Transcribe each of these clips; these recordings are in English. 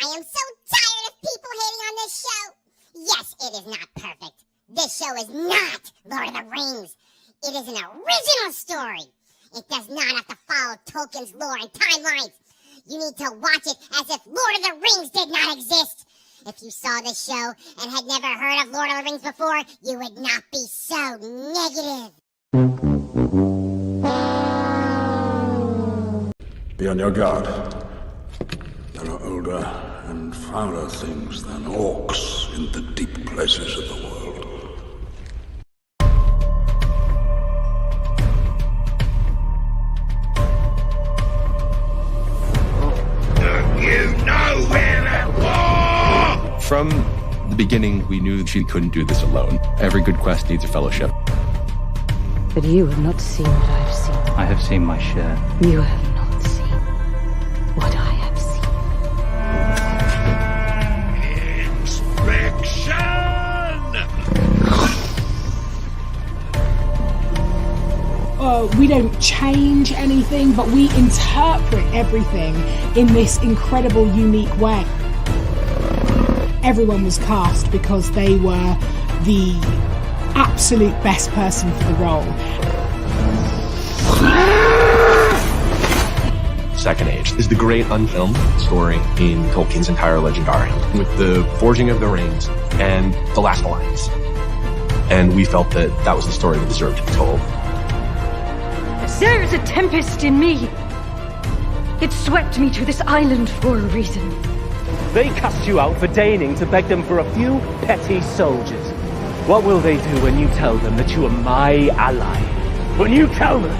I am so tired of people hating on this show. Yes, it is not perfect. This show is not Lord of the Rings. It is an original story. It does not have to follow Tolkien's lore and timelines. You need to watch it as if Lord of the Rings did not exist. If you saw this show and had never heard of Lord of the Rings before, you would not be so negative. Be on your guard. There are older and fouler things than orcs in the deep places of the world. You know we're at war! From the beginning, we knew she couldn't do this alone. Every good quest needs a fellowship. But you have not seen what I have seen. I have seen my share. You have not seen what I have seen. Inspection! We don't change anything, but we interpret everything in this incredible, unique way. Everyone was cast because they were the absolute best person for the role. Second Age is the great unfilmed story in Tolkien's entire Legendarium, with the Forging of the Rings and the Last Alliance. And we felt that that was the story that deserved to be told. There is a tempest in me. It swept me to this island for a reason. They cast you out for deigning to beg them for a few petty soldiers. What will they do when you tell them that you are my ally? When you tell them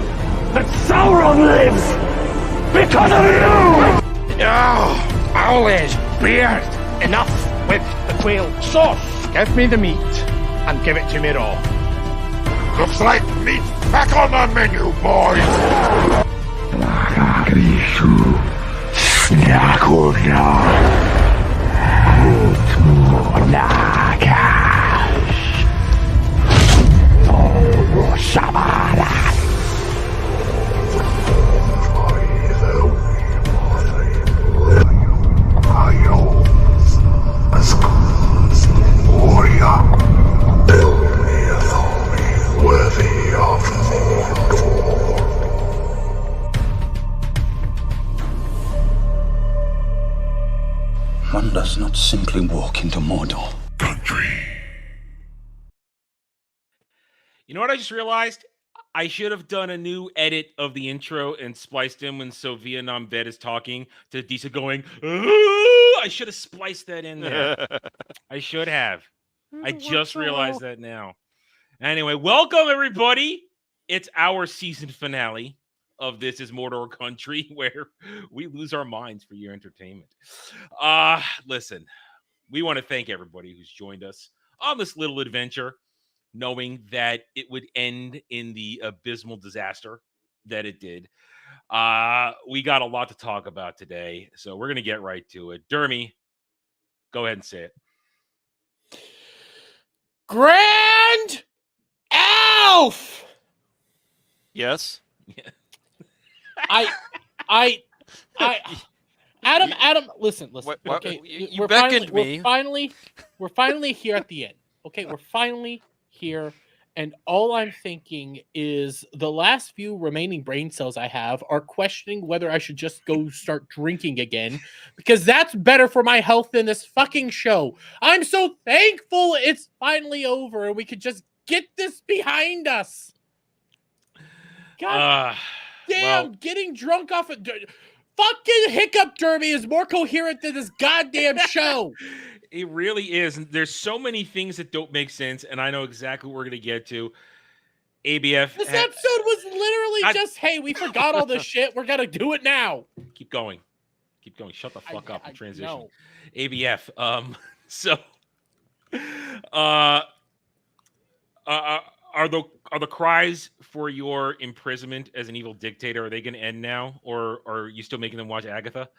that Sauron lives because of you! Oh, always beard. Enough with the quail sauce. Give me the meat and give it to me raw. Looks like meat back on the menu, boys. One does not simply walk into Mordor. You know what I just realized? I should have done a new edit of the intro and spliced in when Sofia Vet is talking to Disa going, "Ooh!" I should have spliced that in there. I should have. I just realized that now. Anyway, welcome everybody. It's our season finale of This Is Mordor Country, where we lose our minds for your entertainment. Listen, we want to thank everybody who's joined us on this little adventure, knowing that it would end in the abysmal disaster that it did. We got a lot to talk about today, so we're going to get right to it. Dermy, go ahead and say it. Grand Elf! Yes? Yeah. Adam, listen. What, okay, you beckoned me. We're finally here at the end. Okay, we're finally here, and all I'm thinking is the last few remaining brain cells I have are questioning whether I should just go start drinking again, because that's better for my health than this fucking show. I'm so thankful it's finally over and we could just get this behind us. God damn, getting drunk off of fucking Hiccup Derby is more coherent than this goddamn show. It really is. There's so many things that don't make sense, and I know exactly what we're going to get to. ABF. This episode was literally just, hey, we forgot all this shit. We're going to do it now. Keep going. Shut the fuck up and transition. No. ABF. Are the cries for your imprisonment as an evil dictator, are they going to end now, or are you still making them watch Agatha?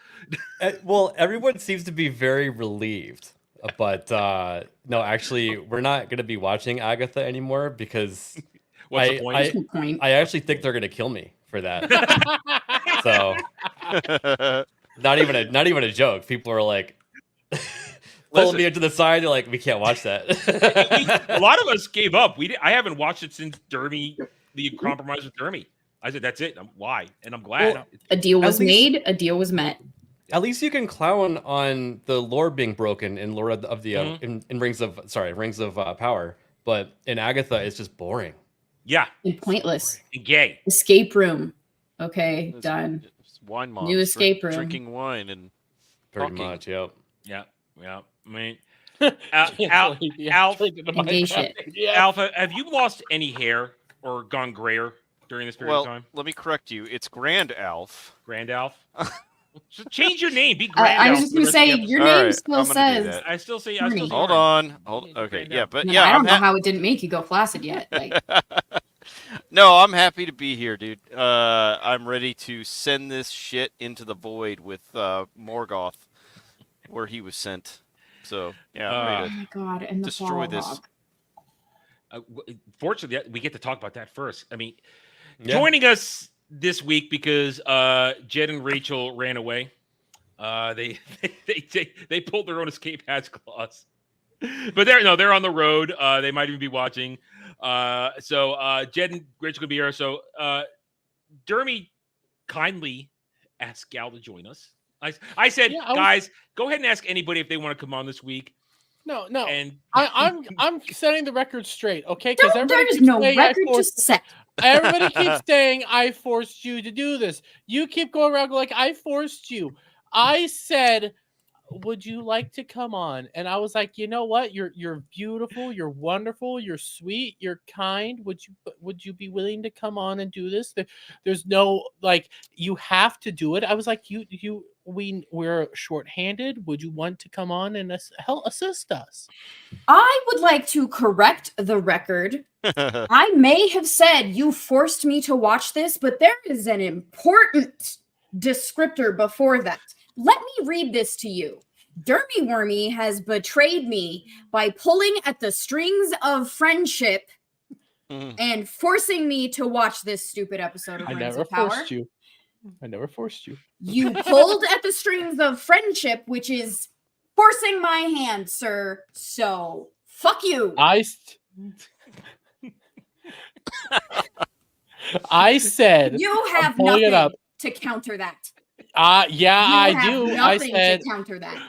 Well, everyone seems to be very relieved, but no, actually, we're not going to be watching Agatha anymore because What's the point? I actually think they're going to kill me for that. So, not even a joke. People are like, pulled me into the side. They're like, we can't watch that. A lot of us gave up. I haven't watched it since Dermy, the compromise with Dermy. I said, that's it. Why? And I'm glad. Well, a deal was made. A deal was met. At least you can clown on the lore being broken in Lore of the in Rings of Power, but in Agatha, it's just boring. Yeah, and pointless. And gay. Escape room. Okay, done. Wine mobs. New escape room. Drinking wine and pretty much. Yep. Yeah. I mean, Alpha, have you lost any hair or gone grayer during this period of time? Let me correct you. It's Grand Alf. Grand Alf. So change your name. Be Grand Alf. I was just going to say, your name still says. I still say. Hold on. Okay. Yeah, but no, yeah. I don't know how it didn't make you go flaccid yet. Like. No, I'm happy to be here, dude. I'm ready to send this shit into the void with Morgoth, where he was sent. So yeah, I'm ready to God, and destroy this. Fortunately, we get to talk about that first. I mean, joining us this week because Jed and Rachel ran away. They pulled their own escape hatch clause, but they're on the road. They might even be watching. So Jed and Rachel could be here. So Dermy kindly asked Gal to join us. I said, guys, go ahead and ask anybody if they want to come on this week. No. And I'm setting the record straight, okay? Because there's no record to set. Everybody keeps saying I forced you to do this. You keep going around like I forced you. I said, would you like to come on? And I was like, you know what? You're beautiful. You're wonderful. You're sweet. You're kind. Would you be willing to come on and do this? There's no like you have to do it. I was like, we're shorthanded. Would you want to come on and help assist us? I would like to correct the record. I may have said you forced me to watch this, but there is an important descriptor before that. Let me read this to you. Dermy Wormy has betrayed me by pulling at the strings of friendship and forcing me to watch this stupid episode of Rings of Power. I never forced you. You pulled at the strings of friendship, which is forcing my hand, sir. So, fuck you. I said you have nothing to counter that. I do. I said to counter that.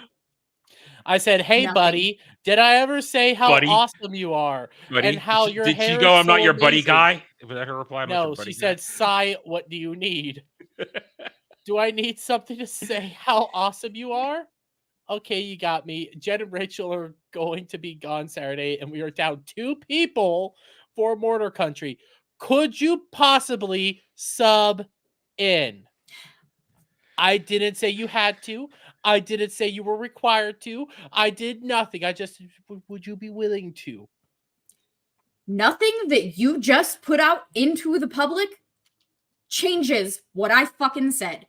I said, "Hey, buddy, did I ever say how awesome you are and how your hair?" Did she go, "I'm not your buddy guy"? Was that her reply? No, she said, "Sai, what do you need? Do I need something to say how awesome you are?" Okay, you got me. Jed and Rachel are going to be gone Saturday, and we are down 2 people for Mordor Country. Could you possibly sub in? I didn't say you had to. I didn't say you were required to. I did nothing. I just, would you be willing to? Nothing that you just put out into the public changes what I fucking said.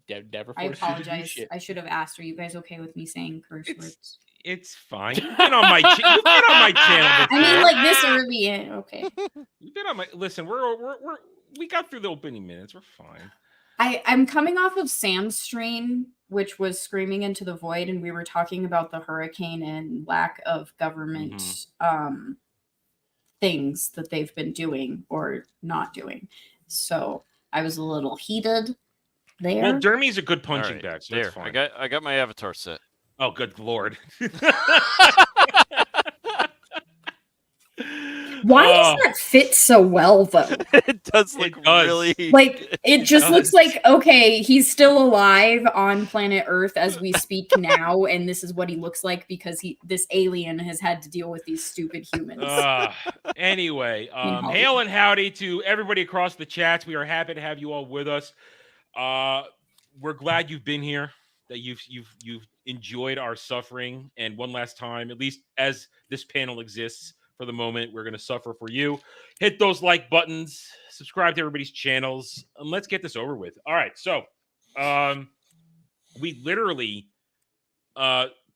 Never. I apologize. I should have asked. Are you guys okay with me saying curse words? It's fine. You've been on my channel. Before. I mean, like this early in. Okay. You've been on my. Listen, we got through the opening minutes. We're fine. I'm coming off of Sam's strain, which was Screaming into the Void, and we were talking about the hurricane and lack of government things that they've been doing or not doing. So I was a little heated there. Well, Dermy's a good punching bag, so that's fine. I got my avatar set. Oh, good lord. Why does that fit so well, though? It does look really... Like, it just looks like, okay, he's still alive on planet Earth as we speak now, and this is what he looks like because this alien has had to deal with these stupid humans. Anyway, hail and howdy to everybody across the chats. We are happy to have you all with us. We're glad you've been here, that you've enjoyed our suffering, and one last time, at least as this panel exists, for the moment, we're going to suffer for you. Hit those like buttons, subscribe to everybody's channels, and let's get this over with. All right, so we literally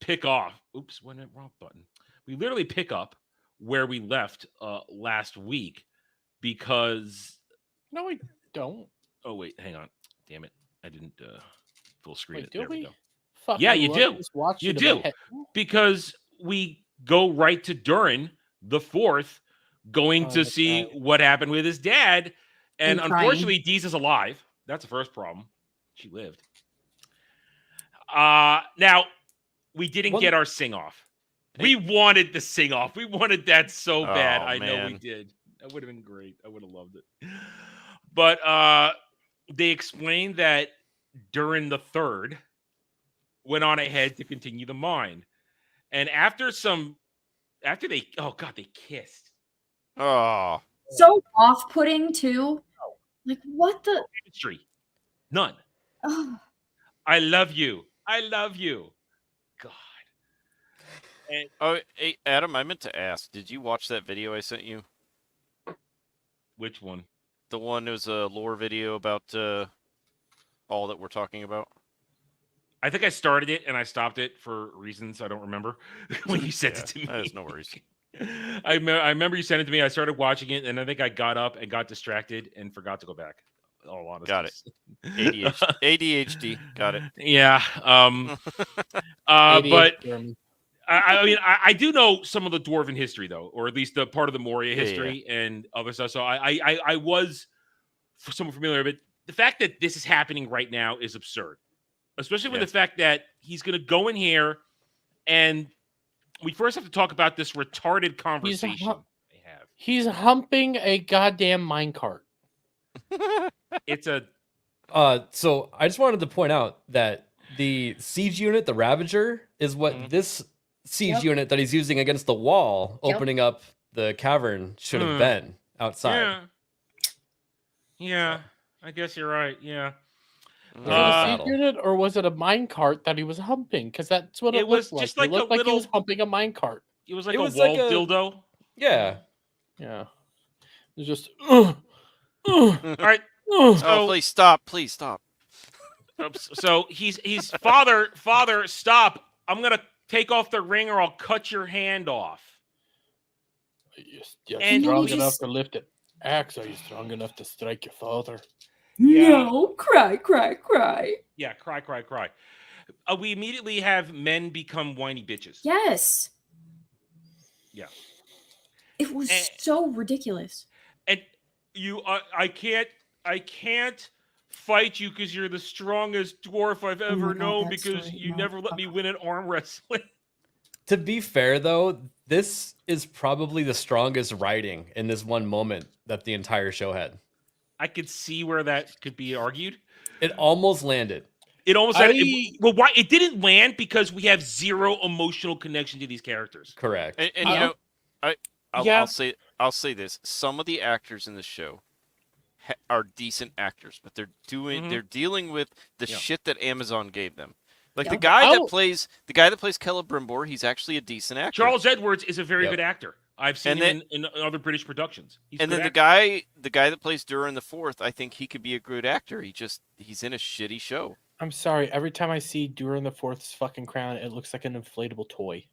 pick off. Oops, wrong button. We literally pick up where we left last week because... No, we don't. Oh, wait, hang on. Damn it. I didn't full screen it. There we go. Fuck, Yeah, I you love do. this watch You it in my do. head. Because we go right to Durin the fourth, going Oh, to that's see right. what happened with his dad. And And crying. unfortunately, Deez is alive. That's the first problem. She lived. Now, we didn't get our sing-off. We wanted the sing-off. We wanted that so bad. Oh, I know we man. did. That would have been great. I would have loved it. But they explained that Durin the Third went on ahead to continue the mine. And after they kissed. Oh. So off-putting too. Like what the? Chemistry. None. Oh. I love you. I love you. God. And Oh, hey, Adam, I meant to ask, did you watch that video I sent you? Which one? The one that was a lore video about all that we're talking about. I think I started it and I stopped it for reasons I don't remember when you sent it to me. There's no worries. I remember you sent it to me. I started watching it and I think I got up and got distracted and forgot to go back. All honesty. Got it. ADHD. Got it. Yeah. But I mean, I do know some of the dwarven history though, or at least the part of the Moria history and other stuff. So I was somewhat familiar, but the fact that this is happening right now is absurd. Especially with the fact that he's going to go in here, and we first have to talk about this retarded conversation they have. He's humping a goddamn minecart. It's a. So I just wanted to point out that the siege unit, the Ravager, is what this siege unit that he's using against the wall, opening up the cavern, should have been outside. Yeah, I guess you're right. Yeah. Was it a siege unit or was it a minecart that he was humping? Because that's what it was looked just like. like It looked a like he was little- humping a minecart. It was like It a was wall like a- dildo. Yeah. Yeah. It was just. All right. Oh, please stop! Please stop! So he's father, stop! I'm gonna take off the ring, or I'll cut your hand off. You're And strong you enough just- to lift it. Axe, are you strong enough to strike your father? No, cry, cry, cry. Yeah, cry. We immediately have men become whiny bitches. Yes. Yeah. It was so ridiculous. And you, I can't fight you because you're the strongest dwarf I've ever known because you never let me win an arm wrestling. To be fair, though, this is probably the strongest writing in this one moment that the entire show had. I could see where that could be argued. It almost landed. It almost had, well, why it didn't land because we have zero emotional connection to these characters. Correct. And you know, I'll say this: some of the actors in the show are decent actors, but they're dealing with the shit that Amazon gave them. Like the guy that plays Celebrimbor, he's actually a decent actor. Charles Edwards is a very good actor. I've seen him in other British productions. He's and a then good the guy that plays Durin the Fourth, I think he could be a good actor. He's in a shitty show. I'm sorry. Every time I see Durin the Fourth's fucking crown, it looks like an inflatable toy.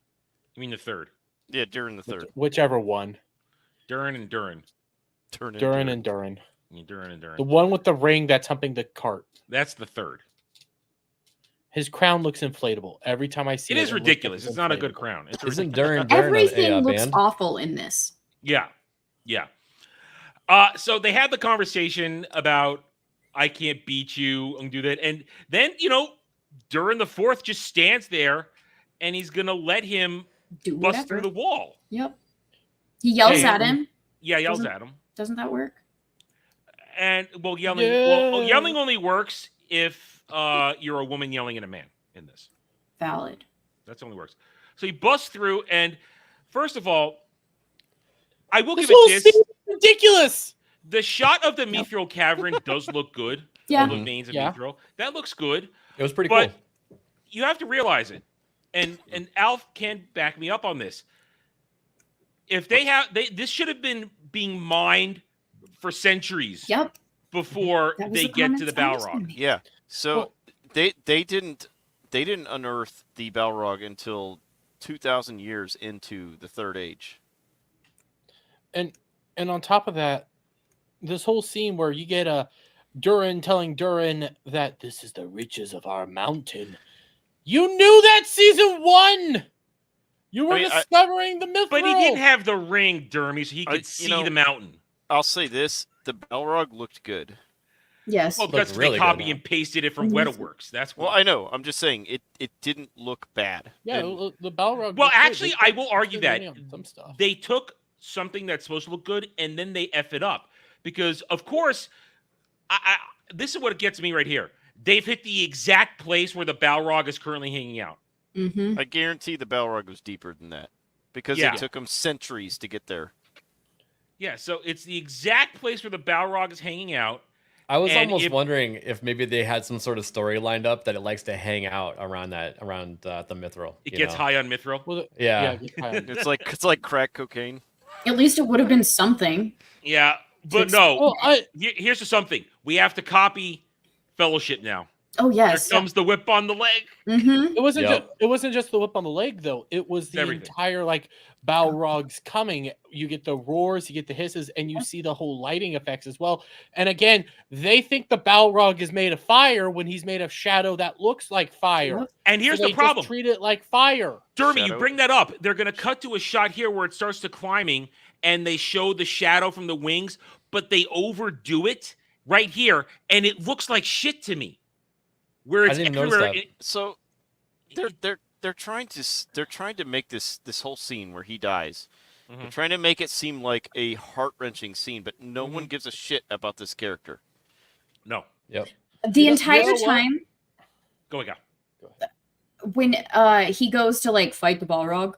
You mean the third? Yeah, Durin the Third. Whichever one. Durin and Durin. Durin and Durin. Yeah, Durin and Durin. The one with the ring that's humping the cart. That's the third. His crown looks inflatable. Every time I see it, It is ridiculous. It's not a good crown. It's Isn't ridiculous. Durin Everything a looks band? awful in this. Yeah. So they had the conversation about I can't beat you and do that. And then, Durin the Fourth just stands there and he's going to let him bust through the wall. Yep. He yells at him. Yeah, yells at him. Doesn't that work? And yelling only works if you're a woman yelling at a man in this. Valid. That's only works. So he busts through, and first of all, I will give whole it this. scene is ridiculous. The shot of the Mithril Cavern does look good. Yeah. All the veins of Mithril. That looks good. It was pretty but cool. You have to realize it. And Alf can back me up on this. If this should have been being mined for centuries. Yep. Before they get to the Balrog. Yeah. So they didn't unearth the Balrog until 2,000 years into the Third Age. And on top of that, this whole scene where you get a Durin telling Durin that this is the riches of our mountain. You knew that season 1. You were I mean, discovering the mithril. But he didn't have the ring, Dermy, so he could see the mountain. I'll say this: the Balrog looked good. Yes. Well, because they copy and pasted it from Wetaworks. That's well, I know. I'm just saying it didn't look bad. Yeah, the Balrog. Well, actually, I will argue that some stuff. they took something that's supposed to look good and then they F it up. Because, of course, this is what gets me right here. They've hit the exact place where the Balrog is currently hanging out. I guarantee the Balrog was deeper than that. Because it took them centuries to get there. Yeah, so it's the exact place where the Balrog is hanging out. I was almost wondering if maybe they had some sort of story lined up that it likes to hang out around the mithril. It gets high on mithril. Well, yeah. It's like crack cocaine. At least it would have been something. Yeah, but no. Well, here's the something. We have to copy Fellowship now. Oh yes. Here comes the whip on the leg. Mm-hmm. It wasn't just the whip on the leg though. It was the entire Balrogs coming. You get the roars, you get the hisses, and you see the whole lighting effects as well. And again, they think the Balrog is made of fire when he's made of shadow that looks like fire. And here's so the problem: just treat it like fire. Dermy, you bring that up. They're going to cut to a shot here where it starts to climbing, and they show the shadow from the wings, but they overdo it right here, and it looks like shit to me. Where it's I didn't notice that. So they're trying to make this whole scene where he dies. They're trying to make it seem like a heart-wrenching scene, but no one gives a shit about this character. No. Yep. The entire time. Go again. When he goes to fight the Balrog,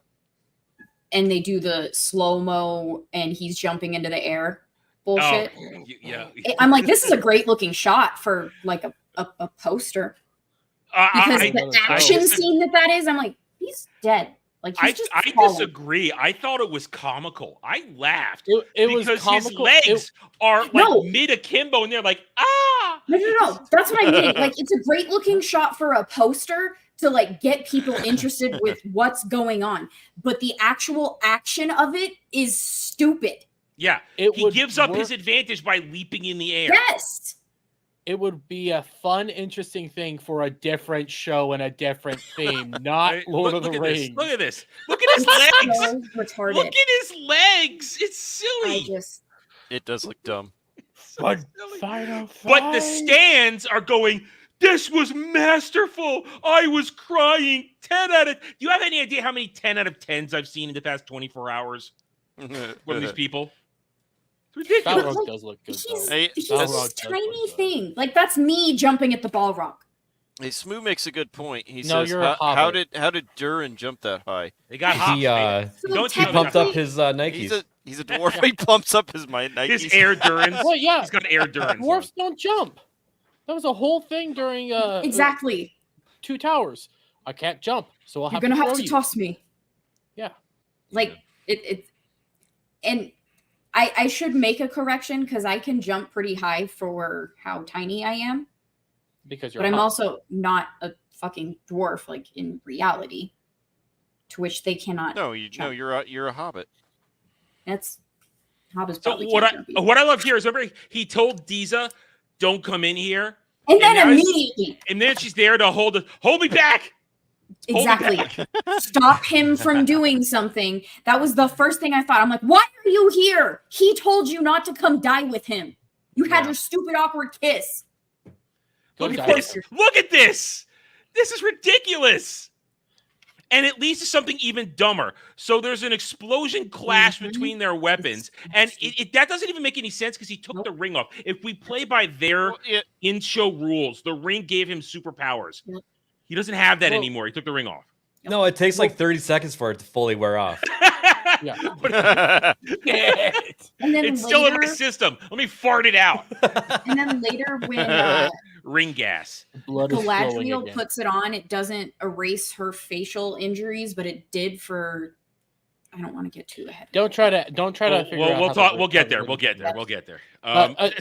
and they do the slow-mo, and he's jumping into the air bullshit. Oh, yeah. I'm like, this is a great looking shot for a poster. Because the action scene that is, I'm like, he's dead. Like he's just I disagree. I thought it was comical. I laughed because his legs are mid akimbo, and they're like, ah. No. That's what I mean. It's a great looking shot for a poster to get people interested with what's going on, but the actual action of it is stupid. Yeah, he gives up his advantage by leaping in the air. Yes. It would be a fun, interesting thing for a different show and a different theme, not Lord of the Rings. Look at this. Look at his legs. So retarded. Look at his legs. It's silly. It does look dumb. But the stands are going, this was masterful. I was crying. 10 out of... Do you have any idea how many 10 out of 10s I've seen in the past 24 hours from these people? It's ridiculous. Balrog does look good. He's this tiny thing. That's me jumping at the Balrog. Hey, Smoo makes a good point. He No, says, you're a how did Durin jump that high? They got hops. He pumped up his Nikes. He's a dwarf. He pumps up his Nikes. His air Durins. Well, yeah. He's got air Durins. Dwarfs don't jump. That was a whole thing during exactly 2 Towers. I can't jump, so I'll You're gonna have to you. toss me. Yeah. And I should make a correction because I can jump pretty high for how tiny I am. Because you're but I'm also not a fucking dwarf in reality, to which they cannot. No, you're a hobbit. That's hobbits. So what I love here is he told Diza, "Don't come in here," and then immediately, and then she's there to hold me back. Exactly. Stop him from doing something. That was the first thing I thought. I'm like, why are you here? He told you not to come die with him. You had your stupid awkward kiss. Look at this. Look at this. This is ridiculous. And it leads to something even dumber. So there's an explosion clash between their weapons. And that doesn't even make any sense because he took the ring off. If we play by their in-show rules, the ring gave him superpowers. He doesn't have that anymore. He took the ring off. No, it takes 30 seconds for it to fully wear off. Yeah. And then it's still in my system. Let me fart it out. And then later when ring gas. Galadriel puts it on, it doesn't erase her facial injuries, but it did for I don't want to get too ahead. Don't try to figure out. We'll talk. We'll get there. We'll get there.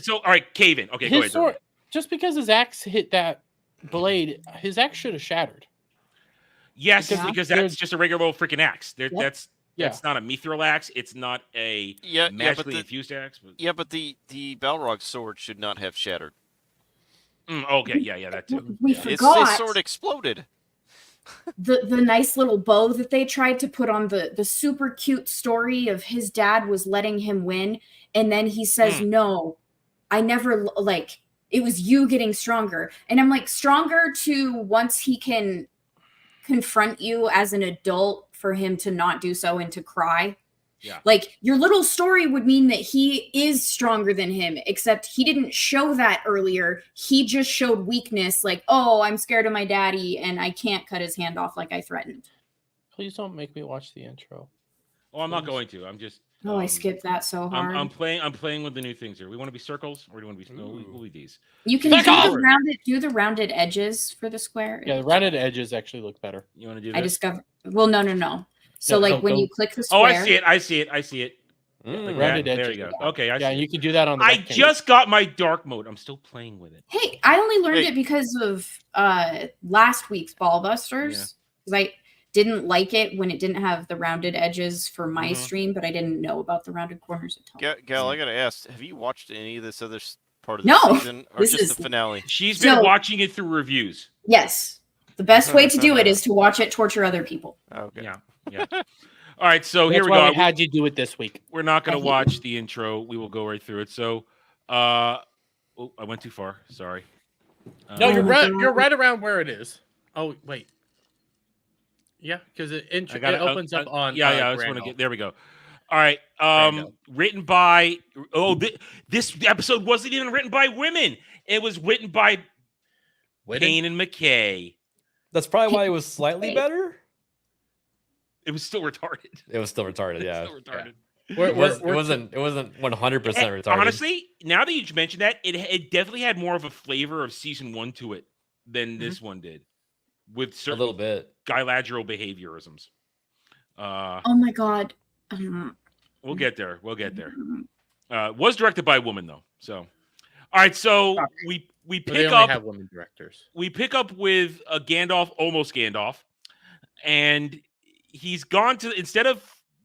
So all right, Caven. Okay, go ahead. Just because his axe hit that blade, his axe should have shattered. Yes, because that's just a regular old freaking axe. That's not a mithril axe. It's not a magically infused axe. But the Balrog sword should not have shattered. Okay, that too. We forgot. His sword exploded. the nice little bow that they tried to put on the super cute story of his dad was letting him win, and then he says, no, I never, like, it was you getting stronger. And I'm like, stronger to once he can confront you as an adult for him to not do so and to cry. Yeah. Like, your little story would mean that he is stronger than him, except he didn't show that earlier. He just showed weakness, like, oh, I'm scared of my daddy and I can't cut his hand off like I threatened. Please don't make me watch the intro. Oh, I'm not going to. I'm just. Oh, I skipped that so hard. I'm playing with the new things here. We want to be circles, or do you want to be? No, we'll be these. You can do the rounded edges for the square. Yeah, the rounded edges actually look better. You want to do? I this? discovered. Well, no. So, Yeah, like, when you click the square. Oh, I see it. Like rounded that. edges. There you go. Okay, I see. you can do that on the I rectangle. just got my dark mode. I'm still playing with it. Hey, I only learned it because of last week's Ballbusters. Because I didn't like it when it didn't have the rounded edges for my stream, but I didn't know about the rounded corners at all. Gal, I gotta ask: have you watched any of this other part of the season, or this just is the finale? She's been watching it through reviews. Yes, the best way to do it is to watch it torture other people. Okay. Yeah. All right, so That's here we why go. We had you do it this week. We're not going to watch the intro. We will go right through it. So, I went too far. Sorry. No, you're right. You're right around where it is. Oh, wait. Yeah, because it opens up on. Yeah. I just want to get. There we go. All right. Written by. This episode wasn't even written by women. It was written by Payne and McKay. That's probably why it was slightly better. It was still retarded. It was still retarded. Yeah. Still retarded. Yeah. It wasn't 100% retarded. Honestly, now that you mentioned that, it definitely had more of a flavor of season 1 to it than this one did, with certain a little bit bilateral behaviorisms. Oh my god. We'll get there. Was directed by a woman though. So, all right. So we pick up. Have women directors. We pick up with Gandalf, almost Gandalf, and he's gone to, instead of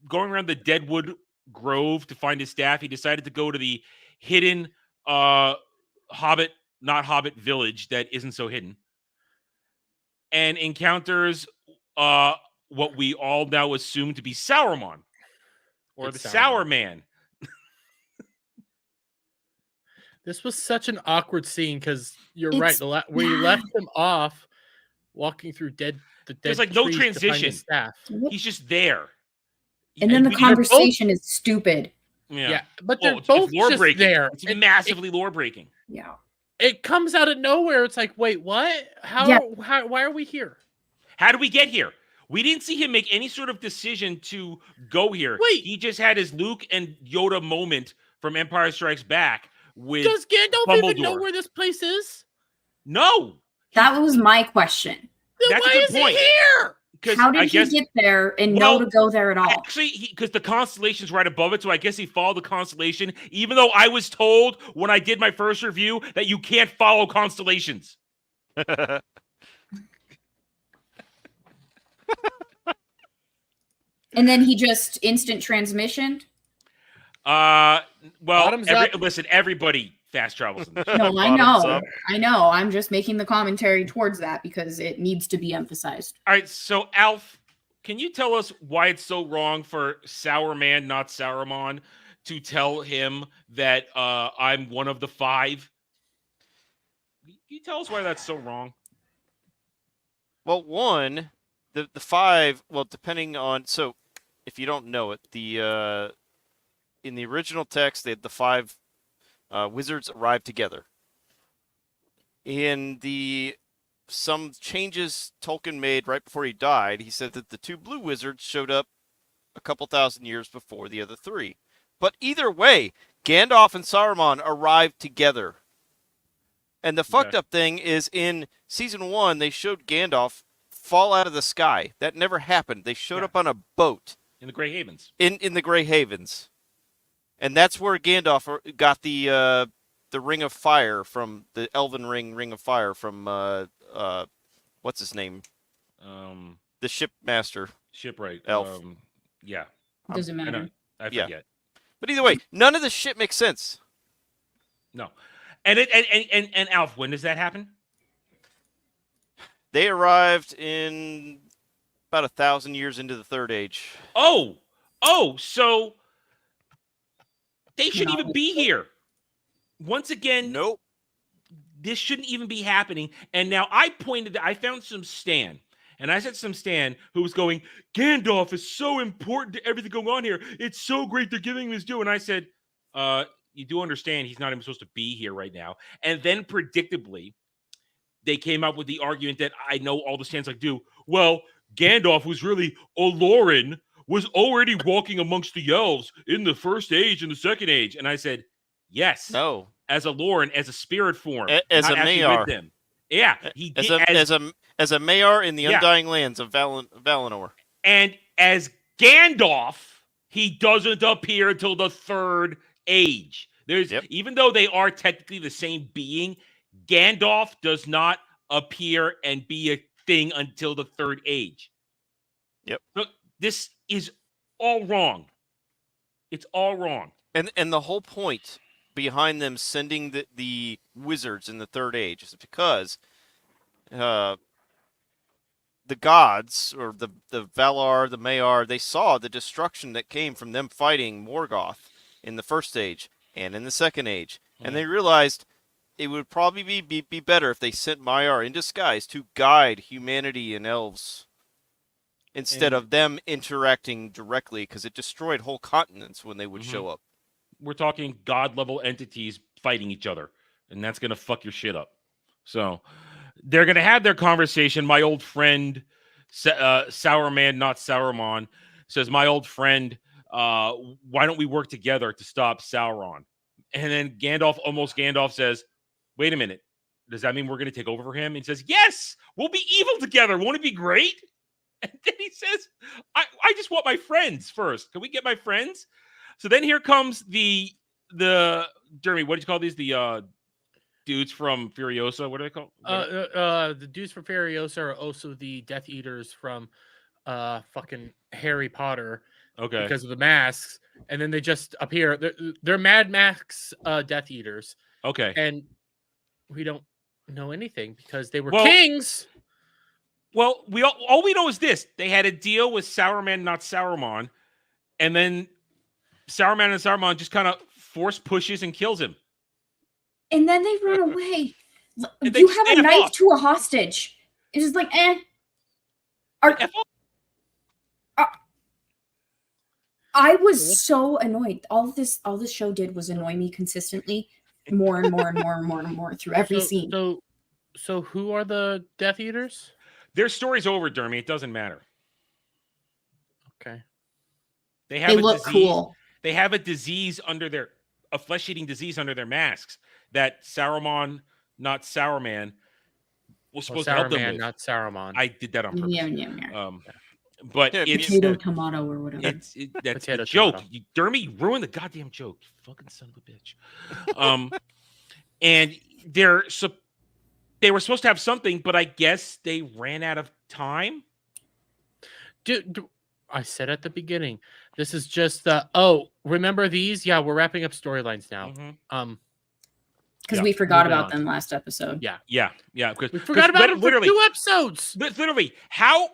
going around the Deadwood Grove to find his staff, he decided to go to the hidden not Hobbit village that isn't so hidden, and encounters what we all now assume to be Sauron, or the Sour Man. This was such an awkward scene because you're right. Where you left him off, walking through the dead. There's like no transition. He's just there. And then the conversation is stupid. Yeah, but they're both lore just breaking. there. It's massively lore breaking. Yeah. It comes out of nowhere. It's like, wait, what? Why are we here? How do we get here? We didn't see him make any sort of decision to go here. Wait. He just had his Luke and Yoda moment from Empire Strikes Back with Does Gandalf Dumbledore. even know where this place is? No. That was my question. Then That's why a good is point. he here? How did he get there and know to go there at all? Actually, because the constellation's right above it, so I guess he followed the constellation, even though I was told when I did my first review that you can't follow constellations. And then he just instant transmissioned? Well, Bottoms up. listen, everybody fast travels. In this. No, I know. I know. I'm just making the commentary towards that because it needs to be emphasized. All right, so Alf, can you tell us why it's so wrong for Sour Man, not Sauron, to tell him that I'm one of the 5? Can you tell us why that's so wrong? Well, one, the 5. Well, depending on, so if you don't know it, the in the original text, the 5 wizards arrived together. In some changes Tolkien made right before he died, he said that the 2 blue wizards showed up a couple thousand years before the other 3. But either way, Gandalf and Saruman arrived together. And the fucked up thing is, in season 1, they showed Gandalf fall out of the sky. That never happened. They showed up on a boat. In the Grey Havens. In the Grey Havens. And that's where Gandalf got the Ring of Fire from, the Elven Ring of Fire from, what's his name? The shipmaster. Shipwright. Elf. Yeah. Doesn't matter. I forget. Yeah. But either way, none of this shit makes sense. No. And Alf, when does that happen? They arrived in about 1,000 years into the Third Age. Oh, so they shouldn't even be here. Once again, nope. This shouldn't even be happening. And now I found some Stan. And I said some Stan who was going, Gandalf is so important to everything going on here. It's so great they're giving him his due. And I said, you do understand he's not even supposed to be here right now. And then predictably, they came up with the argument that I know all the Stans like do. Well, Gandalf was really Olorin, was already walking amongst the elves in the First Age and the Second Age. And I said, yes. No. As a Loren, as a spirit form. As a Mayor. With them. Yeah. He as did, as a Mayor in the Undying Lands of Valinor. And as Gandalf, he doesn't appear until the Third Age. Even though they are technically the same being, Gandalf does not appear and be a thing until the Third Age. Yep. Look, this is all wrong. It's all wrong. And the whole point behind them sending the wizards in the Third Age is because the gods, or the Valar, the Maiar, they saw the destruction that came from them fighting Morgoth in the First Age and in the Second Age. And they realized it would probably be better if they sent Maiar in disguise to guide humanity and elves instead of them interacting directly, because it destroyed whole continents when they would show up. We're talking god-level entities fighting each other, and that's going to fuck your shit up. So they're going to have their conversation. My old friend, Sourman, not Sauron, says, my old friend, why don't we work together to stop Sauron? And then Gandalf says, wait a minute. Does that mean we're going to take over for him? And he says, yes, we'll be evil together. Won't it be great? And then he says, I just want my friends first. Can we get my friends? So then here comes the Jeremy, what do you call these? The dudes from Furiosa. What are they called? The dudes from Furiosa are also the Death Eaters from fucking Harry Potter. Okay. Because of the masks. And then they just appear. They're Mad Max Death Eaters. Okay. And we don't know anything because they were kings. Well, all we know is this. They had a deal with Sauron, not Saruman. And then Saruman and Saruman just kind of force pushes and kills him. And then they run away. You have a knife to a hostage. It's just like, I was so annoyed. All this show did was annoy me consistently, more and more and more and more and more through every scene. So who are the Death Eaters? Their story's over, Dermy. It doesn't matter. Okay. They look cool. They have a disease a flesh-eating disease under their masks that Saruman, not Sauron, was supposed to help them with. Not Saruman. I did that on purpose. Yeah. But it's tomato or whatever. That's a joke. Dermy, you ruined the goddamn joke. You fucking son of a bitch. And they were supposed to have something, but I guess they ran out of time. Dude, I said at the beginning, this is just remember these? Yeah, we're wrapping up storylines now. Because we forgot about them last episode. Yeah. Because we forgot about them for 2 episodes. Literally,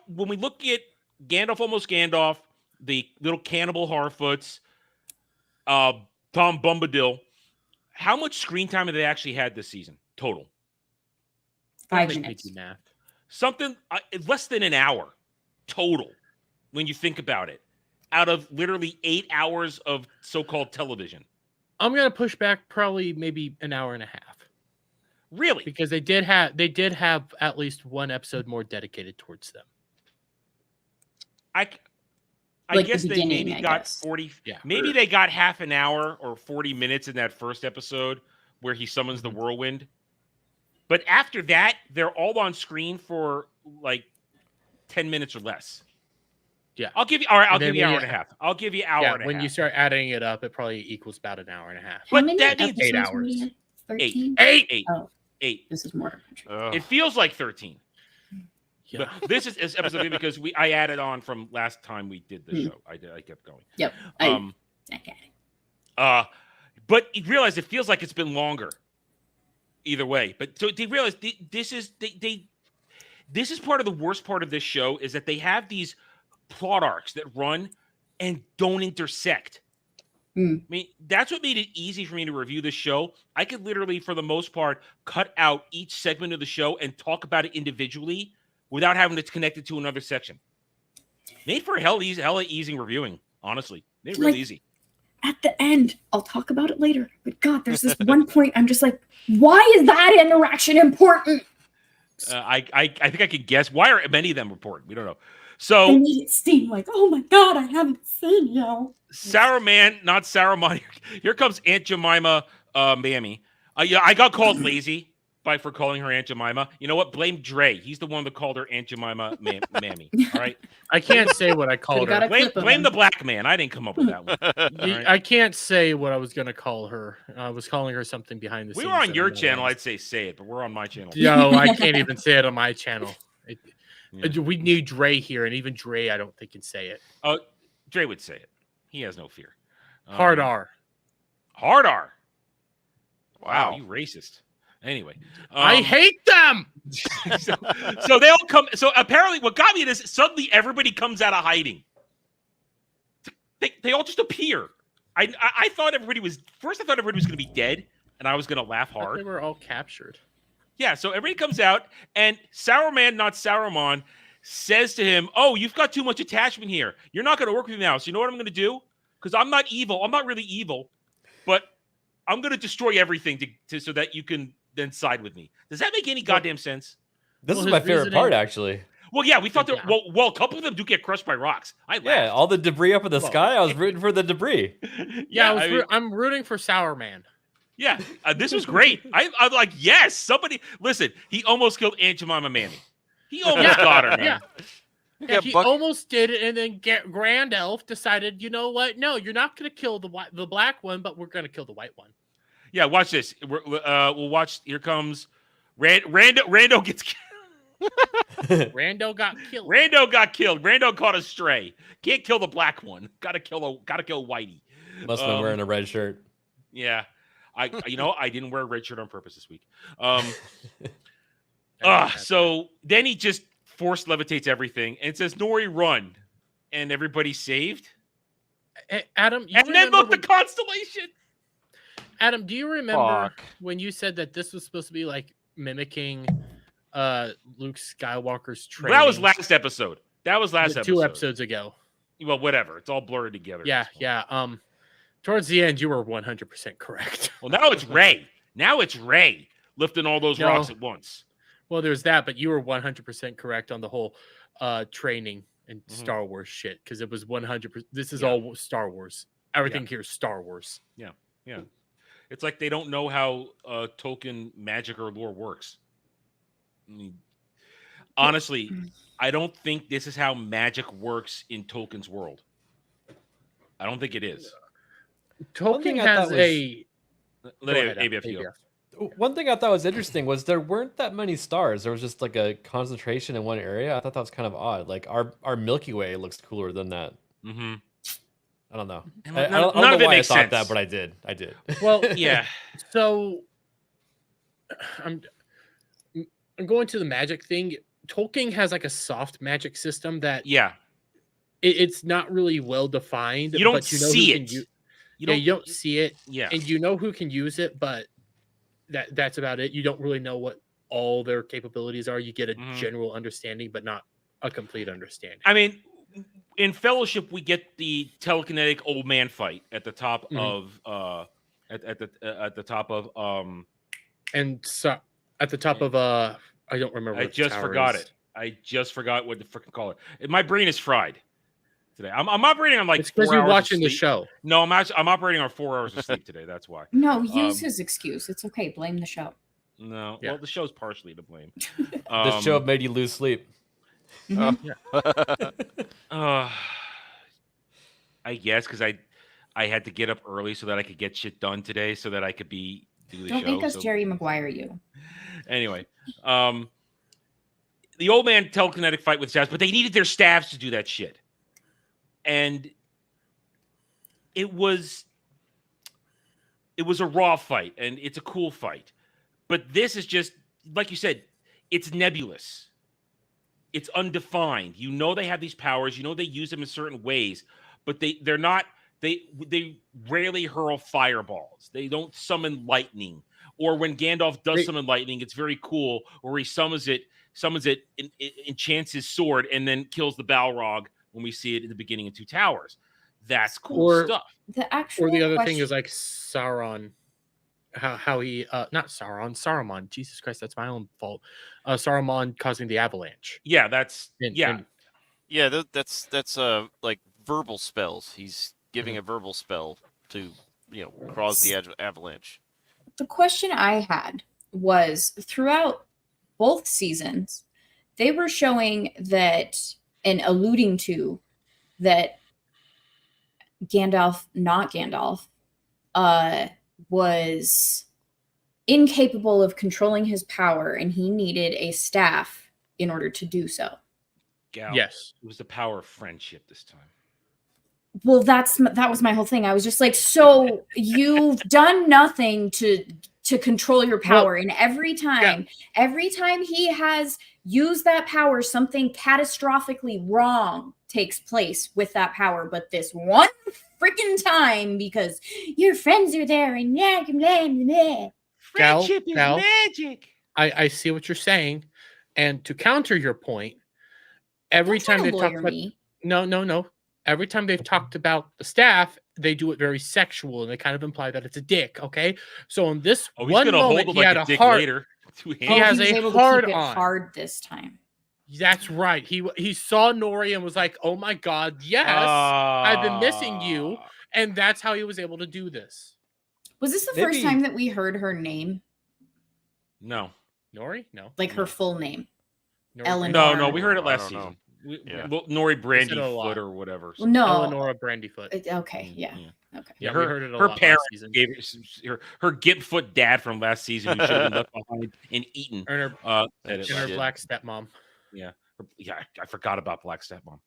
when we look at Gandalf, almost Gandalf, the little cannibal Harfoots, Tom Bombadil, how much screen time have they actually had this season total? 5 minutes. Something less than an hour total. When you think about it, out of literally 8 hours of so-called television. I'm gonna push back probably maybe an hour and a half. Really? Because they did have at least one episode more dedicated towards them. I guess they maybe got 40. Yeah. Maybe they got half an hour or 40 minutes in that first episode where he summons the whirlwind. But after that, they're all on screen for like 10 minutes or less. Yeah. I'll give you hour and a half. I'll give you hour and a half. When you start adding it up, it probably equals about an hour and a half. How many that means 8 hours. 13? 8. Oh, 8. this is more. It feels like 13. Yeah. But this is episode 3 because I added on from last time we did the show. I kept going. Yep. But you realize it feels like it's been longer. Either way, but so they realize this is this is part of the worst part of this show is that they have these plot arcs that run and don't intersect. I mean, that's what made it easy for me to review this show. I could literally, for the most part, cut out each segment of the show and talk about it individually without having to connect it to another section. Made for hella easy reviewing, honestly. Made it really easy. At the end, I'll talk about it later. But God, there's this one point I'm just like, why is that interaction important? I think I could guess. Why are many of them important? We don't know. So I made it seem like, oh my God, I haven't seen you. Saruman, not Saruman. Here comes Aunt Jemima, Mammy. I got called lazy for calling her Aunt Jemima. You know what? Blame Dre. He's the one that called her Aunt Jemima, Mammy. All right. I can't say what I called her. Blame the black man. I didn't come up with that one. Right? I can't say what I was going to call her. I was calling her something behind the scenes. We were on your channel. I'd say it, but we're on my channel. No, I can't even say it on my channel. We need Dre here, and even Dre, I don't think can say it. Oh, Dre would say it. He has no fear. Hard R. Hard R. Wow, you racist. Anyway, I hate them. so they all come. So apparently, what got me is suddenly everybody comes out of hiding. They all just appear. I thought everybody was going to be dead, and I was going to laugh hard. They were all captured. Yeah, so everybody comes out, and Saruman, not Saruman, says to him, "Oh, you've got too much attachment here. You're not going to work with me now. So you know what I'm going to do? Because I'm not evil. I'm not really evil, but I'm going to destroy everything so that you can then side with me." Does that make any goddamn sense? This is my favorite part, actually. Well, yeah, we thought that. Well, a couple of them do get crushed by rocks. Yeah, all the debris up in the sky. I was rooting for the debris. Yeah, I'm rooting for Sour Man. Yeah, this was great. I'm like, yes, somebody. Listen, he almost killed Aunt Jemima Mammy. He almost got her, man. Yeah, he almost did it, and then Grand Elf decided, you know what? No, you're not going to kill the black one, but we're going to kill the white one. Yeah, watch this. We'll watch. Here comes Rando gets killed. Rando got killed. Rando caught a stray. Can't kill the black one. Gotta kill Whitey. Must have been wearing a red shirt. Yeah. I didn't wear a red shirt on purpose this week. So then he just force levitates everything and it says Nori run, and everybody's saved. Adam, and then look, the constellation. Adam, do you remember when you said that this was supposed to be like mimicking Luke Skywalker's training? That was last episode. Episode. 2 episodes ago. Well, whatever. It's all blurred together. Yeah. Towards the end, you were 100% correct. Well, now it's Rey. Lifting all those rocks at once. Well, there's that, but you were 100% correct on the whole training and Star Wars shit, because it was 100%. This is all Star Wars. Everything here is Star Wars. Yeah. It's like they don't know how Tolkien magic or lore works. I mean, honestly, I don't think this is how magic works in Tolkien's world. I don't think it is. Tolkien has One thing I thought was interesting was there weren't that many stars. There was just like a concentration in one area. I thought that was kind of odd. Like our Milky Way looks cooler than that. Mm-hmm. I don't know. I don't know why I thought that, but I did. Well, yeah. So I'm going to the magic thing. Tolkien has like a soft magic system that it's not really well defined. You don't see it. You don't see it. Yeah. And you know who can use it, but that's about it. You don't really know what all their capabilities are. You get a general understanding, but not a complete understanding. I mean, in Fellowship, we get the telekinetic old man fight at the top of at the top of and so at the top of I don't remember. I just forgot it. I just forgot what to freaking call it. My brain is fried today. I'm operating on like it's because you're watching the show. No, I'm operating on 4 hours of sleep today. That's why. No, use his excuse. It's okay. Blame the show. No, well, the show's partially to blame. The show made you lose sleep. I guess because I had to get up early so that I could get shit done today, so that I could do the show. Don't make us Jerry Maguire you. Anyway, the old man telekinetic fight with staffs, but they needed their staffs to do that shit. And it was a raw fight, and it's a cool fight. But this is just, like you said, it's nebulous. it's undefined. You know they have these powers. You know they use them in certain ways, but they're not. They rarely hurl fireballs. They don't summon lightning. Or when Gandalf does summon lightning, it's very cool. Where he summons it, enchants his sword, and then kills the Balrog when we see it in the beginning of Two Towers. That's cool stuff. The actual or the other question, thing is like Sauron, how he not Sauron, Saruman. Jesus Christ, that's my own fault. Saruman causing the avalanche. Yeah, that's that's like verbal spells. He's giving a verbal spell to cause the avalanche. the question I had was throughout both seasons, they were showing that and alluding to that not Gandalf, was incapable of controlling his power, and he needed a staff in order to do so. Yes, it was the power of friendship this time. Well, that was my whole thing. I was just like, so you've done nothing to control your power, and every time he has used that power, something catastrophically wrong takes place with that power. But this one freaking time, because your friends are there, and friendship is magic. I see what you're saying, and to counter your point, every time they talk about no. Every time they've talked about the staff, they do it very sexual, and they kind of imply that it's a dick. Okay, so in this one moment, he had a heart. Later. He has a hard on. Hard this time. That's right. He saw Nori and was like, "Oh my God, yes, I've been missing you," and that's how he was able to do this. Was this the first time that we heard her name? No, Nori. No, like her full name. Eleanor. No, we heard it last season. Well, Nori Brandyfoot or whatever. Well, no, Eleanor Brandyfoot. Okay, yeah. Okay. Yeah, we heard it a her lot parents last season. gave her Gipfoot dad from last season who should have been left behind and eaten. And her black stepmom. Yeah, I forgot about black stepmom.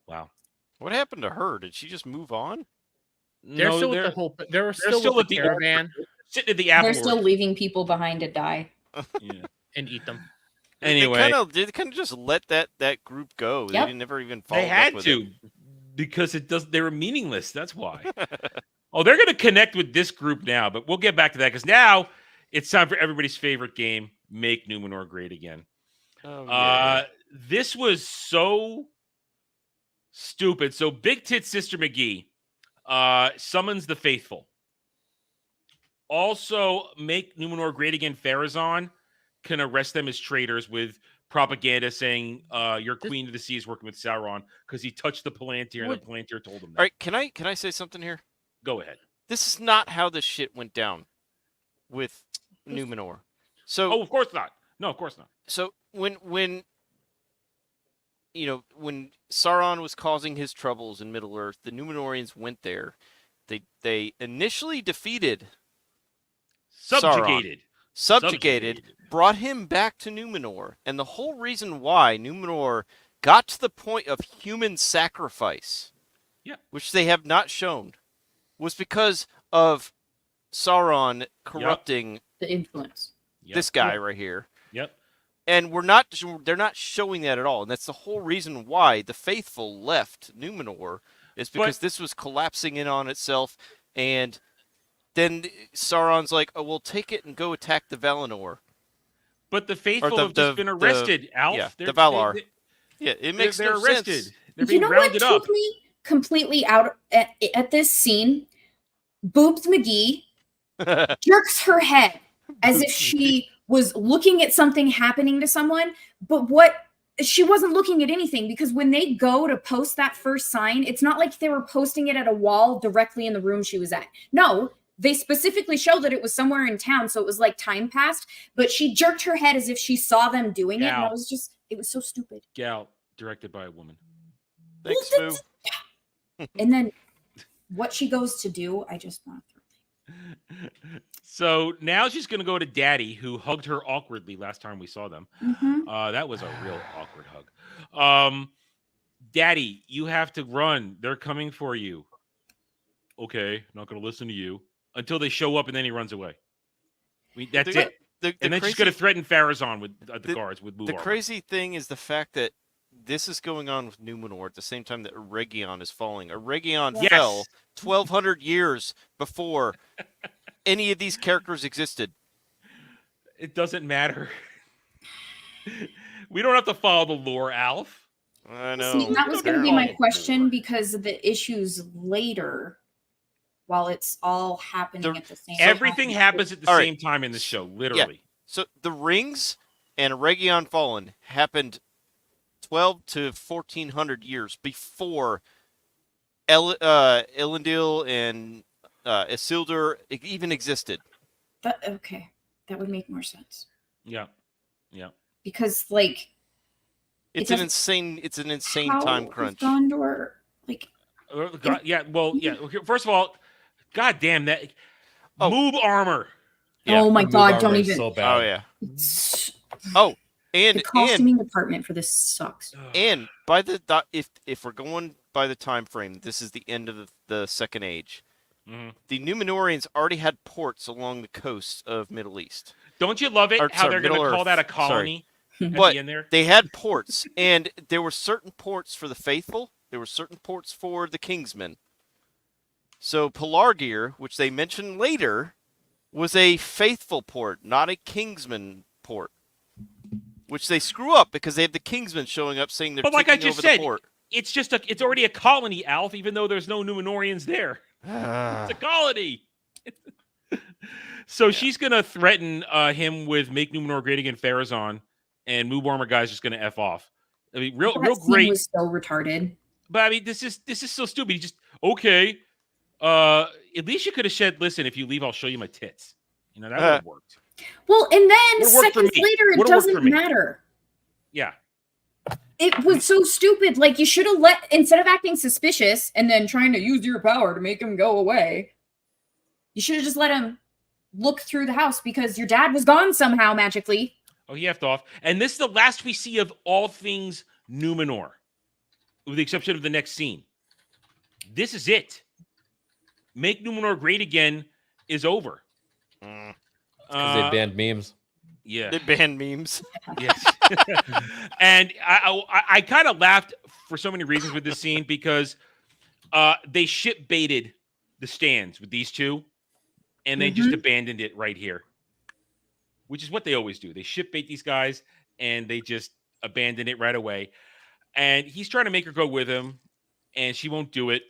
Wow, what happened to her? Did she just move on? They're still with the whole. They're still with the caravan. Sitting at the apple. They're still leaving people behind to die. Yeah, and eat them. Anyway, they kind of just let that group go. Yep. They didn't never even follow they had up with to it. because they were meaningless. That's why. Oh, they're going to connect with this group now, but we'll get back to that because now it's time for everybody's favorite game: Make Numenor Great Again. Oh, yeah. This was so stupid. So Big Tit Sister McGee summons the faithful. Also, Make Numenor Great Again. Pharazôn can arrest them as traitors with propaganda saying your Queen of the Sea is working with Sauron because he touched the Palantir and the Palantir told him that. All right, can I say something here? Go ahead. This is not how this shit went down with Numenor. So of course not. No, of course not. So when Sauron was causing his troubles in Middle-earth, the Numenorians went there. They initially defeated Subjugated. Sauron. Brought him back to Numenor. And the whole reason why Numenor got to the point of human sacrifice, which they have not shown, was because of Sauron corrupting the influence. This guy right here. Yep. And they're not showing that at all. And that's the whole reason why the faithful left Numenor, is because this was collapsing in on itself. And then Sauron's like, "Oh, we'll take it and go attack the Valinor." But the faithful have just been arrested, Alf. Yeah, the Valar. It makes they're no arrested. sense. They're being rounded up. Took me completely out at this scene? Boobs McGee jerks her head as if she was looking at something happening to someone, but she wasn't looking at anything, because when they go to post that first sign, it's not like they were posting it at a wall directly in the room she was at. No, they specifically show that it was somewhere in town, so it was like time passed, but she jerked her head as if she saw them doing it, and it was so stupid. Gal, directed by a woman. Thanks, Moo. And then what she goes to do, I just want to throw. So now she's going to go to Daddy, who hugged her awkwardly last time we saw them. Mm-hmm. That was a real awkward hug. Daddy, you have to run. They're coming for you. Okay, not going to listen to you. Until they show up, and then he runs away. That's it. and then she's going to threaten Pharazôn with the guards with The crazy thing is the fact that this is going on with Numenor at the same time that Eregion is falling. Eregion fell 1,200 years before any of these characters existed. It doesn't matter. We don't have to follow the lore, Alf. I know. See, that was going to be my question because of the issues later, while it's all happening at the same time. Everything happens at the same time in the show, literally. Yeah. So the rings and Eregion Fallen happened 12 to 1,400 years before Elendil and Isildur even existed. Okay, that would make more sense. Yeah. Because like, it's an insane time crunch. Gondor, like, First of all, god damn that moob armor. Yeah. Oh my god, don't even. So bad. Oh yeah. And the costuming department for this sucks. And by the if we're going by the time frame, this is the end of the Second Age. Mm-hmm. The Numenorians already had ports along the coast of Middle East. Don't you love it how they're going to call that a colony? But the end there? They had ports, and there were certain ports for the faithful. There were certain ports for the Kingsmen. So Pelargir, which they mentioned later, was a faithful port, not a Kingsman port. Which they screw up because they have the Kingsmen showing up saying they're taking over the port. It's just it's already a colony, Alf, even though there's no Numenorians there. It's a colony. So she's gonna threaten him with make Numenor great again, Pharazôn, and Moob Armor guy's just gonna F off. I mean, real great. Was so retarded. But I mean, this is so stupid. He just okay. At least you could have said, "Listen, if you leave, I'll show you my tits." You know that would have worked. Well, and then seconds later, it doesn't matter. Yeah. It was so stupid. Like, you should have instead of acting suspicious and then trying to use your power to make him go away, you should have just let him look through the house because your dad was gone somehow magically. Oh, he effed off. And this is the last we see of all things Numenor, with the exception of the next scene. This is it. Make Numenor great again is over. Because they banned memes. Yeah. They banned memes. Yes. And I kind of laughed for so many reasons with this scene because they ship baited the stands with these two and they just abandoned it right here, which is what they always do. They ship bait these guys and they just abandon it right away. And he's trying to make her go with him and she won't do it.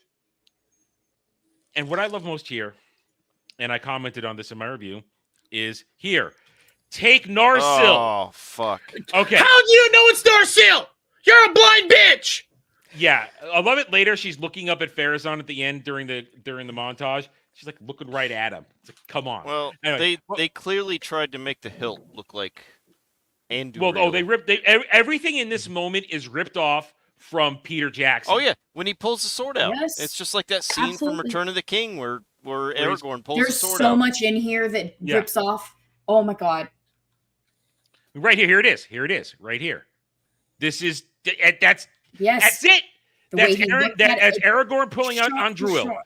And what I love most here, and I commented on this in my review, is here. Take Narsil. Oh, fuck. Okay. How do you know it's Narsil? You're a blind bitch. Yeah. I love it later. She's looking up at Pharazôn at the end during the montage. She's like looking right at him. It's like, come on. Well, anyway, they clearly tried to make the hilt look like Anduril. Well, they ripped everything in this moment is ripped off from Peter Jackson. Oh yeah, when he pulls the sword out. Yes, it's just like that scene from Return of the King where Aragorn pulls the sword out. There's so much in here that rips off. Oh my god. Right here. Here it is. Here it is. Right here. This is that's That's it. That's Aragorn pulling out Anduril.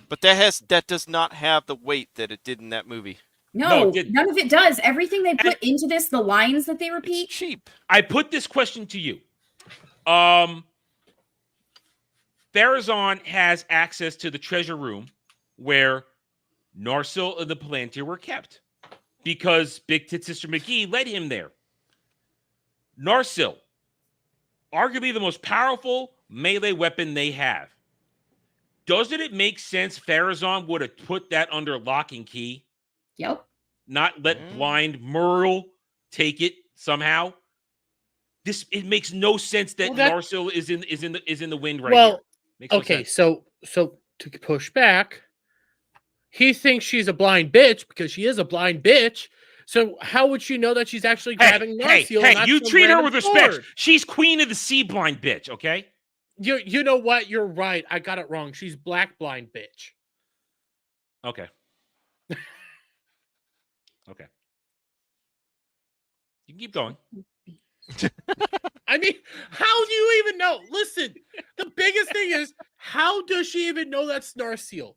But that does not have the weight that it did in that movie. No, none of it does. Everything they put into this, the lines that they repeat, it's cheap. I put this question to you. Pharazôn has access to the treasure room where Narsil and the Palantir were kept because Big Tit Sister McGee led him there. Narsil, arguably the most powerful melee weapon they have. Doesn't it make sense Pharazôn would have put that under lock and key? Yep. Not let blind Merle take it somehow. It makes no sense that Narsil is in the wind right here. Okay, so to push back, he thinks she's a blind bitch because she is a blind bitch. So how would you know that she's actually grabbing Narsil? Hey, you treat her with respect. She's queen of the sea blind bitch, okay? You know what? You're right. I got it wrong. She's black blind bitch. Okay. Okay. You can keep going. I mean, how do you even know? Listen, the biggest thing is, how does she even know that's Narsil?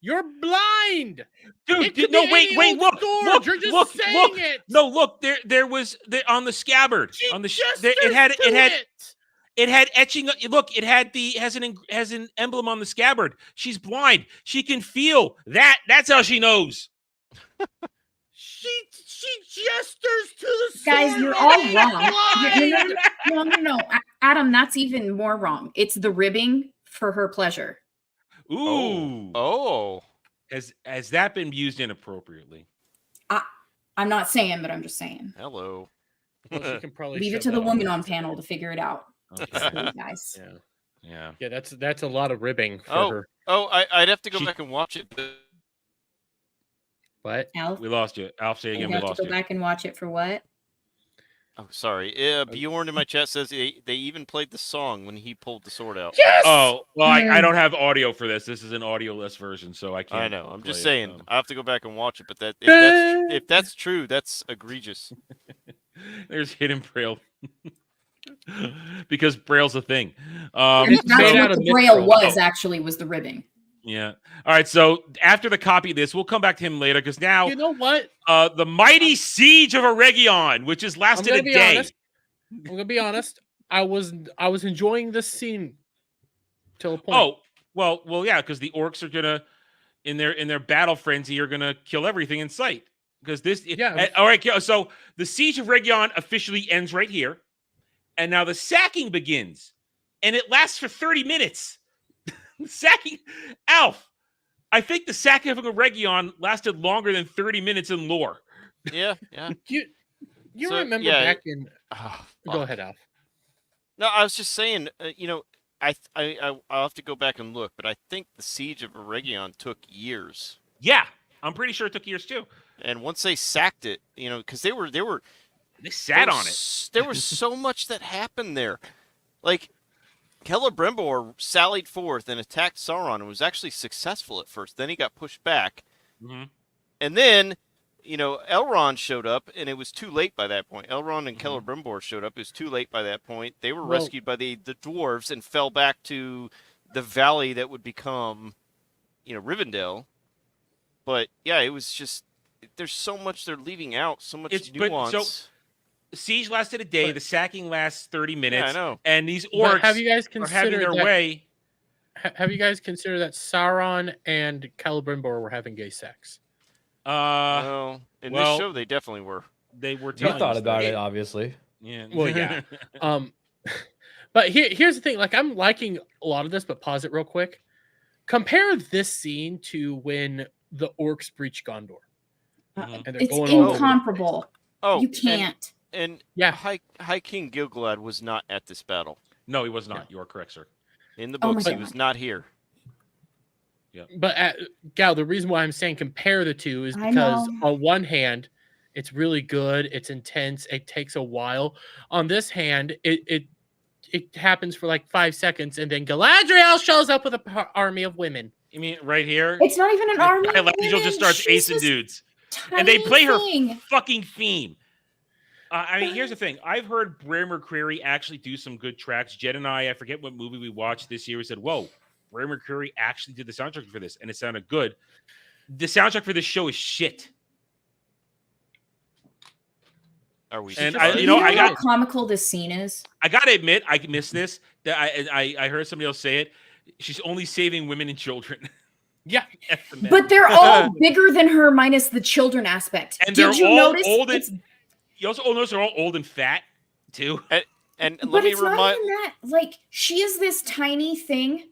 You're blind, dude. No, wait, look. You're just saying it. No, look. There was on the scabbard on the it had etching. Look, it has an emblem on the scabbard. She's blind. She can feel that. That's how she knows. She gestures to the Guys, sword. you're all wrong. No. Adam, that's even more wrong. It's the ribbing for her pleasure. Ooh. Oh. Has that been used inappropriately? I'm not saying, but I'm just saying. Hello. Well, she can probably leave it to the woman on panel to figure it out. Okay. Guys. Yeah. That's a lot of ribbing for her. I'd have to go back and watch it. But... What? Alf? We lost you. Alf, say again. We lost to you. Go back and watch it for what? Oh, sorry. Bjorn in my chat says they even played the song when he pulled the sword out. Yes! Oh, well, I don't have audio for this. This is an audio-less version, so I can't. I know. I'm just saying. I have to go back and watch it, but if that's true, that's egregious. There's hidden Braille. Because Braille's a thing. That's what the Braille was the ribbing. Yeah. All right. So after the copy of this, we'll come back to him later because now you know what? The mighty siege of Eregion, which has lasted a day. I'm gonna be honest. I was enjoying this scene till a point. Oh, well, yeah, because the orcs are gonna in their battle frenzy are gonna kill everything in sight. Because this all right, so the siege of Eregion officially ends right here. And now the sacking begins. And it lasts for 30 minutes. Sacking Alf. I think the sacking of Eregion lasted longer than 30 minutes in lore. Yeah. You remember back in go ahead, Alf. No, I was just saying, I'll have to go back and look, but I think the siege of Eregion took years. Yeah, I'm pretty sure it took years too. And once they sacked it, because they sat on it. There was so much that happened there. Like, Celebrimbor sallied forth and attacked Sauron and was actually successful at first. Then he got pushed back. Mm-hmm. And then, Elrond showed up, and it was too late by that point. Elrond and Celebrimbor showed up. It was too late by that point. They were rescued by the dwarves and fell back to the valley that would become, Rivendell. But, yeah, it was just... There's so much they're leaving out, so much nuance. Siege lasted a day. The sacking lasts 30 minutes. Yeah, I know. And these orcs have you guys are having their way. Have you guys considered that Sauron and Celebrimbor were having gay sex? No. In this show, they definitely were. They were. You thought about it, obviously. Yeah. Well, yeah. But here's the thing. Like, I'm liking a lot of this, but pause it real quick. Compare this scene to when the orcs breach Gondor. It's incomparable. You can't. And High King Gilgalad was not at this battle. No, he was not. Yeah. You are correct, sir. In the books, he was not here. Yeah. But Gal, the reason why I'm saying compare the two is because on one hand, it's really good, it's intense, it takes a while. On this hand, it happens for like 5 seconds, and then Galadriel shows up with an army of women. You mean right here? It's not even an army. Galadriel just starts acing dudes, and they play her fucking theme. Here's the thing. I've heard Bray McCreary actually do some good tracks. Jed and I forget what movie we watched this year. We said, whoa, Bray McCreary actually did the soundtrack for this, and it sounded good. The soundtrack for this show is shit. Are we? And how comical this scene is. I gotta admit, I missed this. That I heard somebody else say it. She's only saving women and children. Yeah, but they're all bigger than her, minus the children aspect. And did you all notice? Old you also notice they're all old and fat too. And but it's not even that. Like, she is this tiny thing.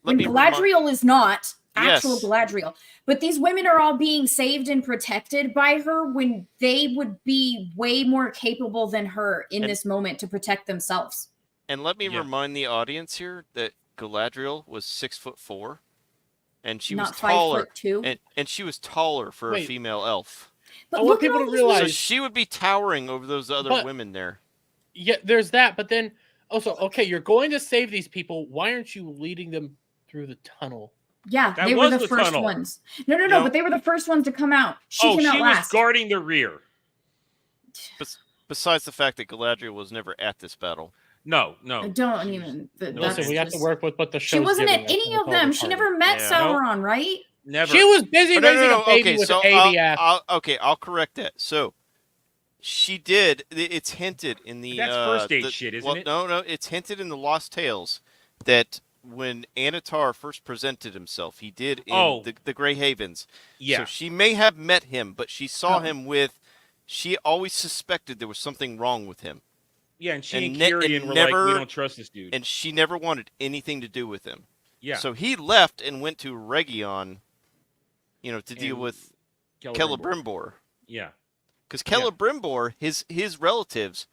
When Galadriel is not actual Galadriel. But these women are all being saved and protected by her when they would be way more capable than her in this moment to protect themselves. And let me remind the audience here that Galadriel was 6'4", and she was taller. 5'2". And she was taller for a female elf. But I want people to realize so she would be towering over those other women there. Yeah, there's that. But then also, okay, you're going to save these people. Why aren't you leading them through the tunnel? Yeah, they were the first ones. No, but they were the first ones to come out. She came out last. Was guarding the rear. Besides the fact that Galadriel was never at this battle. No. I don't even. Listen, we have to work with what the show. She wasn't at any of them. She never met Sauron, right? Never. She was busy Oh, no, raising no, no. a baby Okay, with so an ABF. I'll correct that. So she did. It's hinted in the. That's first date shit, isn't it? No. It's hinted in the Lost Tales that when Anatar first presented himself, he did in the Grey Havens. Yeah. So she may have met him, but she saw him with. She always suspected there was something wrong with him. Yeah, and she and Kyrian were like, we don't trust this dude. And she never wanted anything to do with him. Yeah. So he left and went to Region, to deal with Celebrimbor. Yeah. Because Celebrimbor, his relatives,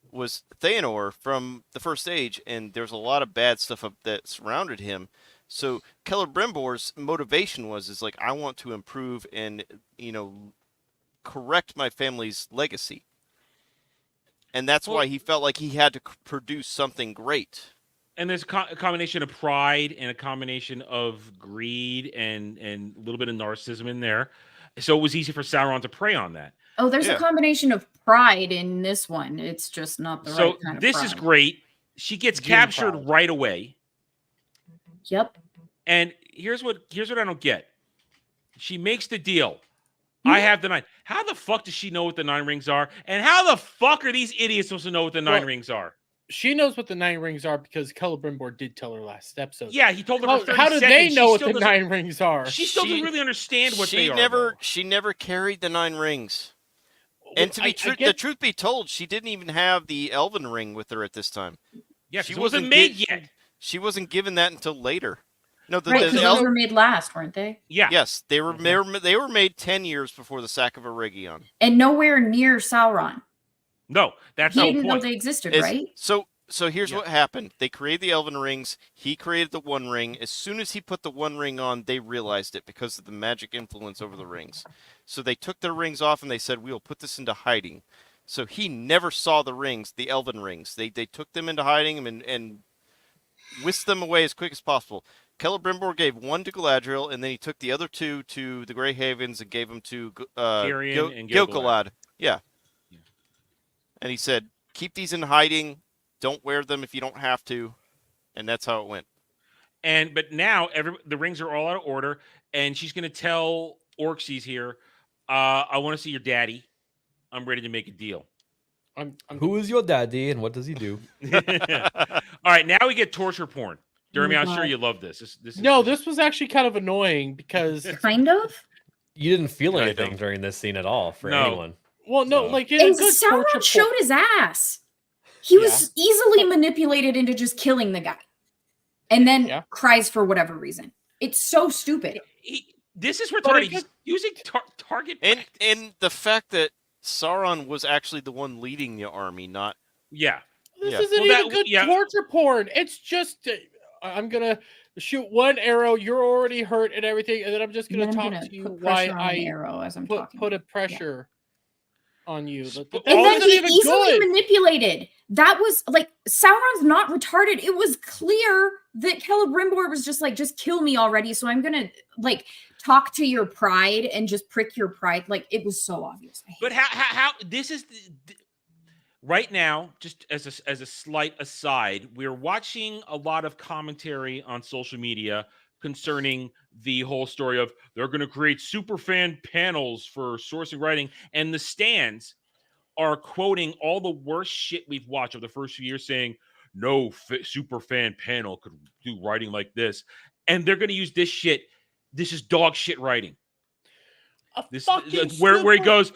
was Théanor from the First Age, and there's a lot of bad stuff that surrounded him. So Celebrimbor's motivation is like, I want to improve and, correct my family's legacy. And that's why he felt like he had to produce something great. And there's a combination of pride and a combination of greed and a little bit of narcissism in there. So it was easy for Sauron to prey on that. Oh, there's a combination of pride in this one. It's just not the right kind of pride. So this is great. She gets captured right away. Yep. And here's what I don't get. She makes the deal. I have the 9. How the fuck does she know what the 9 rings are? And how the fuck are these idiots supposed to know what the 9 rings are? She knows what the 9 rings are because Celebrimbor did tell her last episode. Yeah, he told her. How do they know what the 9 rings are? She still doesn't really understand what they are. She never carried the 9 rings. And to be the truth be told, she didn't even have the Elven ring with her at this time. Yeah, she wasn't made yet. She wasn't given that until later. No, because those were made last, weren't they? Yeah. Yes, they were. They were made 10 years before the sack of Region. And nowhere near Sauron. No, that's he no didn't point. know they existed, right? So here's what happened. They created the Elven rings. He created the One Ring. As soon as he put the One Ring on, they realized it because of the magic influence over the rings. So they took their rings off and they said, "We'll put this into hiding." So he never saw the rings, the Elven rings. They took them into hiding and whisked them away as quick as possible. Celebrimbor gave one to Galadriel, and then he took the other 2 to the Grey Havens and gave them to Tyrion and Gil-galad. Yeah. And he said, keep these in hiding. Don't wear them if you don't have to. And that's how it went. But now the rings are all out of order, and she's going to tell Orcses here, I want to see your daddy. I'm ready to make a deal. Who is your daddy, and what does he do? All right, now we get torture porn. Jeremy, I'm sure you love this. This was actually kind of annoying because kind of. You didn't feel anything during this scene at all for anyone. Well, no, and Sauron showed his ass. He was easily manipulated into just killing the guy, and then cries for whatever reason. It's so stupid. This is retarded. He's using target and the fact that Sauron was actually the one leading the army, not This isn't even good torture porn. It's just I'm gonna shoot one arrow. You're already hurt and everything, and then I'm just gonna talk to you why I arrow as I'm put a pressure on you. And then he easily manipulated. That was like Sauron's not retarded. It was clear that Celebrimbor was just like, just kill me already. So I'm gonna like talk to your pride and just prick your pride. Like it was so obvious. But how this is right now, just as a slight aside, we're watching a lot of commentary on social media concerning the whole story of they're going to create super fan panels for sourcing writing, and the stands are quoting all the worst shit we've watched over the first few years, saying no super fan panel could do writing like this, and they're going to use this shit. This is dog shit writing. This where he goes,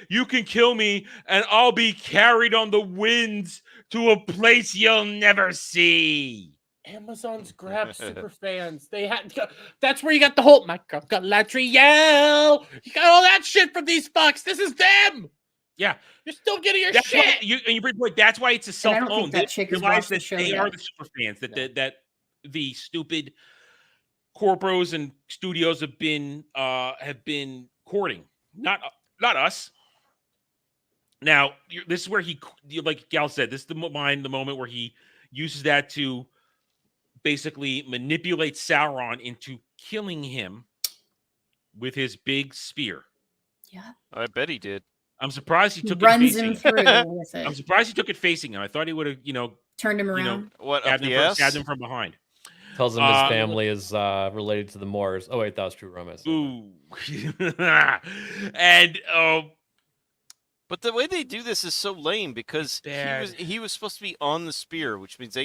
you can kill me and I'll be carried on the winds to a place you'll never see. Amazon's grabbed super fans. They had that's where you got the whole Galadriel. You got all that shit from these fucks. This is them. Yeah, you're still getting your that's shit. Why you bring point. That's why it's a self-owned. That chick realize that they are the super fans. That the stupid corporos and studios have been courting, not us. Now, this is where like Gal said, this is the moment where he uses that to basically manipulate Sauron into killing him with his big spear. Yeah, I bet he did. I'm surprised he took runs it facing him through with it. I'm surprised he took it facing him. I thought he would have, turned him around. What up the ass? Stabbed him from behind. Tells him his family is related to the Moors. Oh wait, that was true romance. Ooh. And but the way they do this is so lame because he was supposed to be on the spear, which means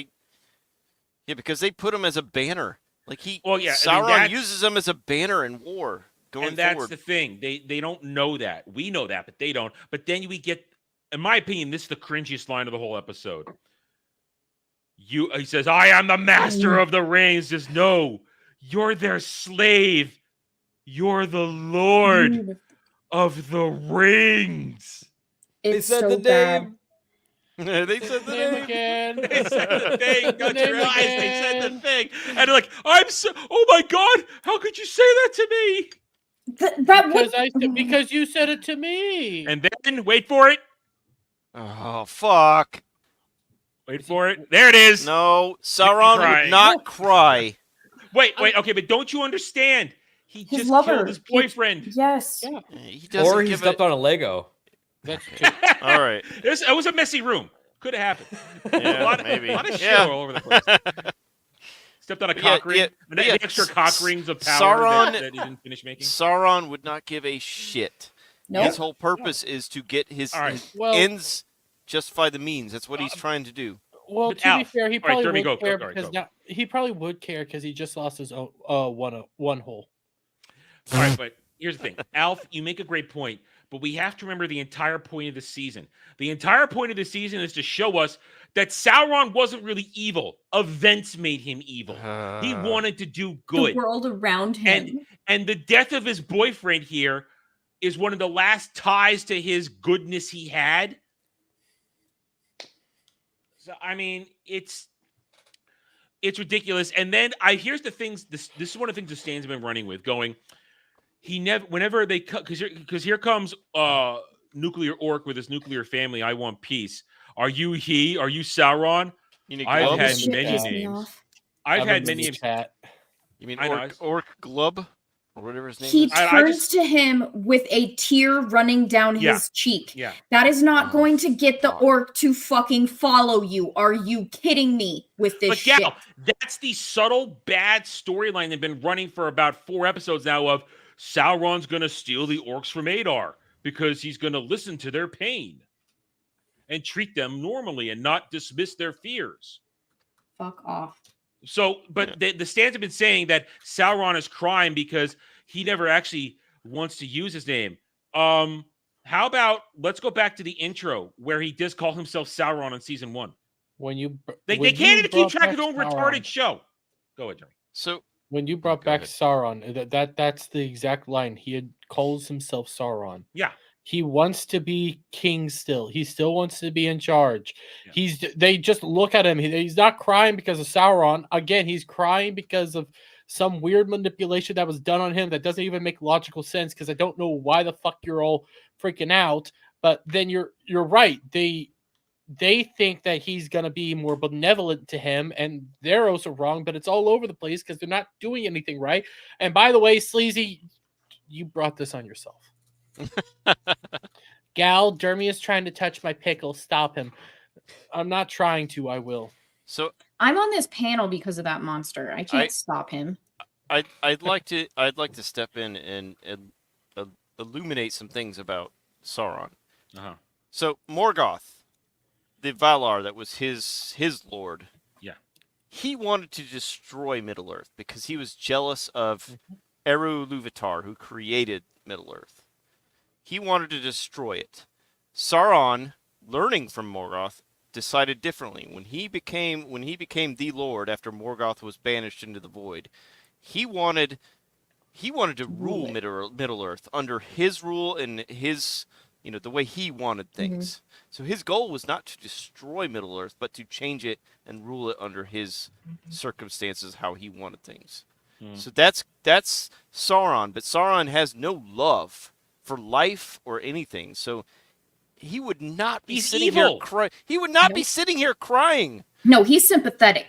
because they put him as a banner. Like Sauron uses him as a banner in war going that's forward. The thing. They don't know that. We know that, but they don't. But then we get, in my opinion, this is the cringiest line of the whole episode. He says, "I am the master of the rings." Says, "No, you're their slave. You're the lord of the rings." It's so bad. They said the name again. They said the thing. Don't you realize they said the thing? And they're like, oh my God, how could you say that to me? Because you said it to me. And then, wait for it. Oh, fuck. Wait for it. There it is. No, Sauron would not cry. Wait, okay, but don't you understand? He his just lover. killed his boyfriend. Yes. Yeah. Or he stepped on a Lego. That's true. All right. It was a messy room. Could have happened. Yeah, a lot of shit all over the place. Stepped on a cock ring. The extra cock rings of power that he didn't finish making. Sauron would not give a shit. Nope. His whole purpose is to get his ends justify the means. That's what he's trying to do. Well, to be fair, he probably would care because he probably would care because he just lost his own one hole. All right, but here's the thing, Alf. You make a great point. But we have to remember the entire point of the season. The entire point of the season is to show us that Sauron wasn't really evil. Events made him evil. He wanted to do good. The world around him. And the death of his boyfriend here is one of the last ties to his goodness he had. So, I mean, it's ridiculous. And then here's the things. This is one of the things that Stan's been running with, going, whenever they cut, because here comes nuclear orc with his nuclear family. I want peace. Are you he? Are you Sauron? I've had many names. I've had many names. You mean orc Glub or whatever his name is? He is? turns to him with a tear running down his cheek. Yeah. That is not going to get the orc to fucking follow you. Are you kidding me with this shit? Gal, that's the subtle bad storyline they've been running for about 4 episodes now of Sauron's going to steal the orcs from Adar because he's going to listen to their pain and treat them normally and not dismiss their fears. Fuck off. So, but the stands have been saying that Sauron is crying because he never actually wants to use his name. How about let's go back to the intro where he does call himself Sauron in season 1. They can't even keep track of their own retarded show. Go ahead, Jerry. So when you brought back Sauron, that's the exact line. He calls himself Sauron. Yeah. He wants to be king still. He still wants to be in charge. Yeah. They just look at him. He's not crying because of Sauron. Again, he's crying because of some weird manipulation that was done on him that doesn't even make logical sense because I don't know why the fuck you're all freaking out. But then you're right. They think that he's going to be more benevolent to him, and they're also wrong, but it's all over the place because they're not doing anything right. And by the way, Sleazy, you brought this on yourself. Gal, Jeremy is trying to touch my pickle. Stop him. I'm not trying to. I will. So I'm on this panel because of that monster. I can't stop him. I'd like to step in and illuminate some things about Sauron. Uh-huh. So Morgoth, the Valar that was his lord. Yeah. He wanted to destroy Middle-earth because he was jealous of Eru Luvatar, who created Middle-earth. He wanted to destroy it. Sauron, learning from Morgoth, decided differently. When he became the Lord after Morgoth was banished into the void, he wanted to rule Middle-earth under his rule and his, the way he wanted things. Mm-hmm. So his goal was not to destroy Middle-earth, but to change it and rule it under his circumstances, how he wanted things. Mm. So that's Sauron, but Sauron has no love for life or anything. So he would not be sitting here crying. He would not be sitting here crying. No, he's sympathetic.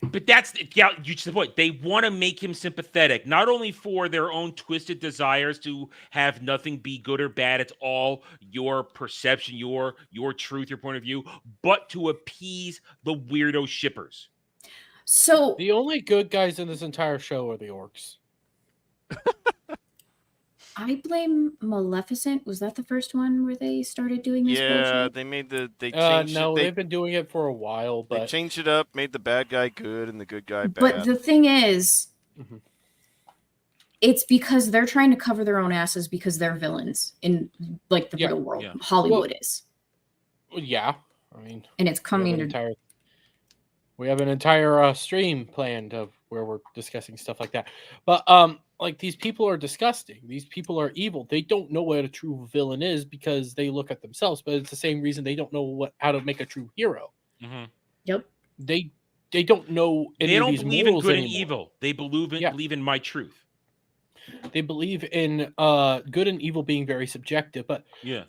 But that's the point. They want to make him sympathetic, not only for their own twisted desires to have nothing be good or bad. It's all your perception, your truth, your point of view, but to appease the weirdo shippers. So the only good guys in this entire show are the orcs. I blame Maleficent. Was that the first one where they started doing this bullshit? they made they changed No, it. they've been doing it for a while, They but changed it up, made the bad guy good and the good guy bad. But the thing is, it's because they're trying to cover their own asses because they're villains in like the real world. Hollywood is. Yeah, I mean, and it's coming to. We have an entire stream planned of where we're discussing stuff like that. But like these people are disgusting. These people are evil. They don't know what a true villain is because they look at themselves. But it's the same reason they don't know how to make a true hero. Yep. They don't know any They of don't these believe in morals good anymore. and evil. They believe in my truth. They believe in good and evil being very subjective. But Yeah.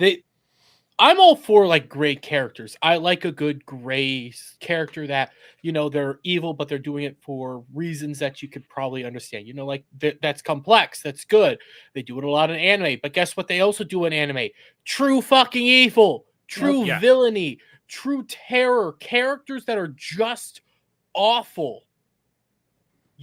I'm all for like gray characters. I like a good gray character that, you know, they're evil, but they're doing it for reasons that you could probably understand. You know, like that's complex. That's good. They do it a lot in anime. But guess what? They also do in anime. True fucking evil. True villainy. True terror. Characters that are just awful.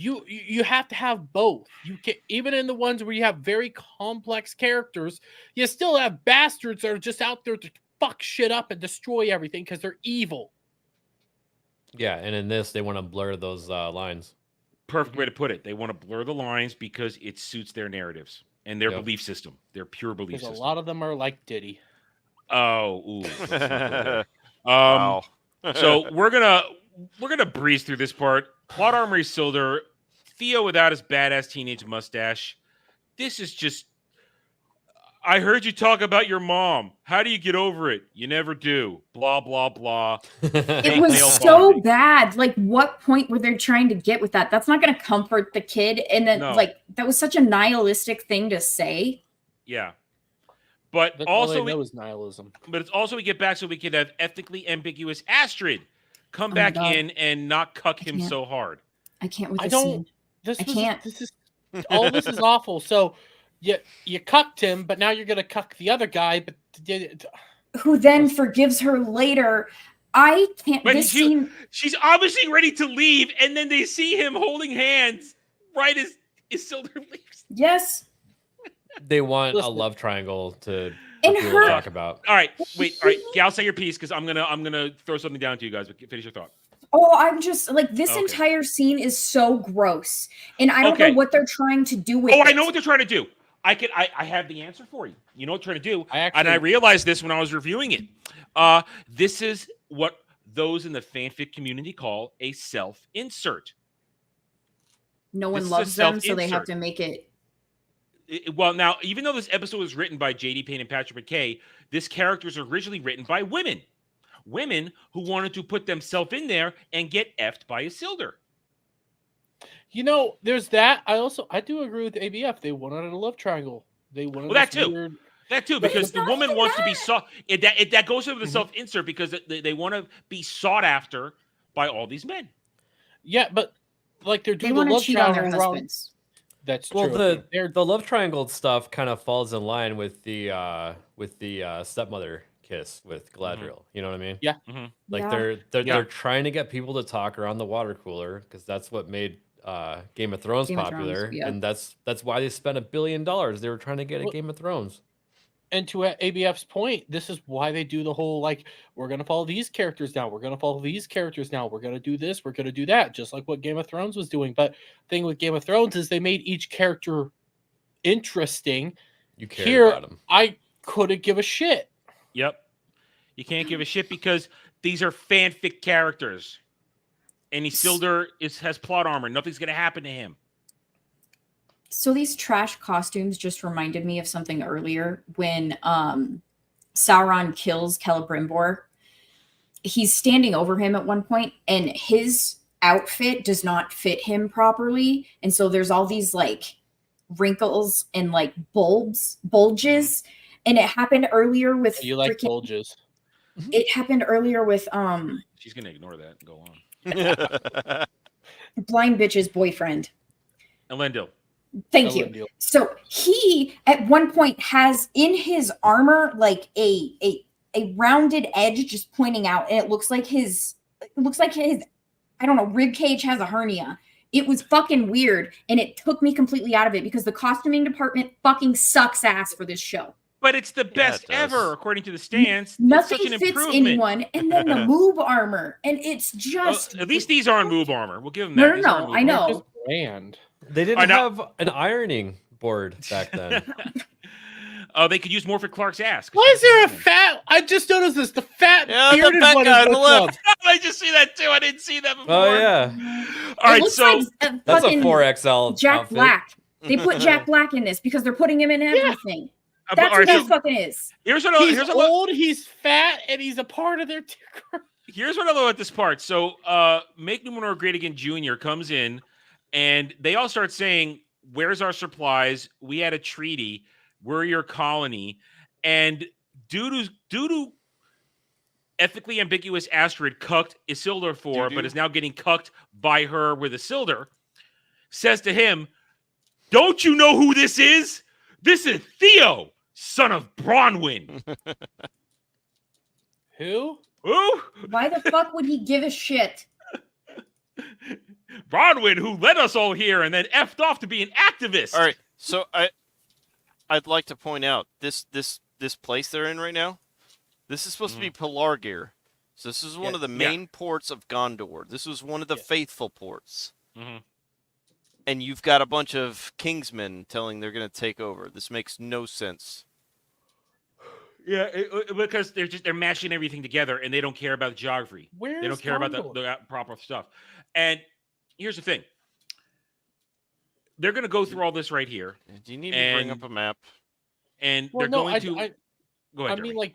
You have to have both. You can, even in the ones where you have very complex characters, you still have bastards that are just out there to fuck shit up and destroy everything because they're evil. Yeah, and in this, they want to blur those lines. Perfect way to put it. They want to blur the lines because it suits their narratives and their belief system, their pure belief Because system. a lot of them are like Diddy. Oh, ooh. Let's not go there. Wow. So we're gonna breeze through this part. Plot armor Isildur, Theo without his badass teenage mustache. This is just. I heard you talk about your mom. How do you get over it? You never do. Blah blah blah. It was so bad. Like, what point were they trying to get with that? That's not going to comfort the kid. And then, like, that was such a nihilistic thing to say. Yeah. But That's also, all I know is nihilism. But it's also we get back so we can have ethically ambiguous Astrid come back God. in and not cuck him so hard. I can't with I this don't. scene. This I was, can't. This is all. This is awful. So you cucked him, but now you're gonna cuck the other guy. But Who then forgives her later. I can't. But This scene. she's obviously ready to leave, and then they see him holding hands right as Isildur leaves. Yes. They want a love triangle to And people her- talk about. All right, wait. All right, Gal, say your piece because I'm gonna throw something down to you guys. But finish your thought. Oh, I'm just like this Okay. entire scene is so gross, and I don't Okay. know what they're trying to do with Oh, it. I know what they're trying to do. I have the answer for you. You know what they're trying to do, actually- and I realized this when I was reviewing it. This is what those in the fanfic community call a self-insert. No This one is a loves them, so they have self-insert. to make it. Well, now, even though this episode was written by J.D. Payne and Patrick McKay, this character was originally written by women. Women who wanted to put themselves in there and get effed by Isildur. You know, there's that. I do agree with ABF. They wanted a love triangle. They wanted Well, that this too. weird- That too, But because it's the not woman even wants to be that. sought. That goes over the self-insert because they want to be sought after by all these men. Yeah, but like they're They doing want the to love cheat on their triangle wrong. husbands. That's Well, true. the love triangle stuff kind of falls in line with the stepmother kiss with Galadriel. You know what I mean? Yeah. Like Yeah. they're trying to get people to talk around the water cooler because that's what made Game of Thrones Game of popular, Thrones, yeah. and that's why they spent $1 billion. They were trying to get a Well- Game of Thrones. And to ABF's point, this is why they do the whole like we're gonna follow these characters now. We're gonna follow these characters now. We're gonna do this. We're gonna do that. Just like what Game of Thrones was doing. But thing with Game of Thrones is they made each character interesting. You care Here, about them. I couldn't give a shit. Yep. You can't give a shit because these are fanfic characters. And Isildur has plot armor. Nothing's going to happen to him. So these trash costumes just reminded me of something earlier when Sauron kills Celebrimbor. He's standing over him at one point, and his outfit does not fit him properly, and so there's all these like wrinkles and like bulges, and it happened earlier with You like bulges. It happened earlier with She's going to ignore that and go on. Blind Bitch's boyfriend. Elendil. Thank you. So he at one point has in his armor like a rounded edge just pointing out, and it looks like his I don't know, rib cage has a hernia. It was fucking weird, and it took me completely out of it because the costuming department fucking sucks ass for this show. But it's the best it does. ever, according to the stands. Nothing it's such an fits improvement. anyone, and then the moob armor, and it's just... Well, at least these aren't moob armor. We'll give them that. No, I know. Brand. They didn't have an ironing board back then. They could use Morphic Clark's ass. Why is there a fat? I just noticed this. The fat bearded fat one guy is on the left. I just see that too. I didn't see that before. Oh yeah. All right, looks so like that's a fucking 4XL Jack outfit. Black. They put Jack Black in this because they're putting him in everything. That's all what right, that fucking is. here's what He's old. He's fat, and he's a part of their. Here's what I love about this part. So, Make Numenor Great Again Jr. comes in, and they all start saying, "Where's our supplies? We had a treaty. We're your colony." And due to ethically ambiguous Astrid cucked Isildur for, but is now getting cucked by her with Isildur, says to him, "Don't you know who this is? This is Theo, son of Bronwyn." Who? Who? Why the fuck would he give a shit? Bronwyn, who led us all here and then effed off to be an activist. All right, so I'd like to point out this place they're in right now. This is supposed to be Pelargir. So this is one of the main ports of Gondor. This was one of the faithful ports. Mm-hmm. And you've got a bunch of Kingsmen telling they're going to take over. This makes no sense. Yeah, because they're mashing everything together and they don't care about the geography. Where's they don't care about Gondor? the proper stuff. And here's the thing: they're going to go through all this right here. Do you need me to bring up a map? And Well, they're no, going to. Go ahead. I mean, like,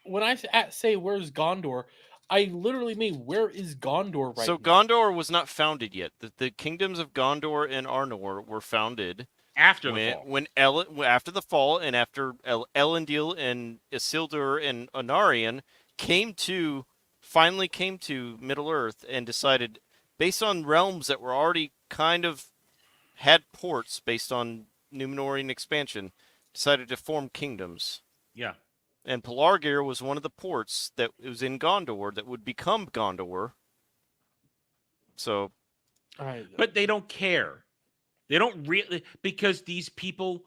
when I say where's Gondor, I literally mean where is Gondor right So now? Gondor was not founded yet. The kingdoms of Gondor and Arnor were founded after the fall. After the fall, and after Elendil and Isildur and Anarion finally came to Middle Earth and decided, based on realms that were already kind of had ports based on Numenorian expansion, decided to form kingdoms. Yeah. And Pelargir was one of the ports that was in Gondor that would become Gondor. So, but they don't care. They don't really, because these people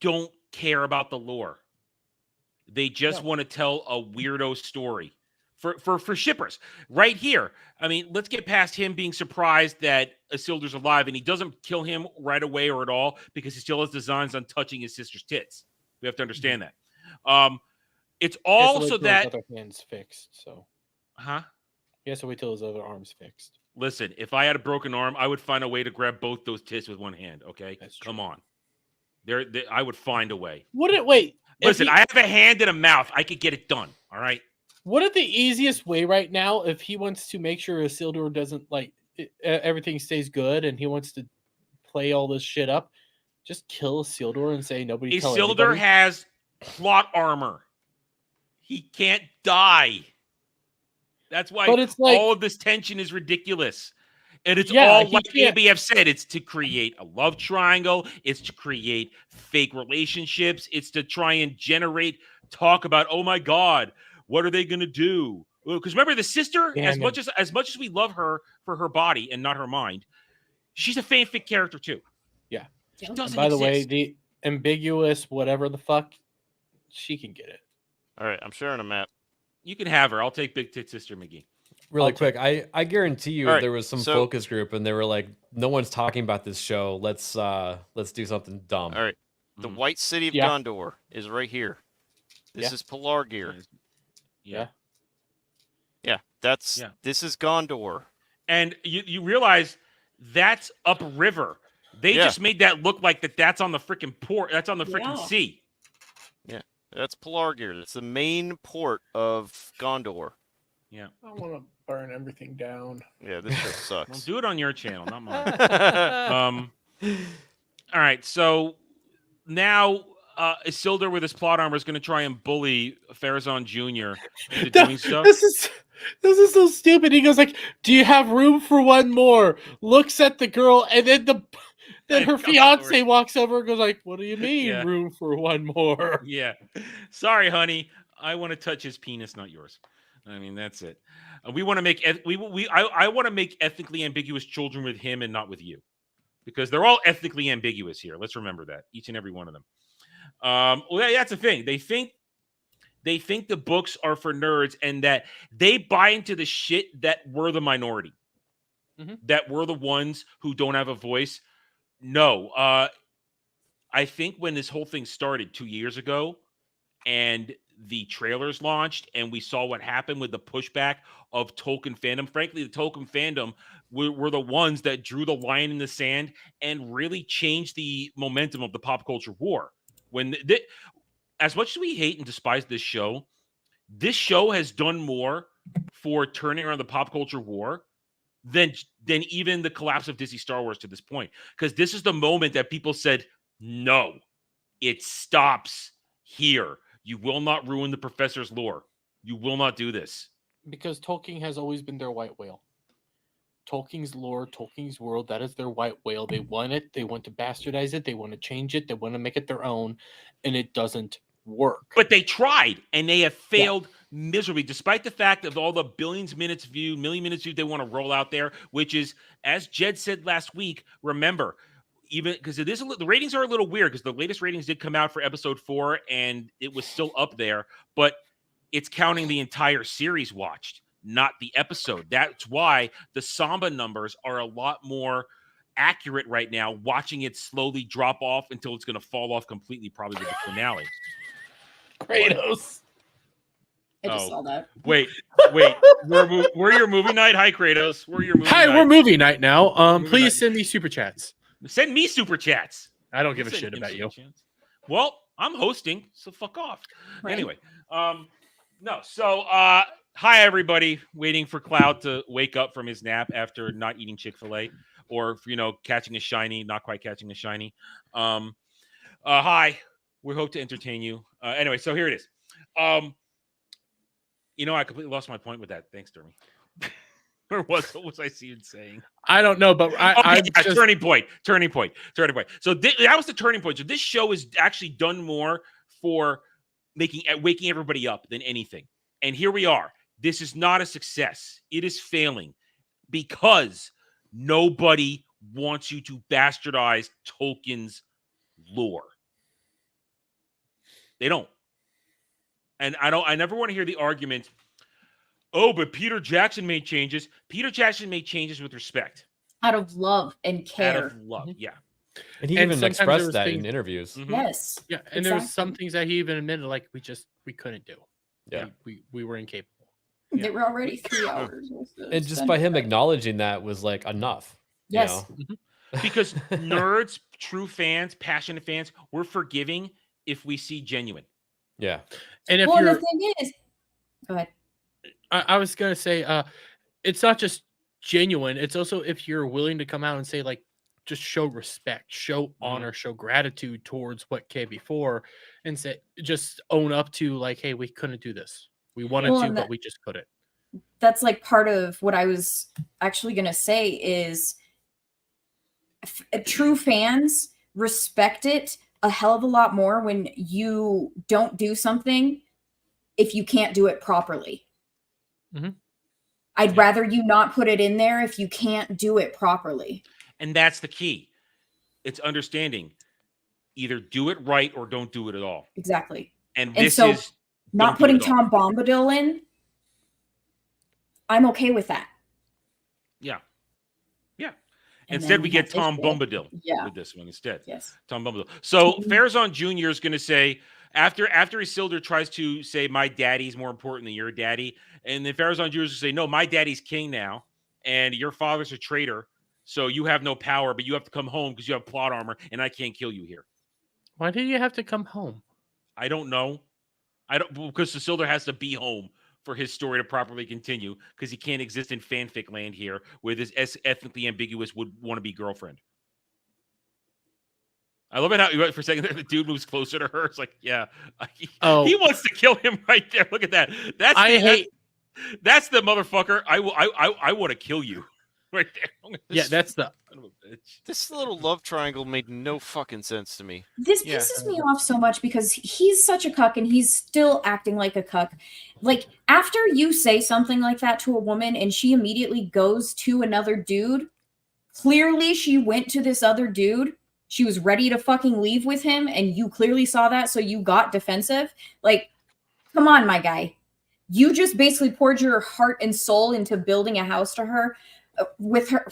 don't care about the lore. They just want to tell a weirdo story for shippers right here. I mean, let's get past him being surprised that Isildur's alive, and he doesn't kill him right away or at all because he still has designs on touching his sister's tits. We have to understand that. It's also that his other hand's fixed. So, he has to wait till his other arm's fixed. Listen, if I had a broken arm, I would find a way to grab both those tits with one hand. Okay, come on. I would find a way. Wait. Listen, I have a hand and a mouth. I could get it done. All right. Wouldn't the easiest way right now, if he wants to make sure Isildur doesn't everything stays good, and he wants to play all this shit up, just kill Isildur and say nobody. Isildur has plot armor. He can't die. That's why all of this tension is ridiculous. And it's all, like ABF said, it's to create a love triangle. It's to create fake relationships. It's to try and generate talk about, oh my God, what are they going to do? Because remember, the sister, as much as we love her for her body and not her mind, she's a fanfic character too. Yeah. She doesn't By the way, exist. the ambiguous whatever the fuck, she can get it. All right, I'm sharing a map. You can have her. I'll take Big Tit Sister McGee. Really quick, I guarantee you All right, there was some so- focus group and they were like, no one's talking about this show. Let's do something dumb. All right. The White City of Gondor is right here. This is Pelargir. Yeah. Yeah, this is Gondor. And you realize that's upriver. They just made that look like that's on the freaking port. That's on the freaking sea. Yeah, that's Pelargir. That's the main port of Gondor. Yeah. I want to burn everything down. Yeah, this shit sucks. Well, do it on your channel, not mine. All right, so now Isildur with his plot armor is going to try and bully Farazan Jr. into doing stuff. This is so stupid. He goes like, "Do you have room for one more?" Looks at the girl, and then her fiance walks over and goes like, "What do you mean, room for one more?" Yeah. Sorry, honey. I want to touch his penis, not yours. I mean, that's it. We want to make I want to make ethnically ambiguous children with him and not with you, because they're all ethnically ambiguous here. Let's remember that, each and every one of them. Well, that's the thing. They think the books are for nerds, and that they buy into the shit that we're the minority, that we're the ones who don't have a voice. No, I think when this whole thing started 2 years ago, and the trailers launched, and we saw what happened with the pushback of Tolkien fandom. Frankly, the Tolkien fandom were the ones that drew the line in the sand and really changed the momentum of the pop culture war. When as much as we hate and despise this show has done more for turning around the pop culture war than even the collapse of Disney Star Wars to this point. Because this is the moment that people said, no, it stops here. You will not ruin the professor's lore. You will not do this. Because Tolkien has always been their white whale. Tolkien's lore, Tolkien's world, that is their white whale. They want it. They want to bastardize it. They want to change it. They want to make it their own. And it doesn't work. But they tried, and they have failed miserably, despite the fact of all the million minutes viewed they want to roll out there, which is, as Jed said last week, remember, even because the ratings are a little weird, because the latest ratings did come out for episode 4 and it was still up there, but it's counting the entire series watched, not the episode. That's why the Samba numbers are a lot more accurate right now, watching it slowly drop off until it's going to fall off completely, probably with the finale. Kratos. I just saw that. Wait. We're your movie night. Hi, Kratos. We're your movie night. Hi, we're movie night now. Please send me super chats. Send me super chats. I don't give a shit about you. Well, I'm hosting, so fuck off. Right. Anyway, no. So, hi everybody. Waiting for Cloud to wake up from his nap after not eating Chick-fil-A, or catching a shiny, not quite catching a shiny. Hi. We hope to entertain you. Anyway, so here it is. I completely lost my point with that. Thanks, Dermy. Or what was I saying? I don't know, but turning point. So that was the turning point. So this show is actually done more for waking everybody up than anything. And here we are. This is not a success. It is failing because nobody wants you to bastardize Tolkien's lore. They don't. And I never want to hear the argument, oh, but Peter Jackson made changes. Peter Jackson made changes with respect. Out of love and care. Out of love, yeah. And he even expressed that in interviews. Mm-hmm. Yes. Yeah, and there's some things that he even admitted, like, we couldn't do. Yeah. We were incapable. They were already 3 hours. And just by him acknowledging that was like enough. Yes. Because nerds, true fans, passionate fans, we're forgiving if we see genuine. Yeah. And if the thing is, go ahead. I was gonna say, it's not just genuine. It's also if you're willing to come out and say, like, just show respect, show honor, show gratitude towards what came before, and say, just own up to, like, hey, we couldn't do this. We wanted to, but we just couldn't. That's like part of what I was actually gonna say is, true fans respect it a hell of a lot more when you don't do something if you can't do it properly. Mm-hmm. I'd rather you not put it in there if you can't do it properly. And that's the key. It's understanding. Either do it right or don't do it at all. Exactly. And this so is not putting Tom Bombadil in, I'm okay with that. Yeah. Yeah. Instead, we get Tom Bombadil with this one instead. Yes. Tom Bombadil. So Farazan Jr. is going to say, after Isildur tries to say, my daddy's more important than your daddy, and then Farazan Jr. is going to say, no, my daddy's king now, and your father's a traitor, so you have no power, but you have to come home because you have plot armor, and I can't kill you here. Why do you have to come home? I don't know. Because Isildur has to be home for his story to properly continue, because he can't exist in fanfic land here with his ethnically ambiguous would-want-to-be girlfriend. I love it how for a second the dude moves closer to her. It's like, yeah, he wants to kill him right there. Look at that. That's the motherfucker. I want to kill you. right there. Yeah, that's the. This little love triangle made no fucking sense to me. This pisses me off so much because he's such a cuck and he's still acting like a cuck. Like, after you say something like that to a woman and she immediately goes to another dude, clearly she went to this other dude. She was ready to fucking leave with him and you clearly saw that, so you got defensive. Like, come on, my guy. You just basically poured your heart and soul into building a house to her,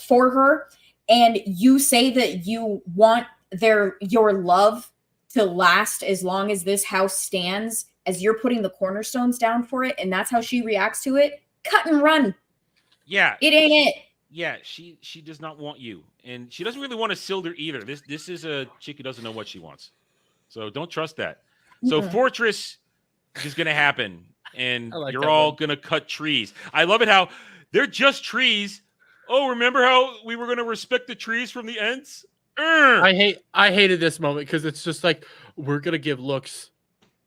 for her. And you say that you want your love to last as long as this house stands, as you're putting the cornerstones down for it, and that's how she reacts to it. Cut and run. Yeah. It ain't it. Yeah, she does not want you. And she doesn't really want Isildur either. This is a chick who doesn't know what she wants. So don't trust that. So Fortress is going to happen, and you're all going to cut trees. I love it how they're just trees. Oh, remember how we were going to respect the trees from the Ents? I hated this moment because it's just like, we're going to give looks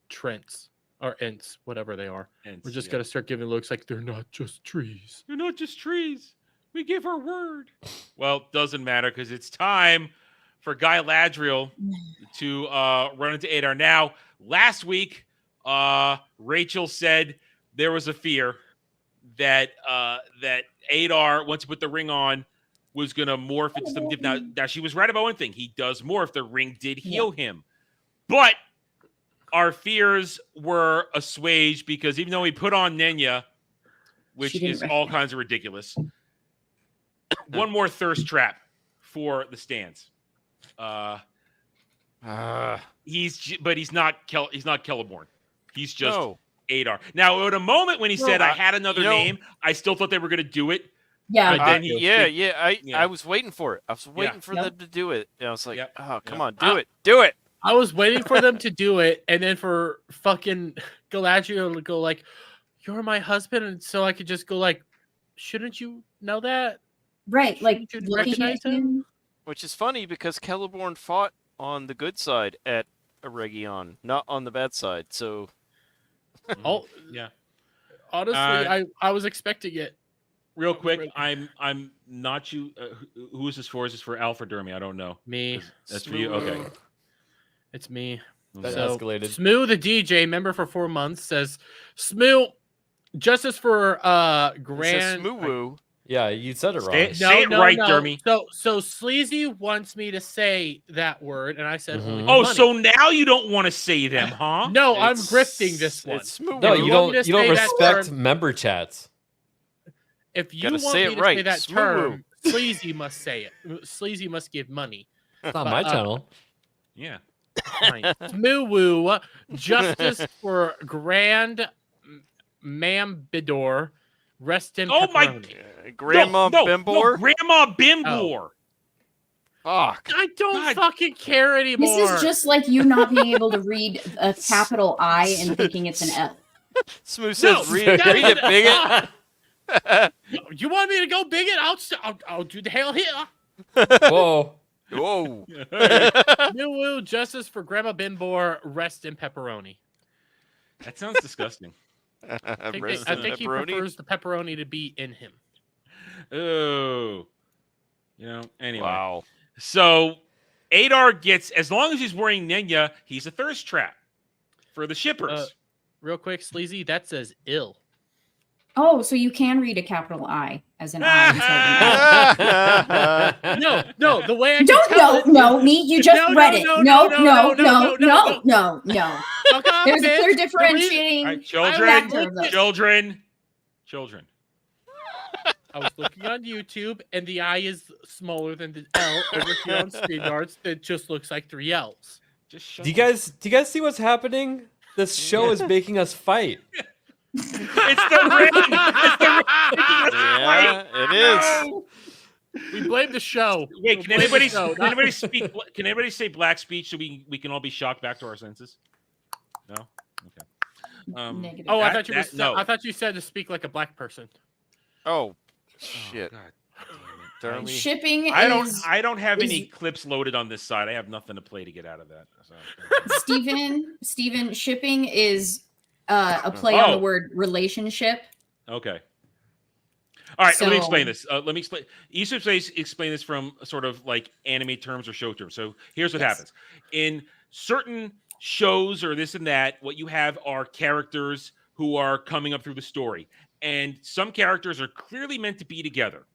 Trents or Ents, whatever they are. We're just going to start giving looks like they're not just trees. They're not just trees. We give our word. Well, it doesn't matter because it's time for Guy Ladriel to run into Adar. Now, last week, Rachel said there was a fear that Adar, once he put the ring on, was going to morph into something different. Now, she was right about one thing. He does morph. The ring did heal him. But our fears were assuaged because even though he put on Nenya, which is all kinds of ridiculous, one more thirst trap for the stands. He's not Celeborn. He's just Adar. Now, at a moment when he said I had another name, I still thought they were going to do it. Yeah. But then I was waiting for it. I was waiting for them to do it. And I was like, oh, come on, do it. I was waiting for them to do it, and then for fucking Galadriel to go like, "You're my husband," and so I could just go like, "Shouldn't you know that?" Right, like looking at him. Which is funny because Celeborn fought on the good side at Eregion, not on the bad side. So, yeah. Honestly, I was expecting it. Real quick, I'm not you. Who is this for? Is this for Alfred Dermy? I don't know. Me. That's for you. Okay. It's me. That escalated. Smoo, the DJ, member for 4 months, says, Smoo, justice for Grand. Smoo. Yeah, you said it wrong. Say it right, Dermy. So Sleazy wants me to say that word, and I said, oh, so now you don't want to say them, huh? No, I'm grifting this one. No, you don't respect member chats. If you want me to say that term, Sleazy must say it. Sleazy must give money. It's not my channel. Yeah. Fine. Smoo, justice for Grand Mambidor. Rest in Grandma Bimbor? No, Grandma Bimbor. Fuck. I don't fucking care anymore. This is just like you not being able to read a capital I and thinking it's an L. Smoo says, read it, bigot. You want me to go bigot? I'll do the hell here. Whoa. Whoa. New justice for Grandma Bimbor. Rest in pepperoni. That sounds disgusting. I think he prefers the pepperoni to be in him. Oh. Anyway. Wow. So Adar gets, as long as he's wearing Nenya, he's a thirst trap for the shippers. Real quick, Sleazy, that says ill. Oh, so you can read a capital I as an I. No, the way I don't me. You just read it. No. There's a clear differentiating. Right, children. I was looking on YouTube, and the I is smaller than the L. Over here on StreamYards, it just looks like 3 L's. Do you guys see what's happening? This show is making us fight. It's the ring. Yeah, it is. We blame the show. Wait, can anybody speak? Can anybody say black speech so we can all be shocked back to our senses? No. Okay. I thought you said to speak like a black person. Oh, shit. God. Shipping. I don't have any clips loaded on this side. I have nothing to play to get out of that. So. Steven, shipping is a play on the word relationship. Okay. All right, let me So- explain this. You should explain this from sort of like anime terms or show terms. So here's what happens. In certain shows or this and that, what you have are characters who are coming up through the story. And some characters are clearly meant to be together.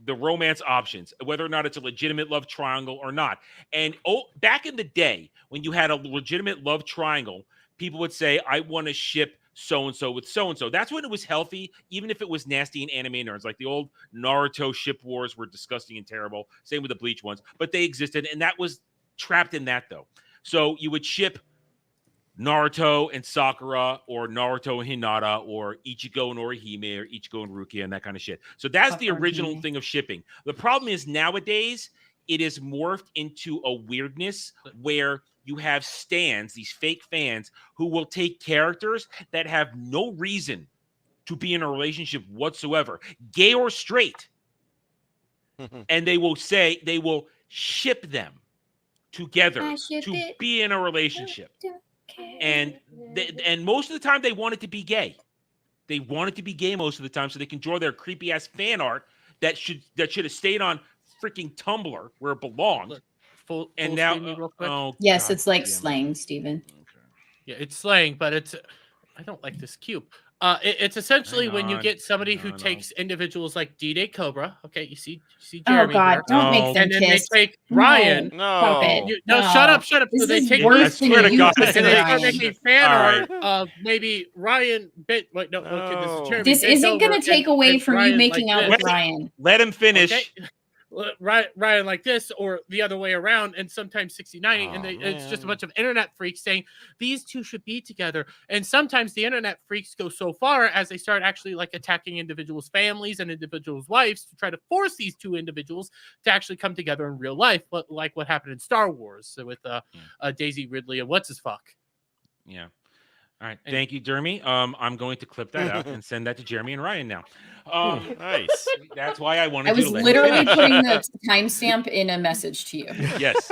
The romance options, whether or not it's a legitimate love triangle or not. And back in the day, when you had a legitimate love triangle, people would say, I want to ship so-and-so with so-and-so. That's when it was healthy, even if it was nasty and anime nerds. Like the old Naruto ship wars were disgusting and terrible. Same with the Bleach ones. But they existed, and that was trapped in that, though. So you would ship Naruto and Sakura, or Naruto and Hinata, or Ichigo and Orihime, or Ichigo and Rukia, and that kind of shit. So that's the original thing of shipping. The problem is nowadays, it is morphed into a weirdness where you have stans, these fake fans, who will take characters that have no reason to be in a relationship whatsoever, gay or straight, and they will ship them together to be in a relationship. And most of the time they want it to be gay. They want it to be gay most of the time, so they can draw their creepy ass fan art that should have stayed on freaking Tumblr where it belonged. And now, yes, God, it's like slang, Steven. Okay. Yeah, it's slang, but I don't like this cube. It's essentially when you get somebody who takes individuals like D-Day Cobra. Okay, you see Jeremy. Oh God, there. don't make them and then kiss. They take Ryan. No, Shut up. This So they is take worse than and you they kissing start Ryan. making fan art of maybe Ryan bit. Wait, no, okay, this is Jeremy. This isn't going to take away from you making like out with Ryan. Let him finish. Okay? Ryan like this, or the other way around, and sometimes 69, and it's just a bunch of internet freaks saying these two should be together. And sometimes the internet freaks go so far as they start actually like attacking individuals' families and individuals' wives to try to force these two individuals to actually come together in real life, but like what happened in Star Wars with Daisy Ridley and what's his fuck. Yeah. All right. Thank you, Jeremy. I'm going to clip that out and send that to Jeremy and Ryan now. Nice. That's why I wanted I was to let literally him finish. putting the timestamp in a message to you. Yes.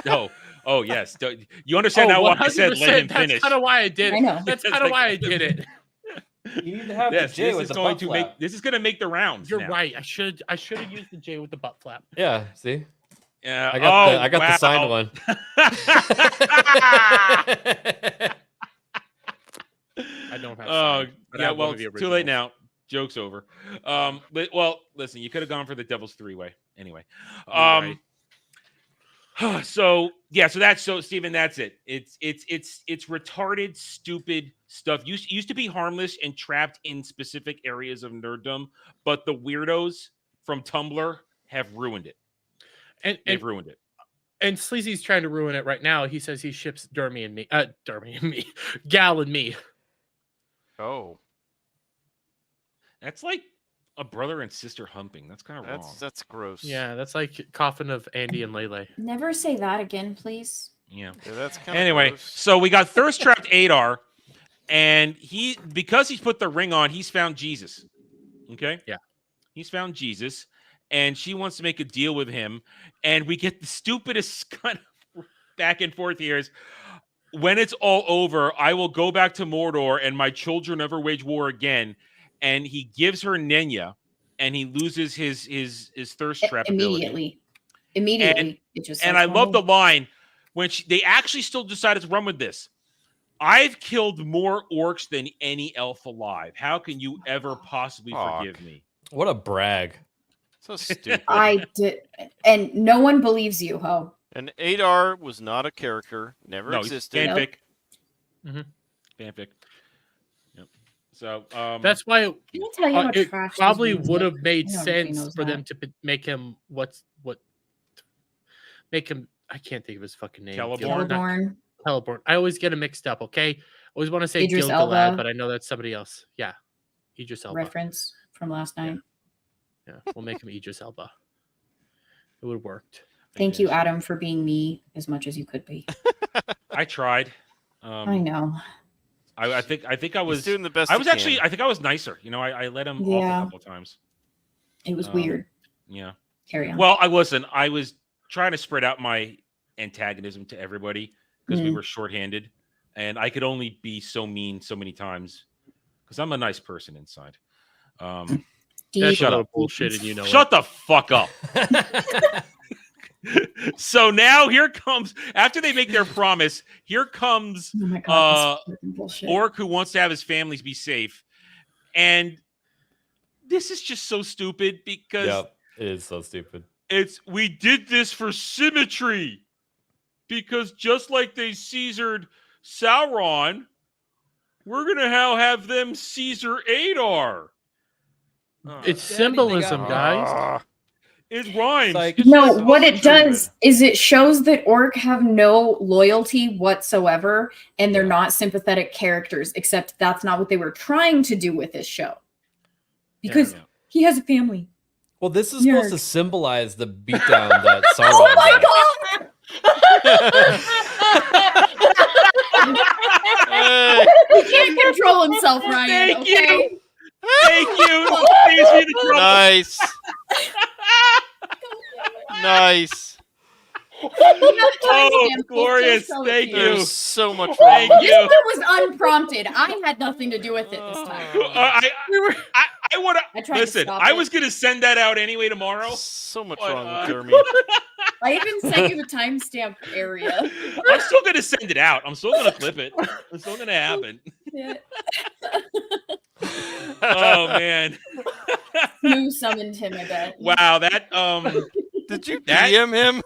Oh, yes. You understand now why I said let him finish? That's kind of why I did it. I know. That's kind of why I did it. You need to have Yes, the J this with is the going butt to flap. this is going to make the rounds. You're now. right. I should have used the J with the butt flap. Yeah, see? Yeah. I got the signed one. I don't have. Yeah. Well, it's too late now. Joke's over. Well, listen, you could have gone for the Devil's Three-Way anyway. Right. So Steven, that's it. It's retarded, stupid stuff. Used to be harmless and trapped in specific areas of nerddom, but the weirdos from Tumblr have ruined it. They've ruined it. And Sleazy's trying to ruin it right now. He says he ships Gal and me. Oh, That's like a brother and sister humping. That's kind of wrong. That's gross. Yeah, that's like Coffin of Andy and Lele. Never say that again, please. Yeah. That's kind Anyway, of gross. so we got thirst trapped Adar, and because he's put the ring on, he's found Jesus. Okay? Yeah. He's found Jesus, and she wants to make a deal with him, and we get the stupidest kind of back and forth here is, when it's all over, I will go back to Mordor, and my children never wage war again. And he gives her Nenya, and he loses his thirst trap ability. Immediately. And I love the line when they actually still decided to run with this. I've killed more orcs than any elf alive. How can you ever possibly forgive me? What a brag. So stupid. I did, and no one believes you, Ho. And Adar was not a character, never existed. Fanfic. Mm-hmm. Fanfic. Yep. So that's why Can I tell you how it trash these probably rings would look? have made I know everybody sense knows for that. them to make him make him. I can't think of his fucking name. Celeborn. Celeborn. I always get him mixed up. Okay, I always want to say Idris Gil-galad, Elba. but I know that's somebody else. Yeah, Idris Elba. Reference from last night. Yeah, we'll make him Idris Elba. It would have worked. Thank you, Adam, for being me as much as you could be. I tried. I know. I think I was doing the best. I was actually. I think I was nicer. You know, I let him off a couple of times. It was weird. Yeah. Carry on. Well, I was trying to spread out my antagonism to everybody because we were shorthanded, and I could only be so mean so many times because I'm a nice person inside. Do Deep. Shut up. Bullshit, and you know Shut the fuck up. So now here comes, after they make their promise, here comes Oh my God, this is fucking bullshit. Orc who wants to have his families be safe. And this is just so stupid because Yep, it is so stupid. we did this for symmetry. Because just like they Caesared Sauron, we're going to have them Caesar Adar. It's symbolism, guys. It rhymes. Like, It's No, just what it symmetry. does is it shows that Orc have no loyalty whatsoever, and they're not sympathetic characters, except that's not what they were trying to do with this show. Because he has a family. Well, this is supposed to symbolize the beatdown that Sauron Oh my got. God! He can't control himself, Ryan. Thank okay? you. Thank you. Saves me the trouble. Nice. Nice. Oh, glorious. Thank you. There's so much wrong. Thank This you. one was unprompted. I had nothing to do with it this time. I want I to tried to listen. stop I it. was going to send that out anyway tomorrow. So much But, wrong with Jeremy. I even sent you the timestamp area. I'm still going to send it out. I'm still going to clip it. It's still going to happen. Yeah. Oh man. Who summoned him, I bet. Wow, that Did you that- DM him?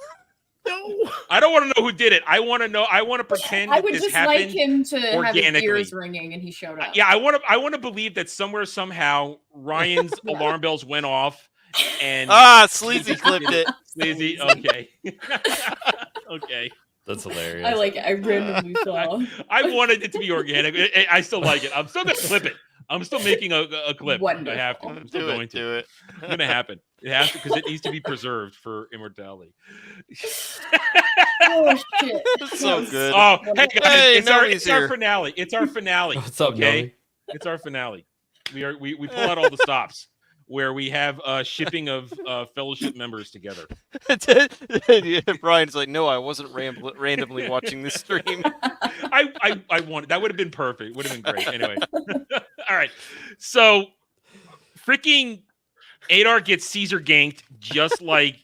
No. I don't want to know who did it. I want to know. I want to pretend I that would this just happened like him to have his organically. ears ringing and he showed up. Yeah, I want to believe that somewhere somehow Ryan's alarm bells went off and Sleazy clipped it. Sleazy, okay. Okay. That's hilarious. I like it. I randomly saw. I wanted it to be organic. I still like it. I'm still gonna clip it. I'm still making a clip. Wonderful. I have to. I'm still Do going it. to. Do it. It's gonna happen. It has to because it needs to be preserved for immortality. Oh shit! So good. Oh, hey guys, Hey, it's our here. finale. It's our finale. What's up, okay? Nomi? It's our finale. We pull out all the stops where we have shipping of fellowship members together. Brian's like, no, I wasn't randomly watching this stream. I wanted that would have been perfect. Would have been great. Anyway. All right. So freaking Adar gets Caesar ganked just like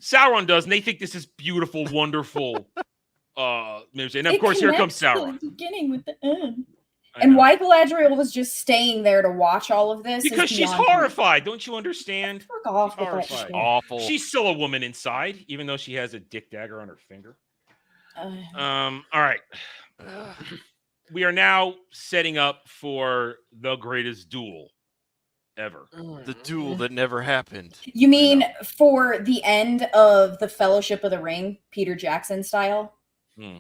Sauron does, and they think this is beautiful, wonderful music. And of It course here comes connects Sauron. the beginning with the end. I And know. why Galadriel was just staying there to watch all of this? is Because she's beyond me. horrified. Don't you understand? Fuck off She's with that horrified. shit. Awful. She's still a woman inside, even though she has a dick dagger on her finger. Uh, All right. We are now setting up for the greatest duel ever. The duel that never happened. you mean for the end of the Fellowship of the Ring, Peter Jackson style? Hmm.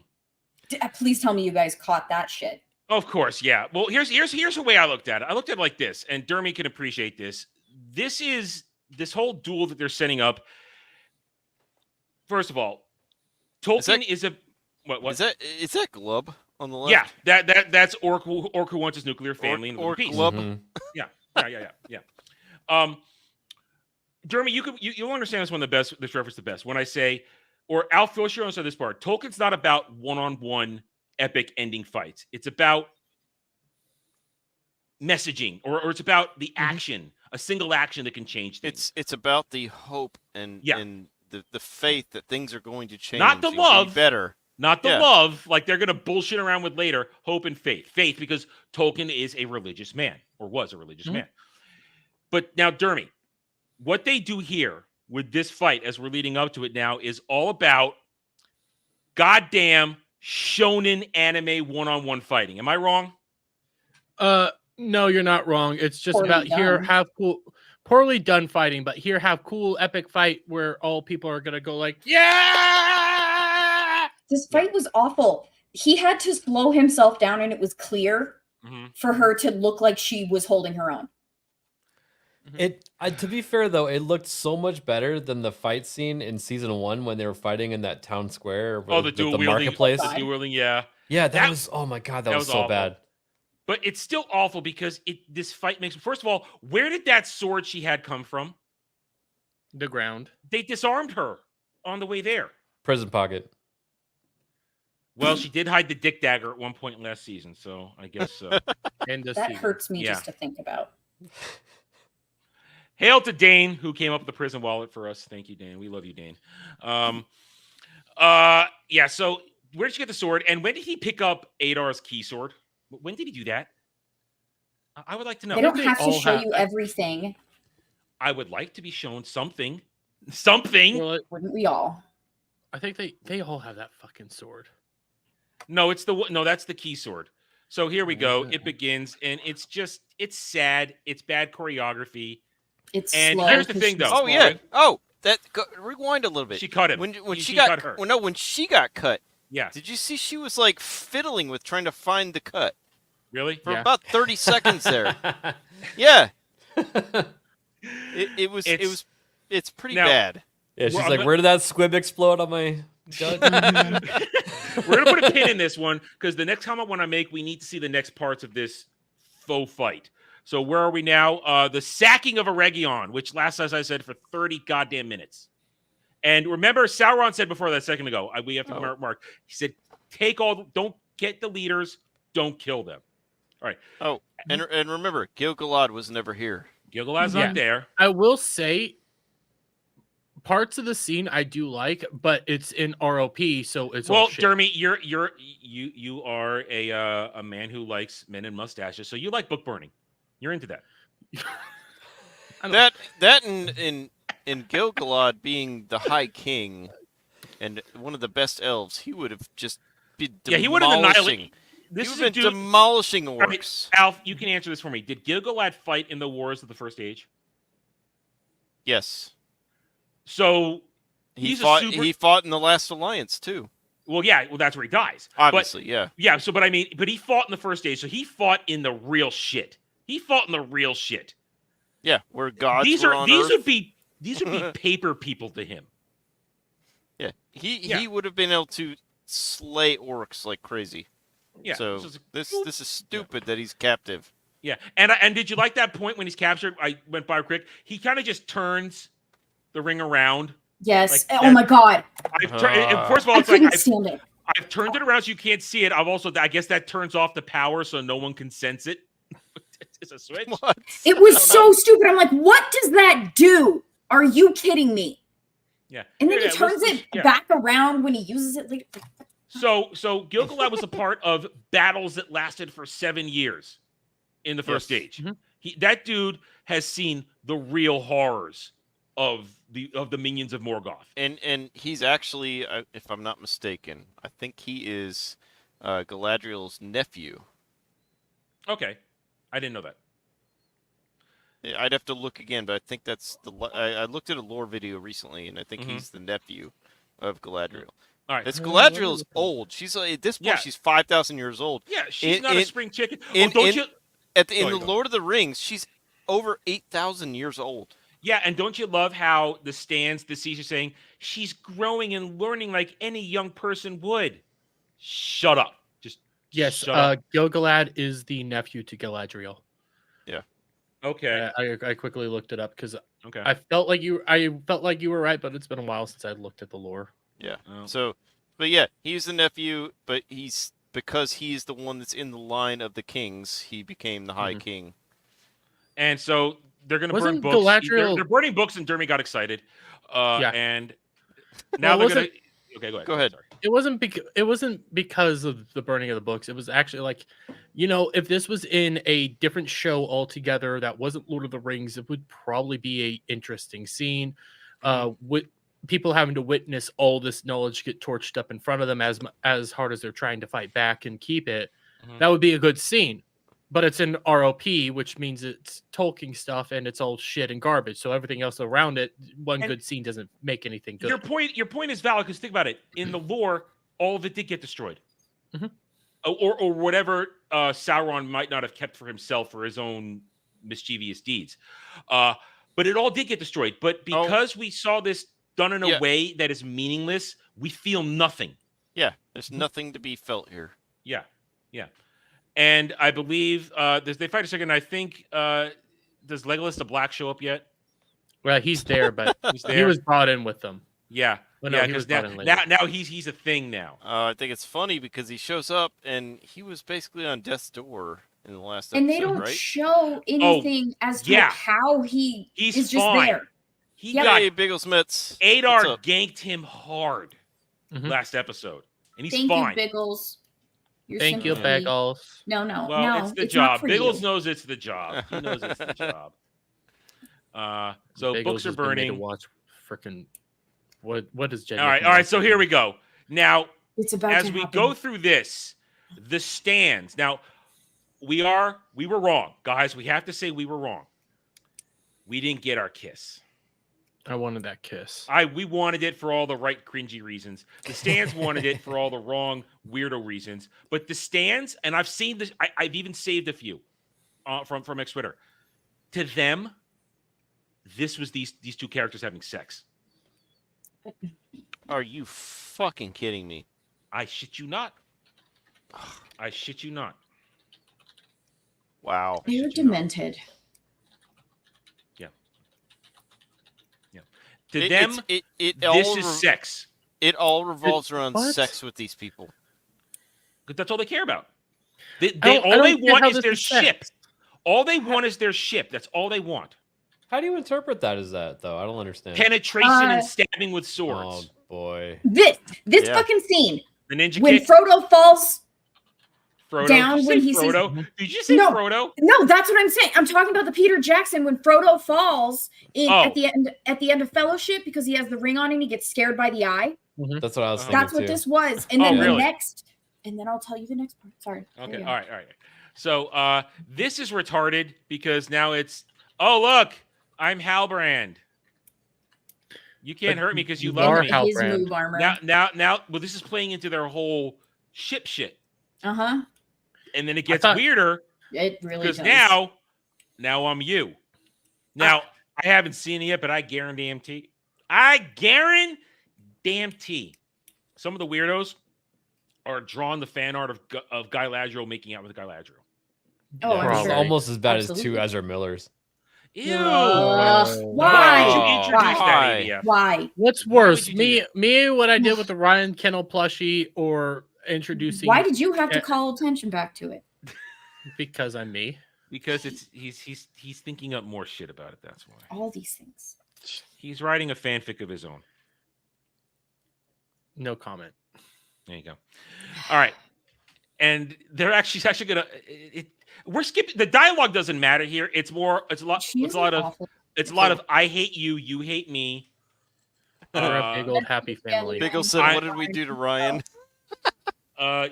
Please tell me you guys caught that shit. Of course, yeah. Well, here's the way I looked at it. I looked at it like this, and Dermy can appreciate this. This whole duel that they're setting up. First of all, Tolkien is a what? Is that Glub on the left? Yeah, that's Orc who wants his nuclear family and Orc peace. Glub. Yeah. Jeremy, you'll understand this one this reference the best when I say, or Al Fisher understood this part. Tolkien's not about one-on-one epic ending fights. It's about messaging, or it's about the action, a single action that can change things. It's about the hope and the faith that things are going to change. Not the and be love. better. Not the love, like they're going to bullshit around with later. Hope and faith. Faith, because Tolkien is a religious man, or was a religious man. But now, Dermy, what they do here with this fight, as we're leading up to it now, is all about goddamn shonen anime one-on-one fighting. Am I wrong? No, you're not wrong. It's just Poorly about here done. have poorly done fighting, but here have cool epic fight where all people are gonna go like, yeah. This fight was awful. He had to slow himself down, and it was clear for her to look like she was holding her own. To be fair though, it looked so much better than the fight scene in season 1 when they were fighting in that town square. Oh, the dual wielding, marketplace. the dual wielding, yeah. Yeah, that was. Oh my god, that was so awful. bad. But it's still awful because this fight makes. First of all, where did that sword she had come from? The ground. They disarmed her on the way there. Prison pocket. Well, she did hide the dick dagger at one point last season, so I guess And That hurts me just to think about. Hail to Dane, who came up with the prison wallet for us. Thank you, Dane. We love you, Dane. Yeah. So where did you get the sword? And when did he pick up Adar's key sword? When did he do that? I would like to know. They don't have to show you everything. I would like to be shown something. Something. Well, Wouldn't we all? I think they all have that fucking sword. No, that's the key sword. So here we go. It begins, and it's sad. It's bad choreography. It's and slow here's the 'cause thing, she's though. Oh yeah. Oh, rewind a little bit. She cut him. When She she got cut her. Well, no, when she got cut. Yeah. Did you see she was like fiddling with trying to find the cut? Really? For about 30 seconds there. Yeah. It's pretty bad. Yeah, she's like, where did that squib explode on my gun? We're gonna put a pin in this one because the next comment when I make, we need to see the next parts of this faux fight. So where are we now? The sacking of Eregion, which lasts, as I said, for 30 goddamn minutes. And remember, Sauron said before that a second ago, we have to mark. He said, don't get the leaders, don't kill them. All right. Oh, and remember, Gil-galad was never here. Gil-galad's not there. I will say, parts of the scene I do like, but it's in ROP, so it's all shit. Jeremy, you are a man who likes men and mustaches, so you like book burning. You're into that. That in Gil-galad being the High King and one of the best elves, he would have just been demolishing. He would have annihilated. He would have been demolishing orcs. Right, Alf, you can answer this for me. Did Gil-galad fight in the wars of the First Age? Yes. So he fought in the Last Alliance too. Well, yeah. Well, that's where he dies. Obviously, yeah. Yeah. So, but he fought in the First Age. So he fought in the real shit. Yeah, where gods these were on these Earth. would be paper people to him. Yeah, he would have been able to slay orcs like crazy. Yeah. So this is stupid that he's captive. Yeah, and did you like that point when he's captured? I went by quick. He kind of just turns the ring around. Yes. Oh my god. First of all, stand it. I've turned it around so you can't see it. I guess that turns off the power so no one can sense it. It's a switch. What? It was so stupid. I'm like, what does that do? Are you kidding me? Yeah. And then he turns it back around when he uses it later. So Gil-galad was a part of battles that lasted for 7 years in the First Age. Mm-hmm. That dude has seen the real horrors of the minions of Morgoth. And he's actually, if I'm not mistaken, I think he is Galadriel's nephew. Okay. I didn't know that. Yeah, I'd have to look again, but I think that's I looked at a lore video recently, and I think he's the nephew of Galadriel. All right. This Galadriel's old. She's at this point she's 5,000 years old. Yeah, she's not a spring chicken. In the Lord of the Rings, she's over 8,000 years old. Yeah, and don't you love how the Caesar saying she's growing and learning like any young person would? Shut up. Yes, Gil-galad is the nephew to Galadriel. Yeah. Okay. I quickly looked it up because I felt like you were right, but it's been a while since I looked at the lore. Yeah. Oh. So, but yeah, he's the nephew, but because he's the one that's in the line of the kings, he became the High King. And so they're going to burn books. Galadriel... They're burning books, and Dermy got excited. And now they're going to. Okay, go ahead. Sorry. It wasn't because of the burning of the books. It was actually like, if this was in a different show altogether that wasn't Lord of the Rings, it would probably be a interesting scene. With people having to witness all this knowledge get torched up in front of them as hard as they're trying to fight back and keep it. That would be a good scene. But it's in ROP, which means it's Tolkien stuff and it's all shit and garbage. So everything else around it, good scene doesn't make anything good. Your point is valid because think about it. In the lore, all of it did get destroyed, or whatever Sauron might not have kept for himself for his own mischievous deeds. But it all did get destroyed. But because we saw this done in a way that is meaningless, we feel nothing. Yeah, there's nothing to be felt here. Yeah. And I believe they fight a second. I think does Legolas the Black show up yet? Well, he's there, but he was brought in with them. Yeah, well, no, because now he's a thing now. I think it's funny because he shows up and he was basically on death's door in the last And episode, they don't right? show anything as to like how he's just fine. there. He Yep. got Hey, Bigglesmiths. Adar ganked him hard last episode, and he's Thank fine. you, Biggles. Your Thank you, sympathy. Bagels. No, no, Well, no. it's the not job. for Biggles you. knows it's the job. He knows it's the job. So Bagels books are has been made to burning. watch freaking what is Jenny? All right. So here we go. Now, it's about as to we happen. go through this, the stands. Now, we were wrong, guys. We have to say we were wrong. We didn't get our kiss. I wanted that kiss. We wanted it for all the right cringy reasons. The stands wanted it for all the wrong weirdo reasons. But the stands, and I've seen this. I've even saved a few from X Twitter. To them, this was these two characters having sex. Are you fucking kidding me? I shit you not. I shit you not. Wow. They're demented. To them, this is sex. It all revolves around sex with these people. Because that's all they care about. All they want is their ship. All they want is their ship. That's all they want. How do you interpret that as that, though? I don't understand. Penetration and stabbing with swords. Oh, boy. This fucking scene. The ninja when kick. Frodo falls Frodo. down when he Frodo? sees... Did you say no, Frodo? No, that's what I'm saying. I'm talking about the Peter Jackson when Frodo falls at the end of Fellowship because he has the ring on and he gets scared by the eye. That's what I was thinking. That's what this was. And then the next, and then I'll tell you the next part. Sorry. Okay. All right. So this is retarded because now it's, oh, look, I'm Halbrand. You can't hurt me because you love me. His move armor. Now, well, this is playing into their whole shit. Uh-huh. And then it gets weirder. It really does. Because now I'm you. Now, I haven't seen it yet, but I guarantee some of the weirdos are drawing the fan art of Guy Ladriel making out with Guy Ladriel. Oh, it's almost as bad as two Ezra Millers. Ew. Why? Why did you introduce that idea? Why? What's worse, me, what I did with the Ryan Kennel plushie, or introducing? Why did you have to call attention back to it? Because I'm me. Because he's thinking up more shit about it. That's why. All these things. He's writing a fanfic of his own. No comment. There you go. All right, and they're actually gonna. We're skipping. The dialogue doesn't matter here. It's a lot of I hate you, you hate me. We're a big old happy family. Biggles said, "What did we do to Ryan?"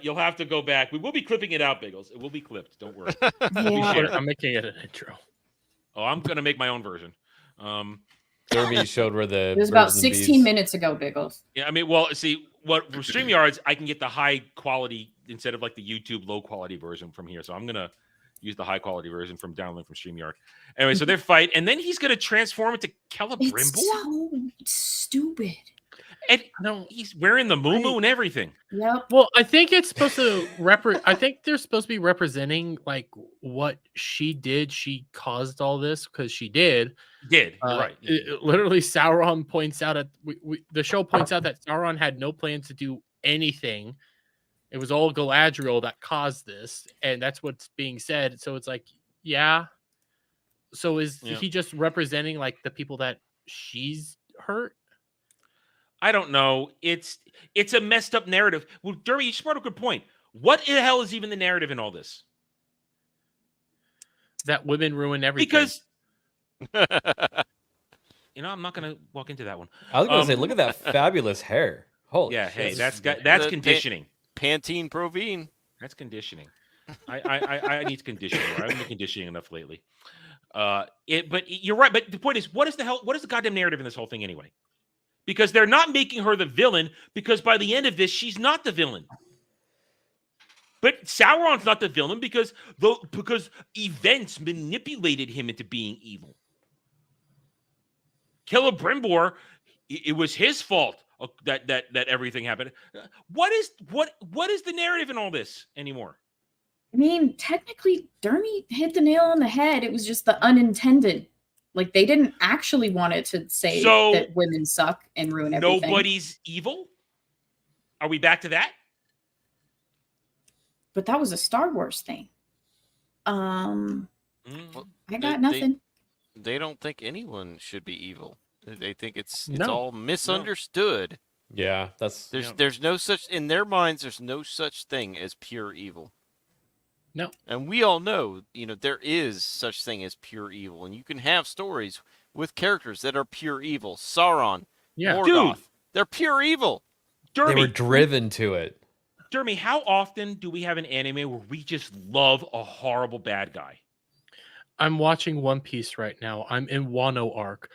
You'll have to go back. We will be clipping it out, Biggles. It will be clipped. Don't worry. I'm making it an intro. Oh, I'm gonna make my own version. Derby showed where the it was about 16 minutes ago, Biggles. Yeah, I mean, well, see, what for StreamYards, I can get the high quality instead of like the YouTube low quality version from here. So I'm gonna use the high quality version from downloading from StreamYard. Anyway, so they fight, and then he's gonna transform into Celebrimbor. It's so stupid. And he's wearing the muumuu and everything. Yep. Well, I think it's supposed to I think they're supposed to be representing like what she did. She caused all this because she did. Right. Literally, Sauron points out the show points out that Sauron had no plans to do anything. It was all Galadriel that caused this, and that's what's being said. So it's like, yeah. So is he just representing like the people that she's hurt? I don't know. It's a messed up narrative. Well, Derby, you just brought a good point. What the hell is even the narrative in all this? That women ruin everything. Because I'm not going to walk into that one. I was going to say, look at that fabulous hair. Holy yeah, shit. hey, that's conditioning. Pantene Provine. That's conditioning. I need conditioning. I haven't been conditioning enough lately. But you're right. But the point is, what is the goddamn narrative in this whole thing anyway? Because they're not making her the villain, because by the end of this, she's not the villain. But Sauron's not the villain because events manipulated him into being evil. Celebrimbor, it was his fault that everything happened. What is the narrative in all this anymore? I mean, technically, Dermy hit the nail on the head. It was just the unintended. Like, they didn't actually want it to say that women suck and ruin everything. Nobody's evil? Are we back to that? But that was a Star Wars thing. I got nothing. They don't think anyone should be evil. They think it's No. all misunderstood. Yeah, that's There's no such in their minds. There's no such thing as pure evil. No. And we all know, there is such thing as pure evil, and you can have stories with characters that are pure evil. Sauron, Morgoth, Dude. they're pure evil. they were Dermy, driven to it. Dermy, how often do we have an anime where we just love a horrible bad guy? I'm watching One Piece right now. I'm in Wano arc.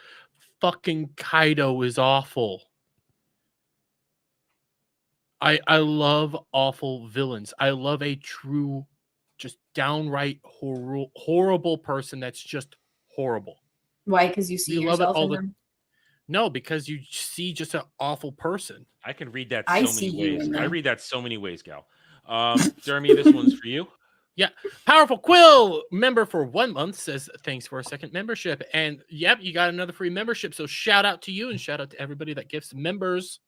Fucking Kaido is awful. I love awful villains. I love a true, just downright horrible person that's just horrible. Why? Because you see You love it yourself all in the- them? No, because you see just an awful person. I can read that I so see many you ways. in I them. read that so many ways, Gal. Dermy, this one's for you. Yeah. Powerful Quill member for 1 month says thanks for a second membership. And yep, you got another free membership. So shout out to you and shout out to everybody that gifts members.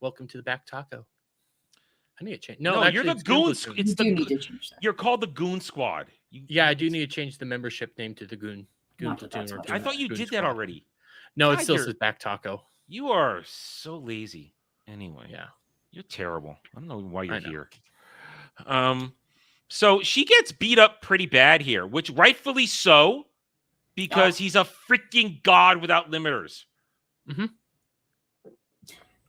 Welcome to the back taco. I need to change. No, you're the it's goon. Platoon. It's You do need to change that. You're called the Goon Squad. Yeah, I do need to change the membership name to the Goon Not that Platoon. that's Or what Goon- I thought you Goon did that Squad. already. No, it God, still you're- says back taco. You are so lazy. Anyway, Yeah. you're terrible. I don't know why I you're know. here. So she gets beat up pretty bad here, which rightfully so, because he's a freaking god without limiters.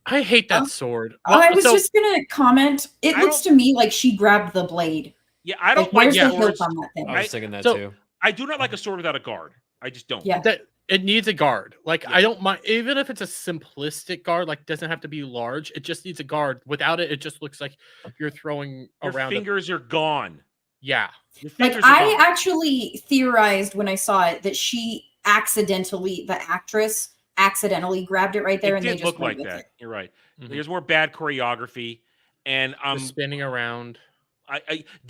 I hate that sword. I was So- just gonna comment. It I looks to me like she grabbed the blade. Yeah, I don't Where's like the hilt swords. on that thing? I was thinking that So- too. I do not like a sword without a guard. I just don't. Yeah. that it needs a guard. Like I don't mind, even if it's a simplistic guard, like doesn't have to be large. It just needs a guard. Without it, it just looks like you're throwing Your around. fingers are gone. Yeah. Your Like fingers are I gone. actually theorized when I saw it that she accidentally, the actress accidentally grabbed it right there, It and they did just look went like with that. it. You're right. Mhm. There's more bad choreography, and The spinning around.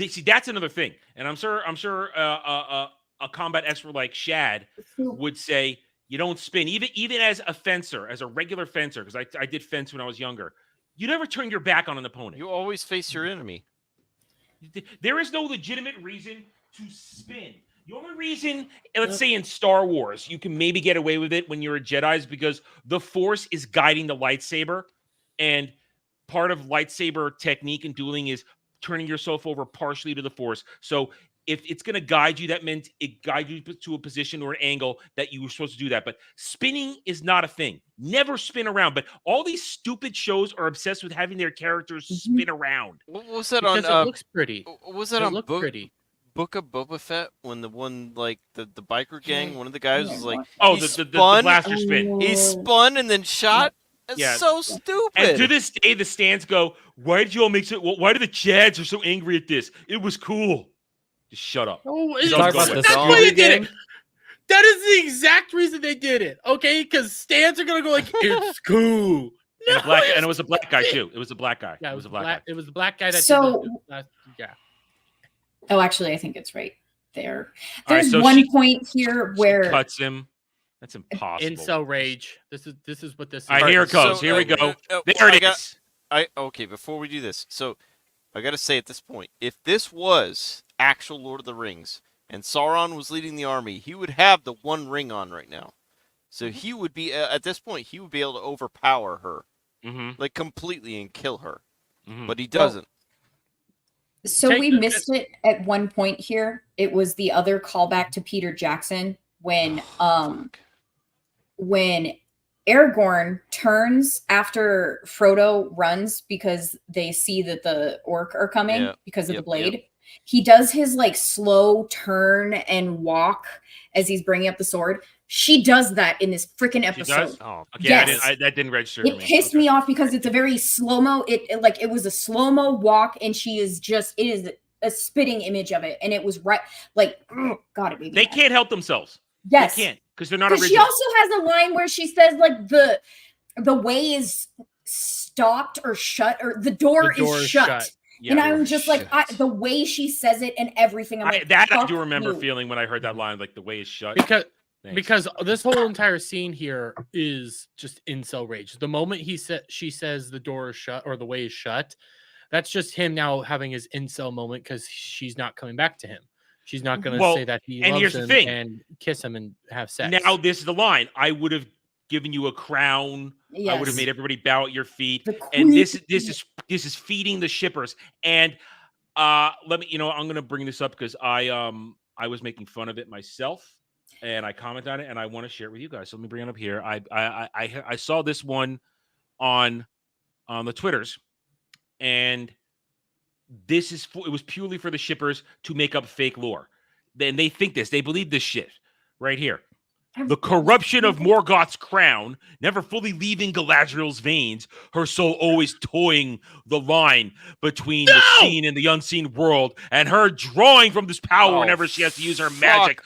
see that's another thing. And I'm sure a combat expert like Shad would say you don't spin even as a fencer, as a regular fencer, because I did fence when I was younger. You never turn your back on an opponent. You always face your enemy. There is no legitimate reason to spin. The only reason, let's say in Star Wars, you can maybe get away with it when you're a Jedi is because the Force is guiding the lightsaber. And part of lightsaber technique and dueling is turning yourself over partially to the Force. So if it's going to guide you, that meant it guides you to a position or an angle that you were supposed to do that. But spinning is not a thing. Never spin around. But all these stupid shows are obsessed with having their characters spin around. What was that Because on? it looks pretty. Was that It on looked pretty. Book of Boba Fett when the one like the biker gang, one of the guys was like, Oh, he the spun, blaster spin. he spun and then shot. It's Yeah. so stupid. And to this day, the stands go, why did you all make so? Why do the Chads are so angry at this? It was cool. Just shut up. Oh, Just talk go about with the it. that's Scooby why they did gang? it. That is the exact reason they did it. Okay, because stands are gonna go like it's cool. And, No, a black, it's and it was a black guy not. too. It was a black guy. Yeah, it was a black guy. It was the black guy that. So- did the yeah. Oh, actually, I think it's right there. All right, There's so one she- point here She where cuts him. That's impossible. Incel rage. This is what this is. All right, here it goes. Here we go. There it is. Okay, before we do this, so I got to say at this point, if this was actual Lord of the Rings and Sauron was leading the army, he would have the one ring on right now. So he would be at this point, he would be able to overpower her, like completely and kill her. But he doesn't. So we missed it at one point here. It was the other callback to Peter Jackson when Aragorn turns after Frodo runs because they see that the orc are coming Yeah. because of Yep, the blade. yep. He does his like slow turn and walk as he's bringing up the sword. She does that in this freaking She episode. does? Oh, okay. Yes. That didn't register to It me. pissed me off because it's a very slow-mo. It was a slow-mo walk, and it is a spitting image of it, and it was right like God, it made me They mad. can't help themselves. Yes. They can't because they're not Because original. she also has a line where she says like the way is stopped or shut or the door, is shut. Yeah, and the door I'm is just like the way she says it and everything. I'm like, I fuck do remember you. feeling when I heard that line, like the way is shut. Thanks. Because this whole entire scene here is just incel rage. The moment she says the door is shut or the way is shut, that's just him now having his incel moment because she's not coming back to him. She's not going to Well, say that he and loves here's the him thing. and kiss him and have sex. Now this is the line. I would have given you a crown. I would have Yes. made everybody bow at your feet. The And this queen. is feeding the shippers. And let me, I'm going to bring this up because I was making fun of it myself, and I commented on it, and I want to share it with you guys. So let me bring it up here. I saw this one on the Twitters, and it was purely for the shippers to make up fake lore. Then they think this, they believe this shit right here. The corruption of Morgoth's crown, never fully leaving Galadriel's veins, her soul always toying the line between the seen and the unseen world, and her drawing from this power whenever she has to use her magic.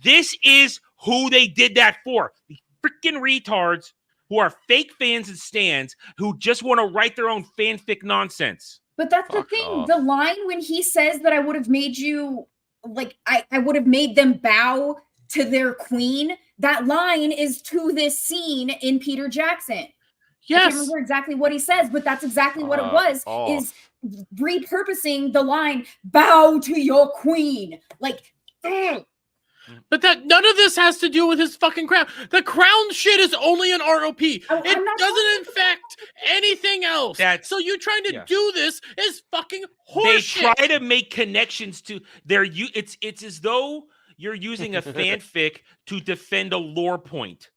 This is who they did that for. The freaking retards who are fake fans and stans who just want to write their own fanfic nonsense. But that's the thing. The line when he says that I would have made you, like, I would have made them bow to their queen, that line is to this scene in Peter Jackson. Yes. I can't remember exactly what he says, but that's exactly what it was, is repurposing the line, bow to your queen. Like, But that none of this has to do with his fucking crown. The crown shit is only an ROP. It doesn't affect anything else. So you trying to do this is fucking horseshit. They try to make connections to their it's as though you're using a fanfic to defend a lore point.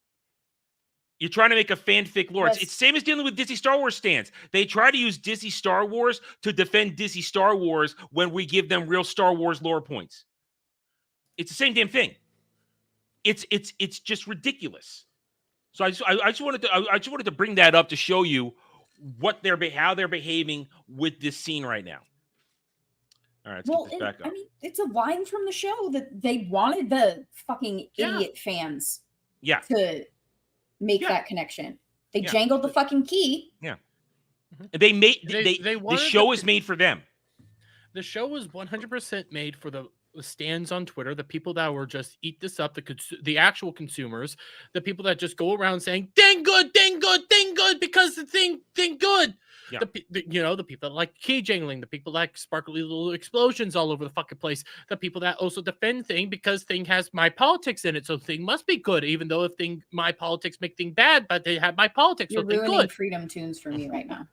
You're trying to make a fanfic lore. It's the same as dealing with Disney Star Wars stands. They try to use Disney Star Wars to defend Disney Star Wars when we give them real Star Wars lore points. It's the same damn thing. It's just ridiculous. So I just wanted to bring that up to show you how they're behaving with this scene right now. All right, let's get this back up. I mean, it's a line from the show that they wanted the fucking idiot fans to make that connection. They jangled the fucking key. Yeah. They the show is made for them. The show was 100% made for the stands on Twitter, the people that were just eat this up, the actual consumers, the people that just go around saying dang good, because the thing good. Yeah. The people that like key jangling, the people that like sparkly little explosions all over the fucking place, the people that also defend Thing because Thing has my politics in it, so Thing must be good, even though if my politics make Thing bad, but they have my politics, You're so Thing ruining good. Freedom Tunes for me right now.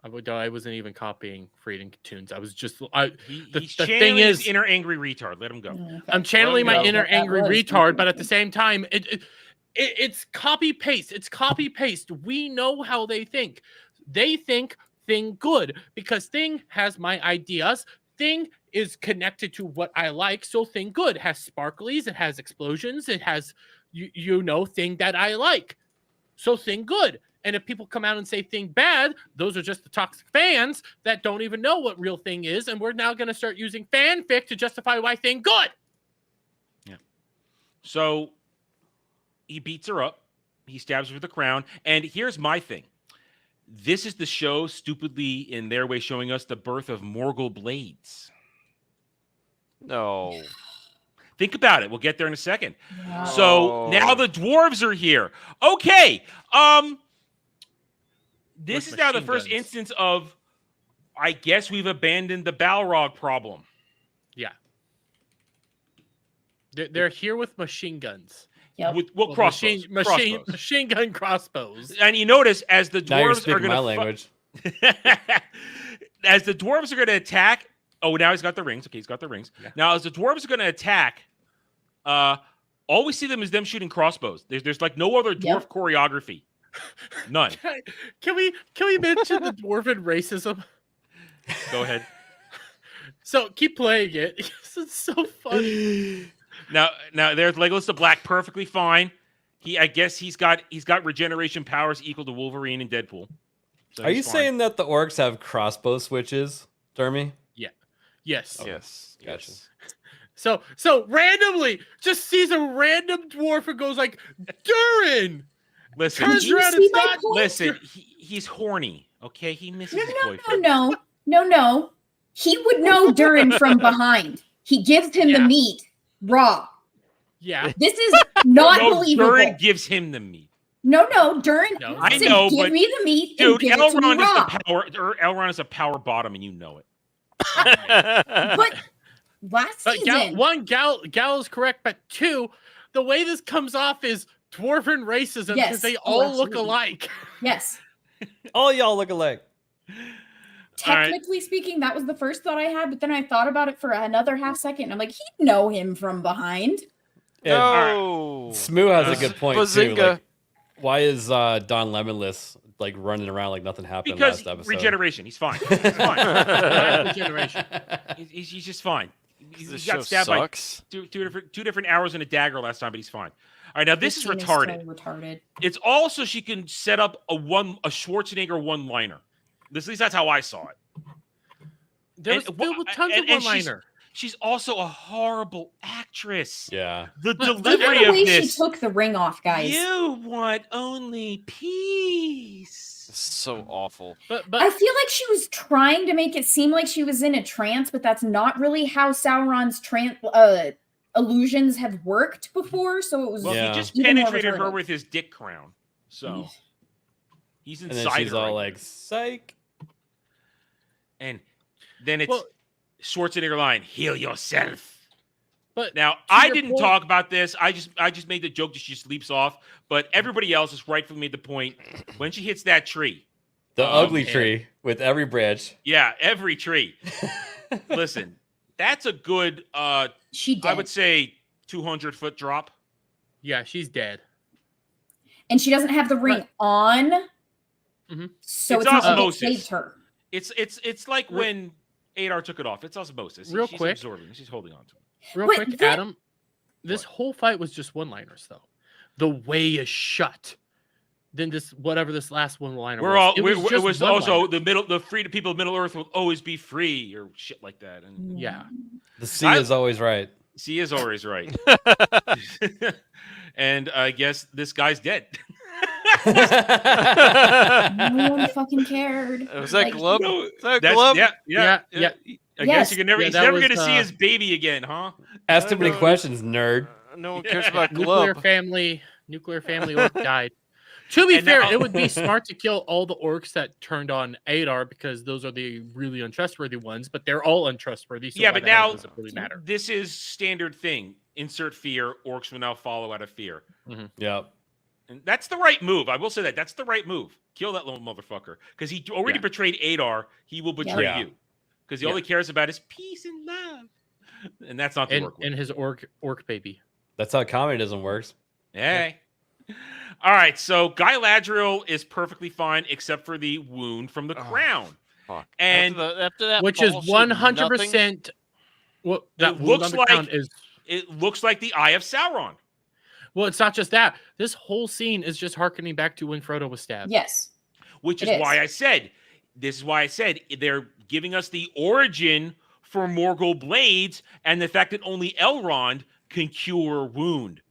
I wasn't even copying Freedom Tunes. I was just He's the thing is his inner angry retard. Let him go. Okay. I'm channeling my inner angry retard, but at the same time, it's copy paste. It's copy paste. We know how they think. They think Thing good because Thing has my ideas. Thing is connected to what I like, so Thing good. It has sparklies. It has explosions. It has Thing that I like. So Thing good. And if people come out and say Thing bad, those are just the toxic fans that don't even know what real Thing is. And we're now going to start using fanfic to justify why Thing good. Yeah. So he beats her up. He stabs her with the crown. And here's my thing. This is the show stupidly in their way showing us the birth of Morgul blades. No. Think about it. We'll get there in a second. No. So now the dwarves are here. Okay. This is now the first instance of, I guess we've abandoned the Balrog problem. Yeah. They're here with machine guns. Yep. With crossbows. Machine gun crossbows. And you notice as the Now you're dwarves are speaking my going language. as the dwarves are going to attack. Oh, now he's got the rings. Okay, he's got the rings. Yeah. Now, as the dwarves are going to attack, all we see them is them shooting crossbows. There's like no other dwarf choreography. None. Can we mention the dwarven racism? Go ahead. So keep playing it. It's so funny. Now there's Legolas the Black, perfectly fine. I guess he's got regeneration powers equal to Wolverine and Deadpool. So are you saying that the orcs have crossbow switches, Jeremy? Yeah. Yes. Oh, yes. Gotcha. So randomly just sees a random dwarf and goes like, Durin! Listen, he's horny. Okay, he misses his boyfriend. No. He would know Durin from behind. He gives him the meat raw. Yeah. This is not believable. Durin gives him the meat. No, Durin. I know, give but me the meat. Dude, and give it to me raw. Elrond is a power bottom, and you know it. But last But season. Gal is correct, but 2, the way this comes off is dwarven racism because Yes. they Oh, all look absolutely. alike. Yes. All y'all look alike. Technically speaking, that was the first thought I had, but then I thought about it for another half second. And I'm like, he'd know him from behind. No. Smoo has a good point too. Bazinga. Like, why is Don Lemonless like running around like nothing happened Because last episode? regeneration. He's fine. He's fine. Regeneration. He's just fine. He This got show stabbed sucks. by two different arrows and a dagger last time, but he's fine. All right, now this is scene retarded. so retarded. It's also she can set up a Schwarzenegger one-liner. At least that's how I saw it. There was filled with tons of one-liner. She's also a horrible actress. Yeah. The Even delivery the of way this. she took the ring off, guys. You want only peace. It's so awful. But I feel like she was trying to make it seem like she was in a trance, but that's not really how Sauron's illusions have worked before. So it was Well, he just even more penetrated her retarded. with his dick crown. So he's And inside then she's her. all right like, now. psych. And then it's Schwarzenegger line, heal yourself. But now I didn't talk about this. I just made the joke that she sleeps off, but everybody else has rightfully made the point when she hits that tree. The ugly and- tree with every branch. Yeah, every tree. Listen, that's a good She I dead. would say 200-foot drop. Yeah, she's dead. And she doesn't have the ring on, so It's it's not like it osmosis. saved her. It's like when Adar took it off. It's osmosis. Real She's quick. absorbing. She's holding on to it. Real But quick, that- Adam, this whole fight was just one-liners, though. The way is shut. Then this last one-liner We're was. all. It It was also one-liner. the free people of Middle Earth will always be free or shit like that. And Yeah. The sea is always right. she is always right. And I guess this guy's dead. No one fucking cared. Was that Like, Glub? No, Is that that's- Glub? Yeah. I Yes. guess you can never. Yeah, he's that never was, going to see his baby again, huh? Ask too many questions, nerd. No one cares about Nuclear Glub. family orc died. To be And fair, now- it would be smart to kill all the orcs that turned on Adar because those are the really untrustworthy ones, but they're all untrustworthy. So Yeah, why but the hell now does it really matter? this is standard thing. Insert fear. Orcs will now follow out of fear. Yep. And that's the right move. I will say that. That's the right move. Kill that little motherfucker. Because he already Yeah. betrayed Adar. He will betray Yeah. you. Because all he cares about is peace and love. And that's not the And, work with. and his orc baby. That's how communism works. Hey. All right. So Guy Ladriel is perfectly fine except for the wound from the crown. Fuck. And after that, Which is bullshit, 100%. What that it wound looks on the like crown is. it looks like the Eye of Sauron. Well, it's not just that. This whole scene is just harkening back to when Frodo was stabbed. Yes. Which It is is. why I said they're giving us the origin for Morgul blades and the fact that only Elrond can cure a wound